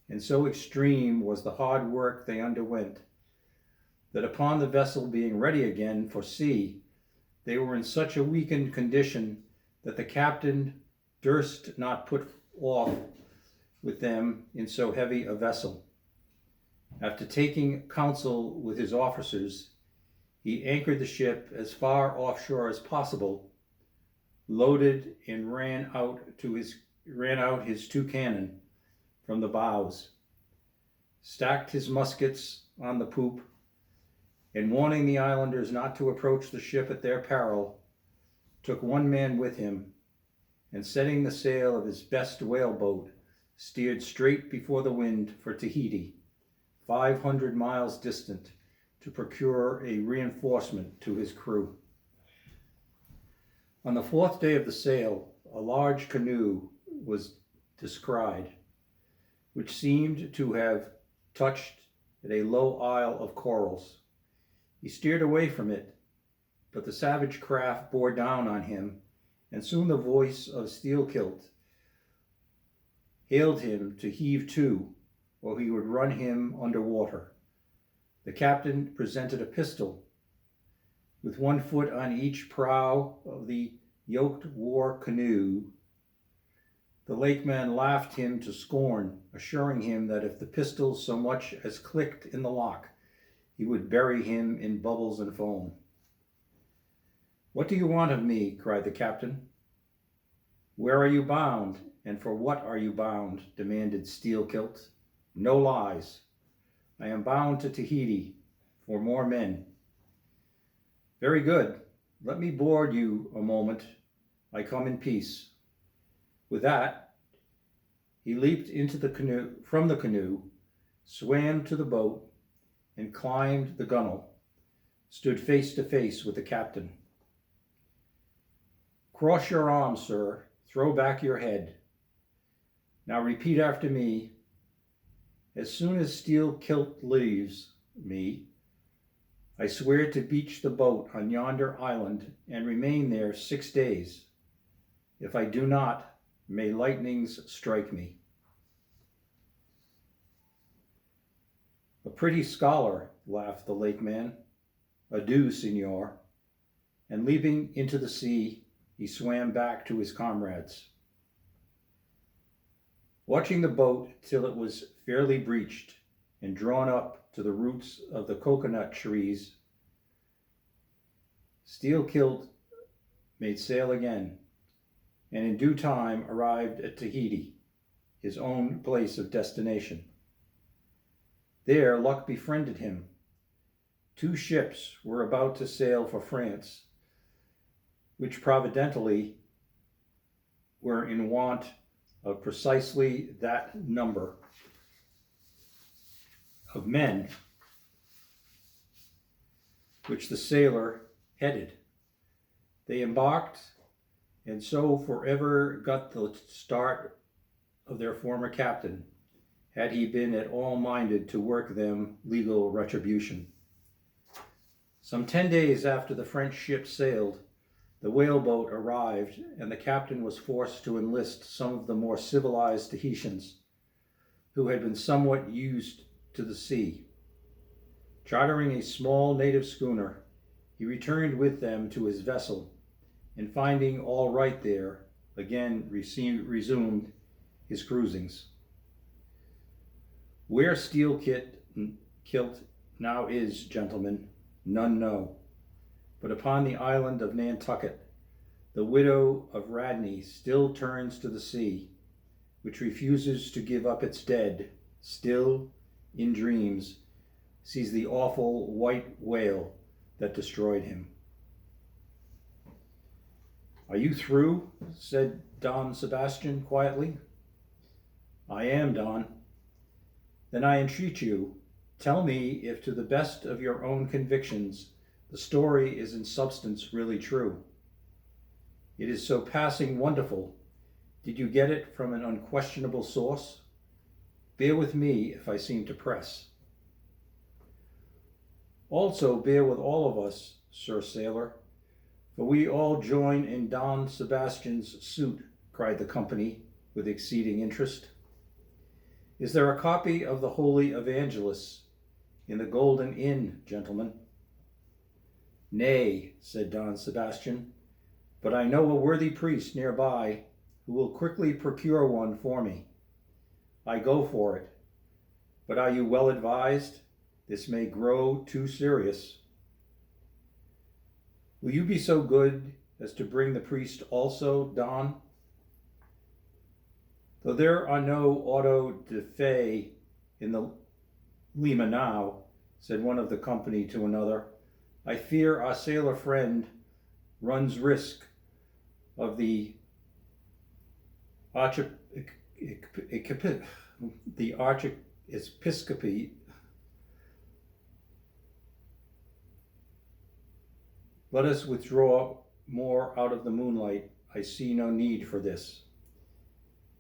and so extreme was the hard work they underwent, that upon the vessel being ready again for sea, they were in such a weakened condition that the captain durst not put off with them in so heavy a vessel. After taking counsel with his officers, he anchored the ship as far offshore as possible, loaded and ran out his 2 cannon from the bows, stacked his muskets on the poop, and warning the islanders not to approach the ship at their peril, took 1 man with him, and setting the sail of his best whaleboat, steered straight before the wind for Tahiti, 500 miles distant, to procure a reinforcement to his crew. On the 4th day of the sail, a large canoe was descried. which seemed to have touched at a low isle of corals. He steered away from it, but the savage craft bore down on him, and soon the voice of Steelkilt hailed him to heave to, or he would run him under water. The captain presented a pistol. With one foot on each prow of the yoked war canoe, the lakeman laughed him to scorn, assuring him that if the pistol so much as clicked in the lock, he would bury him in bubbles and foam. "What do you want of me?" cried the captain. "Where are you bound, and for what are you bound?" demanded Steelkilt. "No lies. I am bound to Tahiti for more men." "Very good. Let me board you a moment. I come in peace." With that, he leaped from the canoe, swam to the boat, and climbed the gunwale, stood face to face with the captain. "Cross your arms, sir. Throw back your head. Now repeat after me. As soon as Steelkilt leaves me, I swear to beach the boat on yonder island and remain there 6 days. If I do not, may lightnings strike me." "A pretty scholar," laughed the lakeman. "Adieu, signor." And leaping into the sea, he swam back to his comrades. Watching the boat till it was fairly breached and drawn up to the roots of the coconut trees, Steelkilt made sail again, and in due time arrived at Tahiti, his own place of destination. There luck befriended him. 2 ships were about to sail for France, which providentially were in want of precisely that number of men which the sailor headed. They embarked, and so forever got the start of their former captain, had he been at all minded to work them legal retribution. Some 10 days after the French ship sailed, the whaleboat arrived, and the captain was forced to enlist some of the more civilized Tahitians, who had been somewhat used to the sea. Chartering a small native schooner, he returned with them to his vessel, and finding all right there, again resumed his cruisings. Where Steelkilt now is, gentlemen, none know, but upon the island of Nantucket, the widow of Radney still turns to the sea, which refuses to give up its dead, still, in dreams, sees the awful white whale that destroyed him. "Are you through?" said Don Sebastian quietly. "I am, Don." "Then I entreat you, tell me if to the best of your own convictions the story is in substance really true. It is so passing wonderful. Did you get it from an unquestionable source? Bear with me if I seem to press." "Also bear with all of us, Sir Sailor, for we all join in Don Sebastian's suit," cried the company with exceeding interest. "Is there a copy of the Holy Evangelists in the Golden Inn, gentlemen?" "Nay," said Don Sebastian, "but I know a worthy priest nearby who will quickly procure one for me. I go for it. But are you well advised? This may grow too serious." "Will you be so good as to bring the priest also, Don?" "Though there are no auto de fe in the Lima now," said one of the company to another, "I fear our sailor friend runs risk of the archiepiscopacy. Let us withdraw more out of the moonlight. I see no need for this."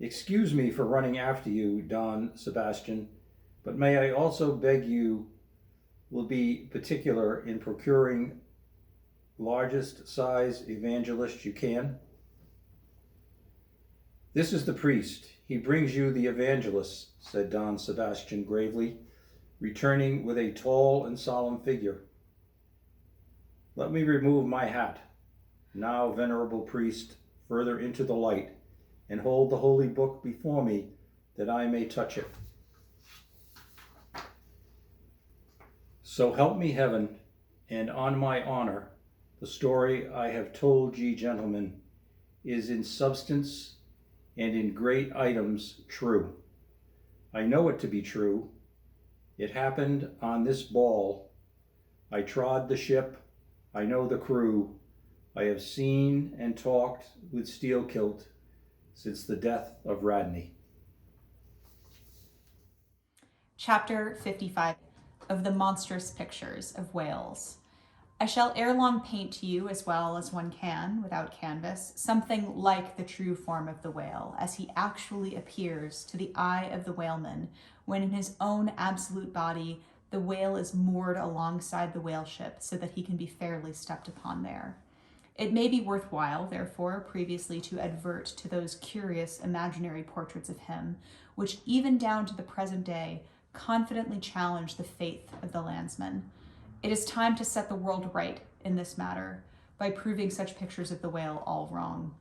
Excuse me for running after you, Don Sebastian, but may I also beg you will be particular in procuring largest size evangelist you can? This is the priest. He brings you the evangelist, said Don Sebastian gravely, returning with a tall and solemn figure. Let me remove my hat, now venerable priest, further into the light, and hold the holy book before me that I may touch it. So help me heaven, and on my honor, the story I have told ye gentlemen is in substance and in great items true. I know it to be true. It happened on this ball. I trod the ship. I know the crew. I have seen and talked with Steelkilt since the death of Radney. Chapter 55 of the Monstrous Pictures of Whales. I shall ere long paint to you, as well as one can, without canvas, something like the true form of the whale, as he actually appears to the eye of the whaleman, when in his own absolute body the whale is moored alongside the whale ship, so that he can be fairly stepped upon there. It may be worthwhile, therefore, previously to advert to those curious imaginary portraits of him, which even down to the present day confidently challenge the faith of the landsman. It is time to set the world right in this matter by proving such pictures of the whale all wrong.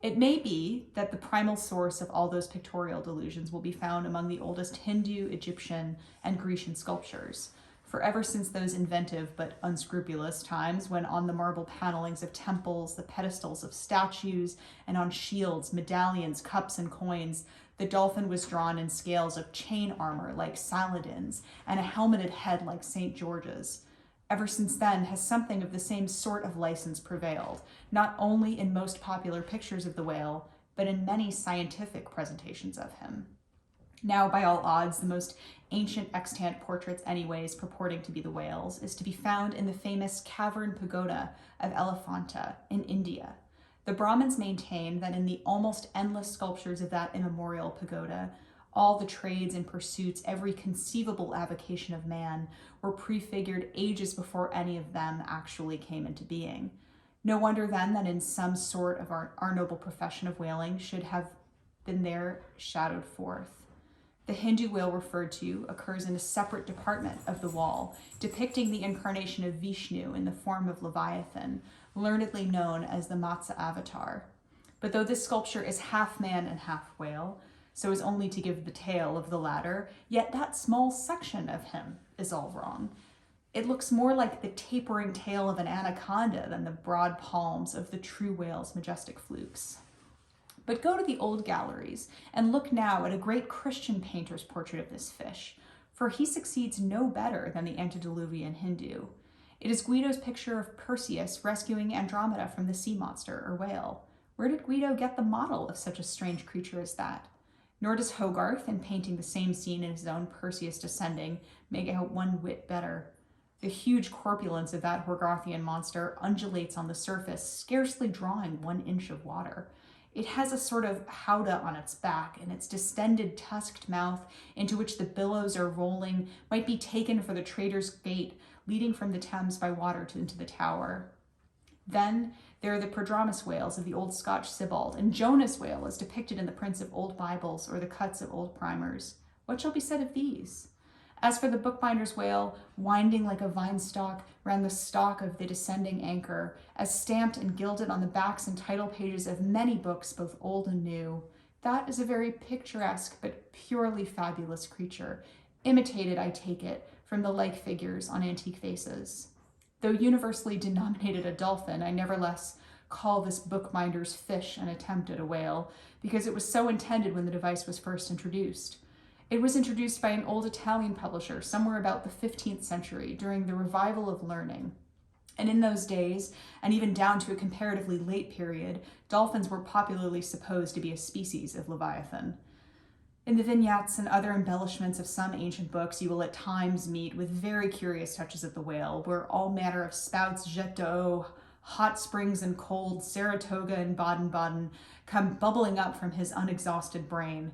It may be that the primal source of all those pictorial delusions will be found among the oldest Hindu, Egyptian, and Grecian sculptures. For ever since those inventive but unscrupulous times when on the marble panelings of temples, the pedestals of statues, and on shields, medallions, cups, and coins, the dolphin was drawn in scales of chain armor like Saladin's and a helmeted head like St. George's. Ever since then has something of the same sort of license prevailed, not only in most popular pictures of the whale, but in many scientific presentations of him. Now, by all odds, the most ancient extant portraits anyways purporting to be the whales is to be found in the famous cavern pagoda of Elephanta in India. The Brahmins maintain that in the almost endless sculptures of that immemorial pagoda, all the trades and pursuits, every conceivable avocation of man, were prefigured ages before any of them actually came into being. No wonder then that in some sort of our noble profession of whaling should have been there shadowed forth. The Hindu whale referred to occurs in a separate department of the wall, depicting the incarnation of Vishnu in the form of Leviathan, learnedly known as the Matsya avatar. But though this sculpture is half man and half whale, so as only to give the tail of the latter, yet that small section of him is all wrong. It looks more like the tapering tail of an anaconda than the broad palms of the true whale's majestic flukes. But go to the old galleries and look now at a great Christian painter's portrait of this fish, for he succeeds no better than the antediluvian Hindu. It is Guido's picture of Perseus rescuing Andromeda from the sea monster or whale. Where did Guido get the model of such a strange creature as that? Nor does Hogarth, in painting the same scene in his own Perseus Descending, make out one whit better. The huge corpulence of that Hogarthian monster undulates on the surface, scarcely drawing 1 inch of water. It has a sort of howdah on its back, and its distended, tusked mouth, into which the billows are rolling, might be taken for the trader's gate, leading from the Thames by water into the Tower. Then there are the prodromus whales of the old Scotch Sibbald, and Jonah's whale as depicted in the prints of old Bibles or the cuts of old primers. What shall be said of these? As for the bookbinder's whale, winding like a vine stalk round the stalk of the descending anchor, as stamped and gilded on the backs and title pages of many books, both old and new, that is a very picturesque but purely fabulous creature, imitated, I take it, from the like figures on antique vases. Though universally denominated a dolphin, I nevertheless call this bookbinder's fish an attempt at a whale, because it was so intended when the device was first introduced. It was introduced by an old Italian publisher somewhere about the 15th century during the revival of learning. And in those days, and even down to a comparatively late period, dolphins were popularly supposed to be a species of Leviathan. In the vignettes and other embellishments of some ancient books, you will at times meet with very curious touches of the whale, where all manner of spouts, jets d'eau, Hot springs and cold, Saratoga and Baden-Baden come bubbling up from his unexhausted brain.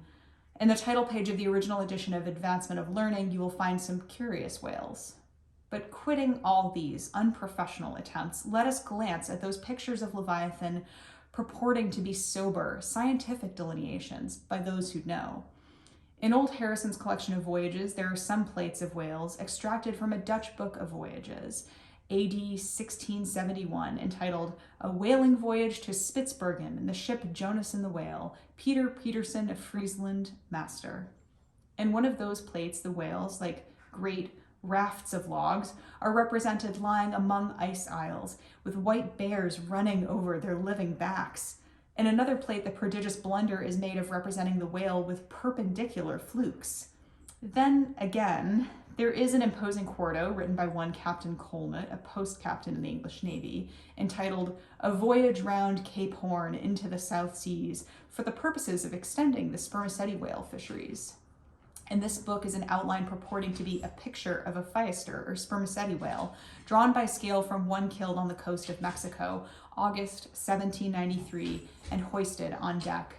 In the title page of the original edition of Advancement of Learning, you will find some curious whales. But quitting all these unprofessional attempts, let us glance at those pictures of Leviathan purporting to be sober, scientific delineations by those who know. In old Harrison's collection of voyages, there are some plates of whales extracted from a Dutch book of voyages, AD 1671, entitled A Whaling Voyage to Spitzbergen in the ship Jonas and the Whale, Peter Peterson of Friesland, master. In one of those plates, the whales, like great rafts of logs, are represented lying among ice isles, with white bears running over their living backs. In another plate, the prodigious blunder is made of representing the whale with perpendicular flukes. Then again, there is an imposing quarto written by one Captain Colmott, a post-captain in the English Navy, entitled A Voyage Round Cape Horn into the South Seas for the purposes of extending the spermaceti whale fisheries. And this book is an outline purporting to be a picture of a physter or spermaceti whale, drawn by scale from one killed on the coast of Mexico, August 1793, and hoisted on deck.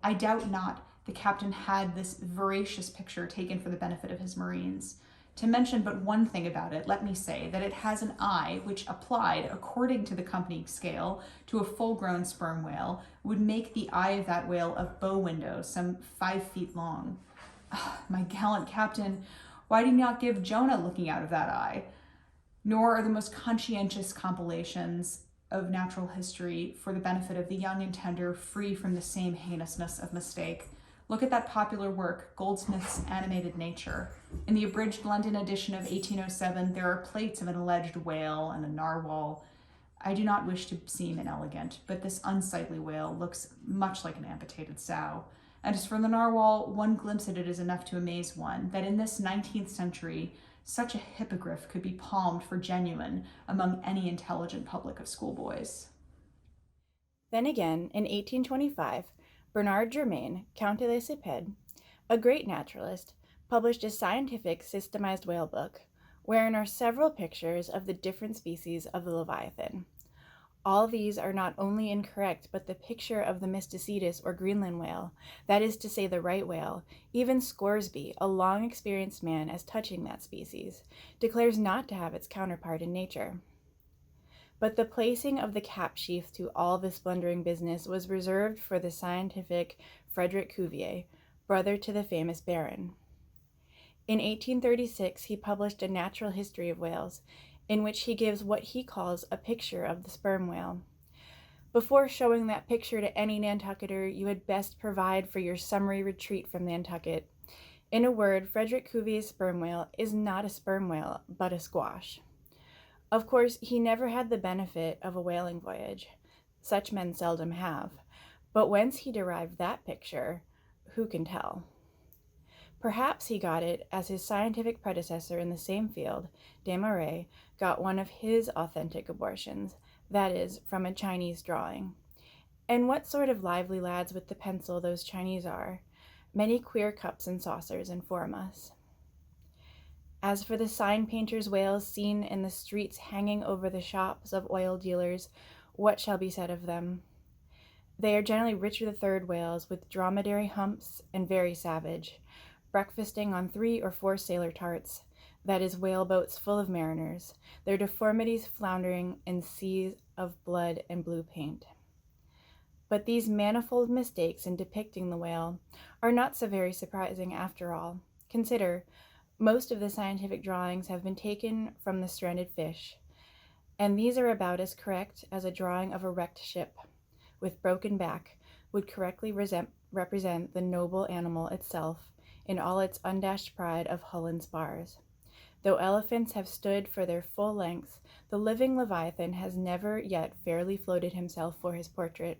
I doubt not the captain had this voracious picture taken for the benefit of his marines. To mention but one thing about it, let me say that it has an eye which, applied according to the company scale to a full-grown sperm whale, would make the eye of that whale a bow window some 5 feet long. My gallant captain, why did you not give Jonah looking out of that eye? Nor are the most conscientious compilations of natural history for the benefit of the young and tender free from the same heinousness of mistake. Look at that popular work, Goldsmith's Animated Nature. In the abridged London edition of 1807, there are plates of an alleged whale and a narwhal. I do not wish to seem inelegant, but this unsightly whale looks much like an amputated sow. And as for the narwhal, one glimpse at it is enough to amaze one, that in this 19th century, such a hippogriff could be palmed for genuine among any intelligent public of schoolboys. Then again, in 1825, Bernard Germain, Count de Lesseps, a great naturalist, published a scientific systemized whale book, wherein are several pictures of the different species of the Leviathan. All these are not only incorrect, but the picture of the Mysticetus or Greenland whale, that is to say the right whale, even Scoresby, a long experienced man as touching that species, declares not to have its counterpart in nature. But the placing of the cap sheath to all this blundering business was reserved for the scientific Frederick Cuvier, brother to the famous Baron. In 1836, he published a natural history of whales, in which he gives what he calls a picture of the sperm whale. Before showing that picture to any Nantucketer, you had best provide for your summary retreat from Nantucket. In a word, Frederick Cuvier's sperm whale is not a sperm whale, but a squash. Of course, he never had the benefit of a whaling voyage. Such men seldom have. But whence he derived that picture, who can tell? Perhaps he got it as his scientific predecessor in the same field, Desmarais, got one of his authentic abortions, that is, from a Chinese drawing. And what sort of lively lads with the pencil those Chinese are! Many queer cups and saucers inform us. As for the sign painters' whales seen in the streets hanging over the shops of oil dealers, what shall be said of them? They are generally Richard III whales with dromedary humps and very savage, breakfasting on 3 or 4 sailor tarts, that is, whale boats full of mariners, their deformities floundering in seas of blood and blue paint. But these manifold mistakes in depicting the whale are not so very surprising after all. Consider, most of the scientific drawings have been taken from the stranded fish, and these are about as correct as a drawing of a wrecked ship, with broken back, would correctly represent the noble animal itself in all its undashed pride of hull and spars. Though elephants have stood for their full length, the living Leviathan has never yet fairly floated himself for his portrait.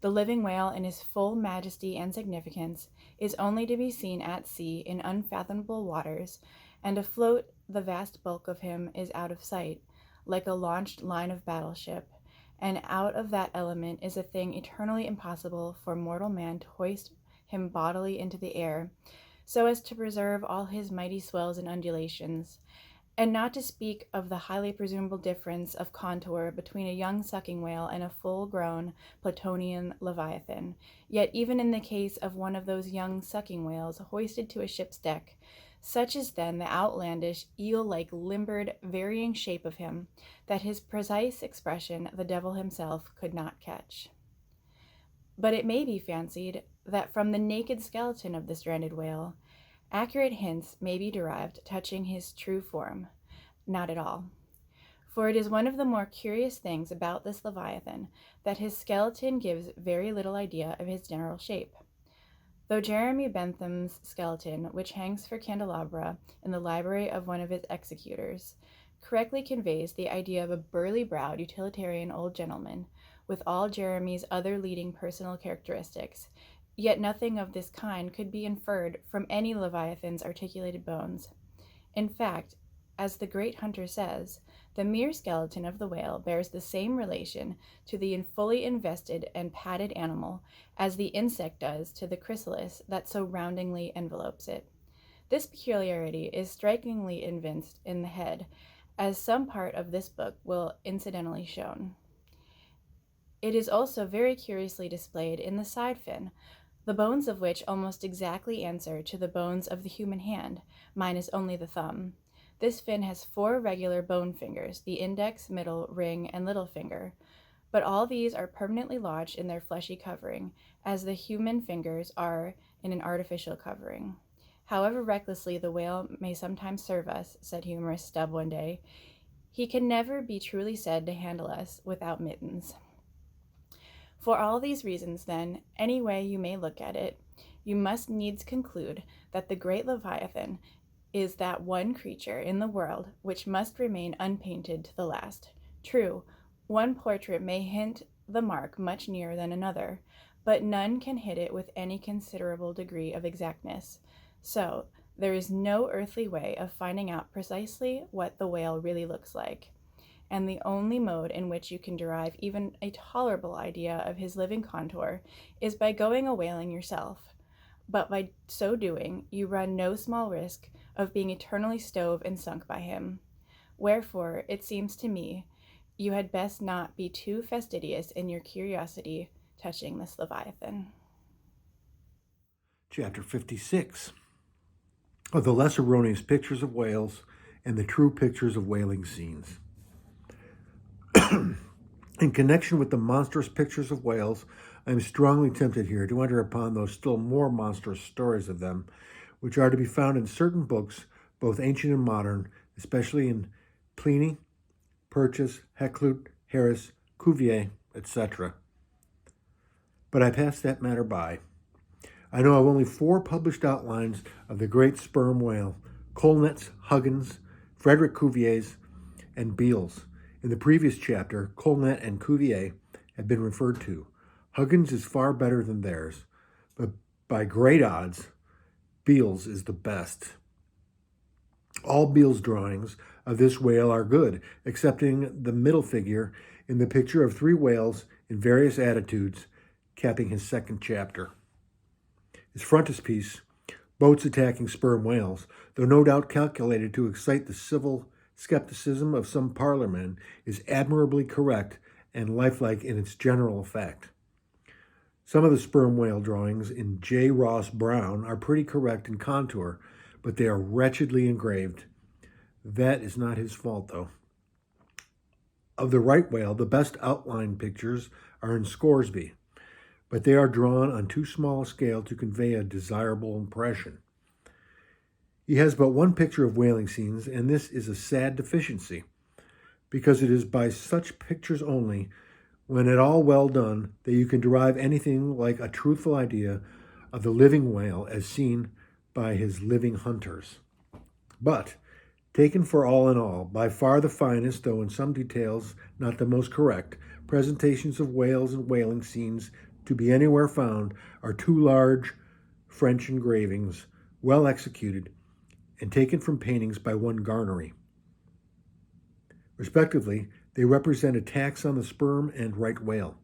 The living whale in his full majesty and significance is only to be seen at sea in unfathomable waters, and afloat the vast bulk of him is out of sight, like a launched line of battleship, and out of that element is a thing eternally impossible for mortal man to hoist him bodily into the air, so as to preserve all his mighty swells and undulations, And not to speak of the highly presumable difference of contour between a young sucking whale and a full-grown Platonian leviathan. Yet even in the case of one of those young sucking whales hoisted to a ship's deck, such is then the outlandish, eel-like limbered, varying shape of him, that his precise expression the devil himself could not catch. But it may be fancied that from the naked skeleton of the stranded whale, accurate hints may be derived touching his true form. Not at all. For it is one of the more curious things about this Leviathan that his skeleton gives very little idea of his general shape. Though Jeremy Bentham's skeleton, which hangs for candelabra in the library of one of his executors, correctly conveys the idea of a burly-browed utilitarian old gentleman, with all Jeremy's other leading personal characteristics, yet nothing of this kind could be inferred from any Leviathan's articulated bones. In fact, as the great hunter says, the mere skeleton of the whale bears the same relation to the fully invested and padded animal as the insect does to the chrysalis that so roundingly envelopes it. This peculiarity is strikingly evinced in the head, as some part of this book will incidentally show. It is also very curiously displayed in the side fin, the bones of which almost exactly answer to the bones of the human hand, minus only the thumb. This fin has 4 regular bone fingers, the index, middle, ring, and little finger, but all these are permanently lodged in their fleshy covering, as the human fingers are in an artificial covering. However recklessly the whale may sometimes serve us, said humorist Stubb one day, he can never be truly said to handle us without mittens. For all these reasons, then, any way you may look at it, you must needs conclude that the great Leviathan is that one creature in the world which must remain unpainted to the last. True, one portrait may hint the mark much nearer than another, but none can hit it with any considerable degree of exactness. So, there is no earthly way of finding out precisely what the whale really looks like, and the only mode in which you can derive even a tolerable idea of his living contour is by going a whaling yourself. But by so doing, you run no small risk of being eternally stove and sunk by him. Wherefore, it seems to me, you had best not be too fastidious in your curiosity touching this Leviathan. Chapter 56 of the less erroneous pictures of whales and the true pictures of whaling scenes. In connection with the monstrous pictures of whales, I am strongly tempted here to enter upon those still more monstrous stories of them, which are to be found in certain books, both ancient and modern, especially in Pliny, Purchas, Heclut, Harris, Cuvier, etc. But I pass that matter by. I know of only 4 published outlines of the great sperm whale, Colnett's, Huggins, Frederick Cuvier's, and Beale's. In the previous chapter, Colnett and Cuvier have been referred to. Huggins is far better than theirs, but by great odds, Beale's is the best. All Beale's drawings of this whale are good, excepting the middle figure in the picture of 3 whales in various attitudes, capping his second chapter. His frontispiece, boats attacking sperm whales, though no doubt calculated to excite the civil skepticism of some parlormen, is admirably correct and lifelike in its general effect. Some of the sperm whale drawings in J. Ross Brown are pretty correct in contour, but they are wretchedly engraved. That is not his fault, though. Of the right whale, the best outline pictures are in Scoresby, but they are drawn on too small a scale to convey a desirable impression. He has but one picture of whaling scenes, and this is a sad deficiency, because it is by such pictures only, when at all well done, that you can derive anything like a truthful idea of the living whale as seen by his living hunters. But, taken for all in all, by far the finest, though in some details not the most correct, presentations of whales and whaling scenes to be anywhere found are 2 large French engravings, well executed, and taken from paintings by one Garnery. Respectively, they represent attacks on the sperm and right whale.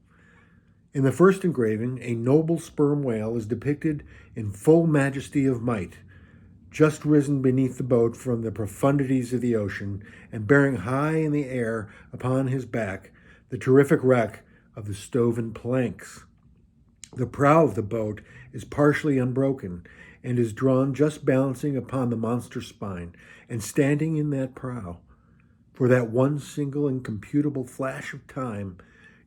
In the first engraving, a noble sperm whale is depicted in full majesty of might, just risen beneath the boat from the profundities of the ocean, and bearing high in the air upon his back the terrific wreck of the stoven planks. The prow of the boat is partially unbroken, and is drawn just balancing upon the monster spine, and standing in that prow, for that one single incomputable flash of time,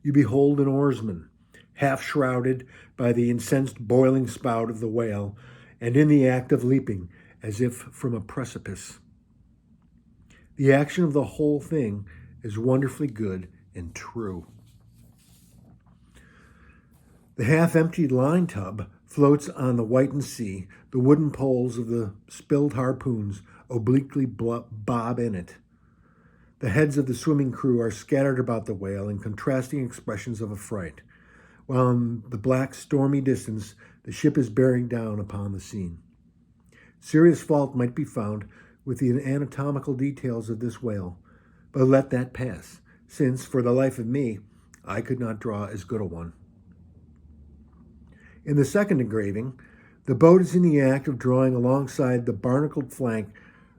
you behold an oarsman, half shrouded by the incensed boiling spout of the whale, and in the act of leaping as if from a precipice. The action of the whole thing is wonderfully good and true. The half-emptied line tub floats on the whitened sea. The wooden poles of the spilled harpoons obliquely bob in it. The heads of the swimming crew are scattered about the whale in contrasting expressions of affright, while in the black, stormy distance the ship is bearing down upon the scene. Serious fault might be found with the anatomical details of this whale, but let that pass, since, for the life of me, I could not draw as good a one. In the second engraving, the boat is in the act of drawing alongside the barnacled flank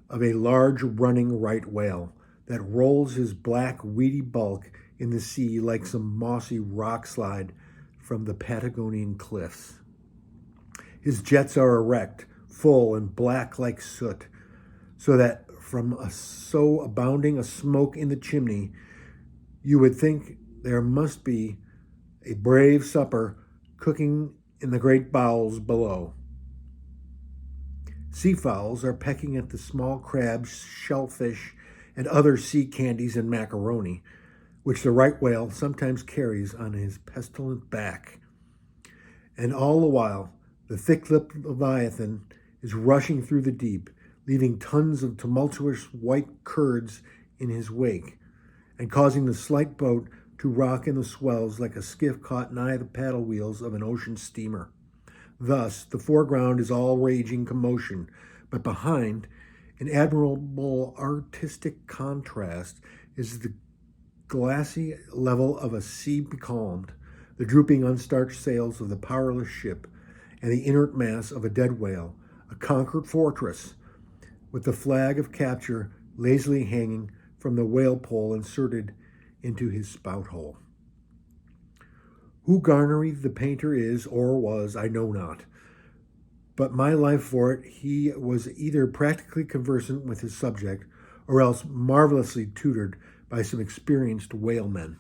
of a large running right whale that rolls his black, weedy bulk in the sea like some mossy rock slide from the Patagonian cliffs. His jets are erect, full and black like soot, so that from so abounding a smoke in the chimney, you would think there must be a brave supper cooking in the great bowels below. Seafowls are pecking at the small crabs, shellfish, and other sea candies and macaroni, which the right whale sometimes carries on his pestilent back. And all the while, the thick-lipped Leviathan is rushing through the deep, leaving tons of tumultuous white curds in his wake, and causing the slight boat to rock in the swells like a skiff caught nigh the paddle wheels of an ocean steamer. Thus, the foreground is all raging commotion, but behind, in admirable artistic contrast, is the glassy level of a sea becalmed, the drooping unstarched sails of the powerless ship, and the inert mass of a dead whale, a conquered fortress, with the flag of capture lazily hanging from the whale pole inserted into his spout hole. Who Garnery the painter is or was, I know not, but my life for it, he was either practically conversant with his subject, or else marvelously tutored by some experienced whalemen.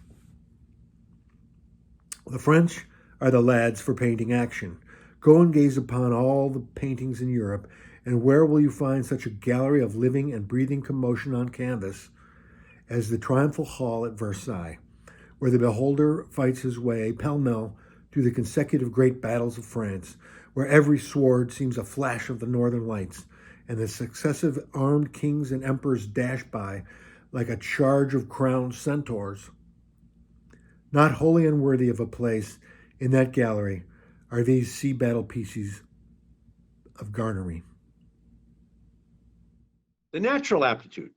The French are the lads for painting action. Go and gaze upon all the paintings in Europe, and where will you find such a gallery of living and breathing commotion on canvas as the triumphal hall at Versailles, where the beholder fights his way pell-mell through the consecutive great battles of France, where every sword seems a flash of the northern lights, and the successive armed kings and emperors dash by like a charge of crowned centaurs. Not wholly unworthy of a place in that gallery are these sea battle pieces of Garnery. The natural aptitude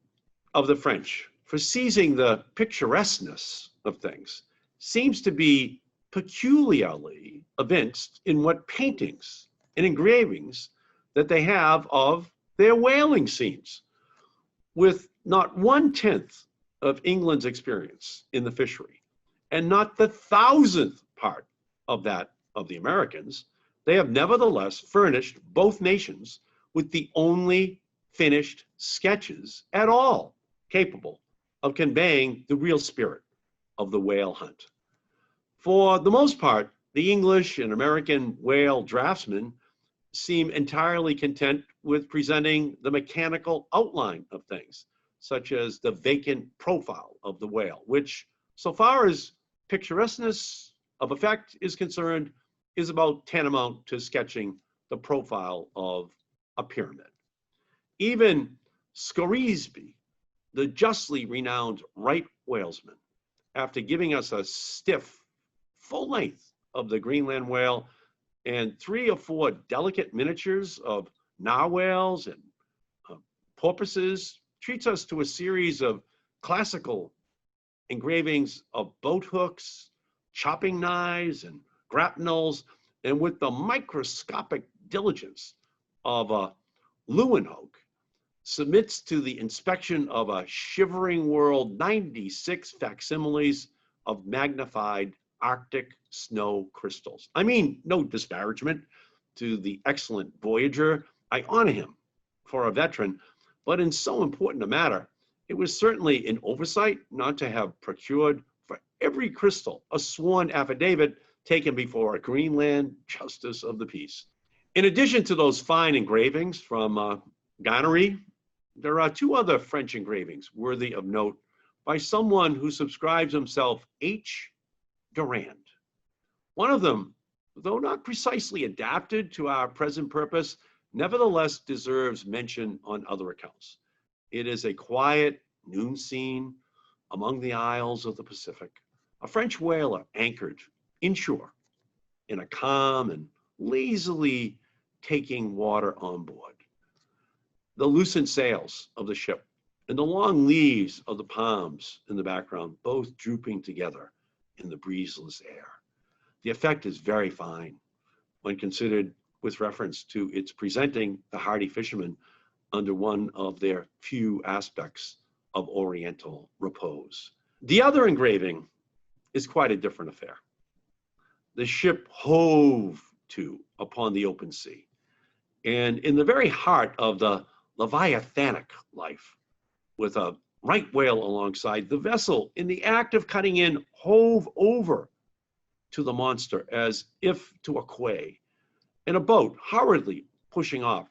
of the French for seizing the picturesqueness of things seems to be peculiarly evinced in what paintings and engravings that they have of their whaling scenes, with not 1/10 of England's experience in the fishery, and not the 1,000th part of that of the Americans. They have nevertheless furnished both nations with the only finished sketches at all capable of conveying the real spirit of the whale hunt. For the most part, the English and American whale draftsmen seem entirely content with presenting the mechanical outline of things, such as the vacant profile of the whale, which, so far as picturesqueness of effect is concerned, is about tantamount to sketching the profile of a pyramid. Even Scoresby, the justly renowned right whalesman, after giving us a stiff, full length of the Greenland whale and 3 or 4 delicate miniatures of narwhals and porpoises, treats us to a series of classical engravings of boat hooks, chopping knives, and grapnels, and with the microscopic diligence of a Leeuwenhoek, submits to the inspection of a shivering world 96 facsimiles of magnified Arctic snow crystals. I mean, no disparagement to the excellent Voyager. I honor him for a veteran, but in so important a matter, it was certainly an oversight not to have procured for every crystal a sworn affidavit taken before a Greenland justice of the peace. In addition to those fine engravings from Gonnery, there are two other French engravings worthy of note by someone who subscribes himself H. Durand. One of them, though not precisely adapted to our present purpose, nevertheless deserves mention on other accounts. It is a quiet noon scene among the isles of the Pacific, a French whaler anchored inshore in a calm and lazily taking water on board. The loosened sails of the ship and the long leaves of the palms in the background, both drooping together in the breezeless air. The effect is very fine when considered with reference to its presenting the hardy fishermen under one of their few aspects of Oriental repose. The other engraving is quite a different affair. The ship hove to upon the open sea, and in the very heart of the Leviathanic life, with a right whale alongside, the vessel in the act of cutting in hove over to the monster as if to a quay, and a boat hurriedly pushing off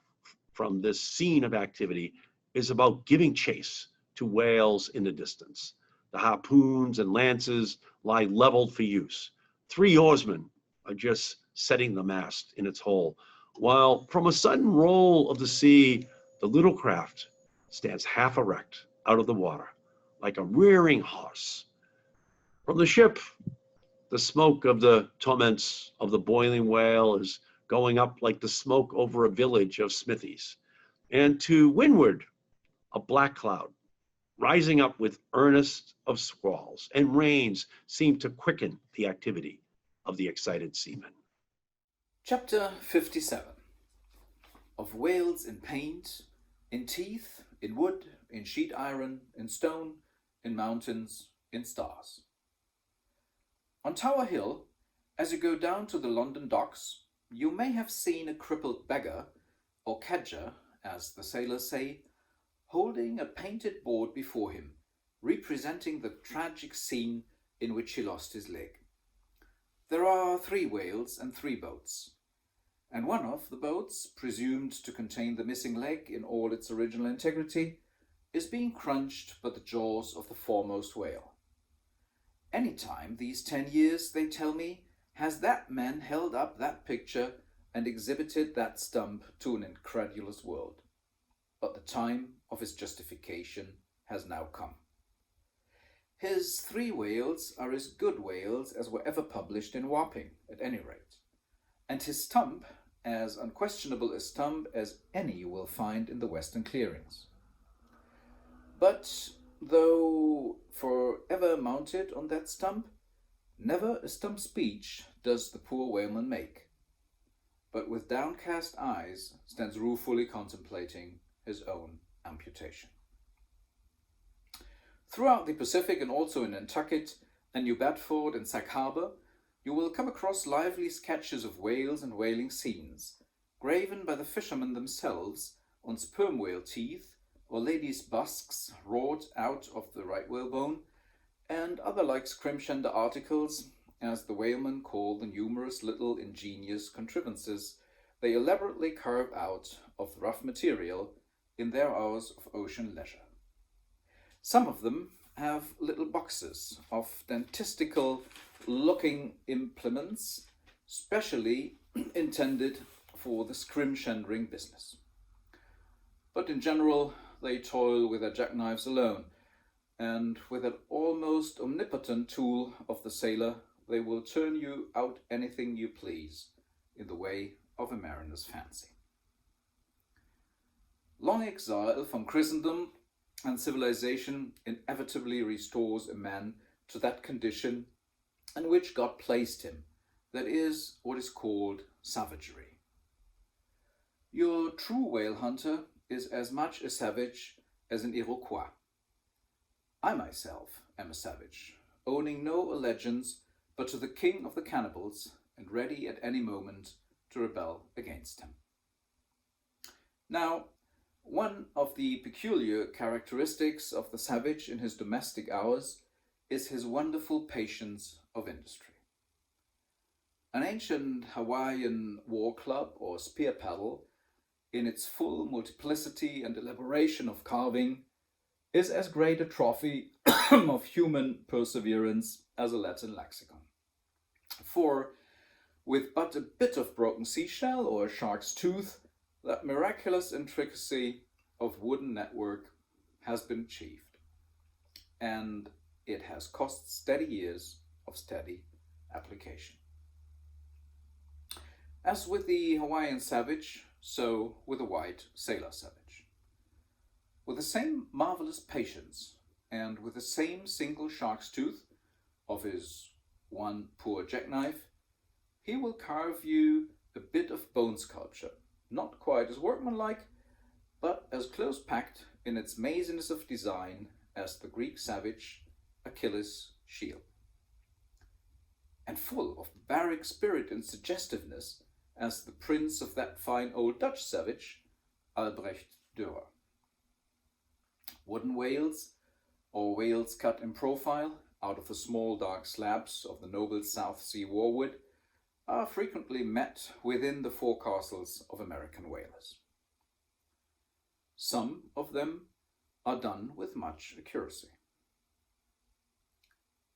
from this scene of activity is about giving chase to whales in the distance. The harpoons and lances lie leveled for use. 3 oarsmen are just setting the mast in its hole, while from a sudden roll of the sea, the little craft stands half erect out of the water, like a rearing horse. From the ship, the smoke of the torments of the boiling whale is going up like the smoke over a village of smithies. And to windward, a black cloud, rising up with earnest of squalls and rains, seem to quicken the activity of the excited seamen. Chapter 57. Of whales in paint, in teeth, in wood, in sheet iron, in stone, in mountains, in stars. On Tower Hill, as you go down to the London docks, you may have seen a crippled beggar, or cadger, as the sailors say, holding a painted board before him, representing the tragic scene in which he lost his leg. There are 3 whales and 3 boats, and one of the boats, presumed to contain the missing leg in all its original integrity, is being crunched by the jaws of the foremost whale. Any time these 10 years, they tell me, has that man held up that picture and exhibited that stump to an incredulous world. But the time of his justification has now come. His 3 whales are as good whales as were ever published in Wapping, at any rate, and his stump as unquestionable a stump as any you will find in the western clearings. But though forever mounted on that stump, never a stump speech does the poor whaleman make, but with downcast eyes stands ruefully contemplating his own amputation. Throughout the Pacific and also in Nantucket and New Bedford and Sag Harbor, you will come across lively sketches of whales and whaling scenes, graven by the fishermen themselves on sperm whale teeth or ladies' busks wrought out of the right whalebone, and other like scrimshender articles, as the whalemen call the numerous little ingenious contrivances they elaborately carve out of the rough material in their hours of ocean leisure. Some of them have little boxes of dentistical looking implements specially intended for the scrimshandering business. But in general, they toil with their jackknives alone, and with that almost omnipotent tool of the sailor, they will turn you out anything you please in the way of a mariner's fancy. Long exile from Christendom and civilization inevitably restores a man to that condition in which God placed him, that is, what is called savagery. Your true whale hunter is as much a savage as an Iroquois. I myself am a savage, owning no allegiance but to the king of the cannibals and ready at any moment to rebel against him. Now, one of the peculiar characteristics of the savage in his domestic hours is his wonderful patience of industry. An ancient Hawaiian war club or spear paddle, in its full multiplicity and elaboration of carving, is as great a trophy of human perseverance as a Latin lexicon. For, with but a bit of broken seashell or a shark's tooth, that miraculous intricacy of wooden network has been achieved, and it has cost steady years of steady application. As with the Hawaiian savage, so with the white sailor savage. With the same marvelous patience, and with the same single shark's tooth of his one poor jackknife, he will carve you a bit of bone sculpture, not quite as workmanlike, but as close-packed in its maziness of design as the Greek savage Achilles' shield, and full of barbaric spirit and suggestiveness as the prince of that fine old Dutch savage, Albrecht Dürer. Wooden whales, or whales cut in profile out of the small dark slabs of the noble South Sea warwood, are frequently met within the forecastles of American whalers. Some of them are done with much accuracy.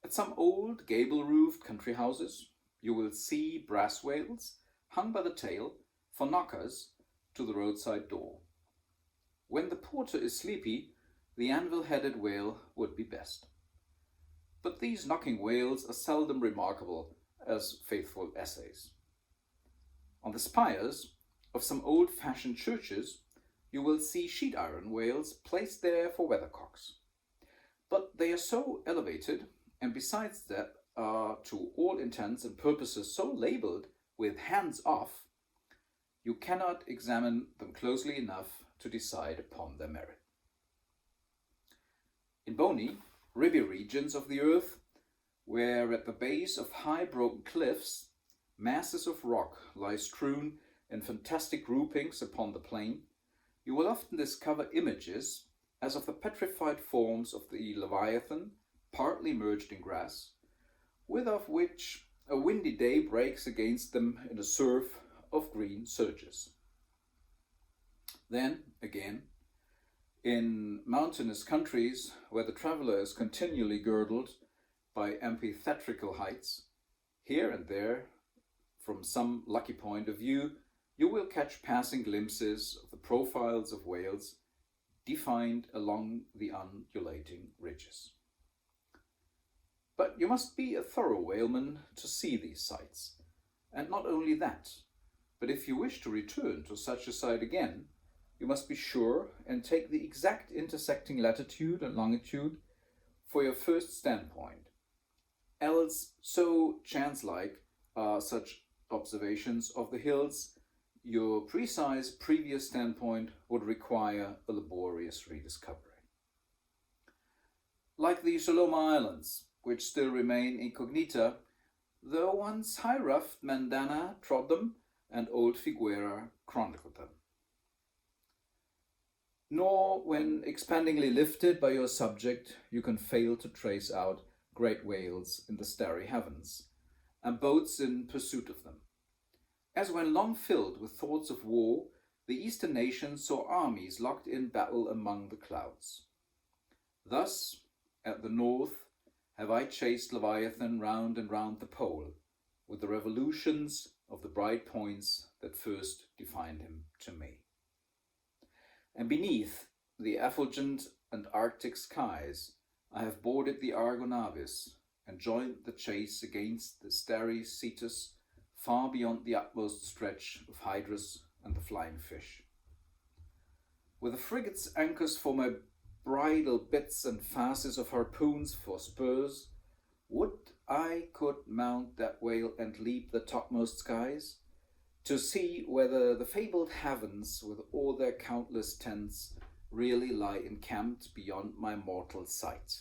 At some old gable-roofed country houses, you will see brass whales hung by the tail for knockers to the roadside door. When the porter is sleepy, the anvil-headed whale would be best. But these knocking whales are seldom remarkable as faithful essays. On the spires of some old-fashioned churches, you will see sheet-iron whales placed there for weathercocks. But they are so elevated, and besides that are to all intents and purposes so labeled with hands off, you cannot examine them closely enough to decide upon their merit. In bony, ribby regions of the earth, where at the base of high broken cliffs masses of rock lie strewn in fantastic groupings upon the plain, you will often discover images as of the petrified forms of the Leviathan, partly merged in grass, with of which a windy day breaks against them in a surf of green surges. Then, again, in mountainous countries where the traveller is continually girdled by amphitheatrical heights, here and there, from some lucky point of view, you will catch passing glimpses of the profiles of whales defined along the undulating ridges. But you must be a thorough whaleman to see these sights, and not only that, but if you wish to return to such a sight again, you must be sure and take the exact intersecting latitude and longitude for your first standpoint. Else, so chance-like are such observations of the hills, your precise previous standpoint would require a laborious rediscovery. Like the Soloma Islands, which still remain incognita, though once high-ruffed Mandana trod them and old Figuera chronicled them. Nor, when expandingly lifted by your subject, you can fail to trace out great whales in the starry heavens, and boats in pursuit of them. As when long filled with thoughts of war, the eastern nations saw armies locked in battle among the clouds. Thus, at the north, have I chased Leviathan round and round the pole, with the revolutions of the bright points that first defined him to me. And beneath the effulgent and arctic skies, I have boarded the Argonavis and joined the chase against the starry Cetus far beyond the utmost stretch of Hydrus and the flying fish. With the frigate's anchors for my bridle bits and fasces of harpoons for spurs, would I could mount that whale and leap the topmost skies, to see whether the fabled heavens, with all their countless tents, really lie encamped beyond my mortal sight.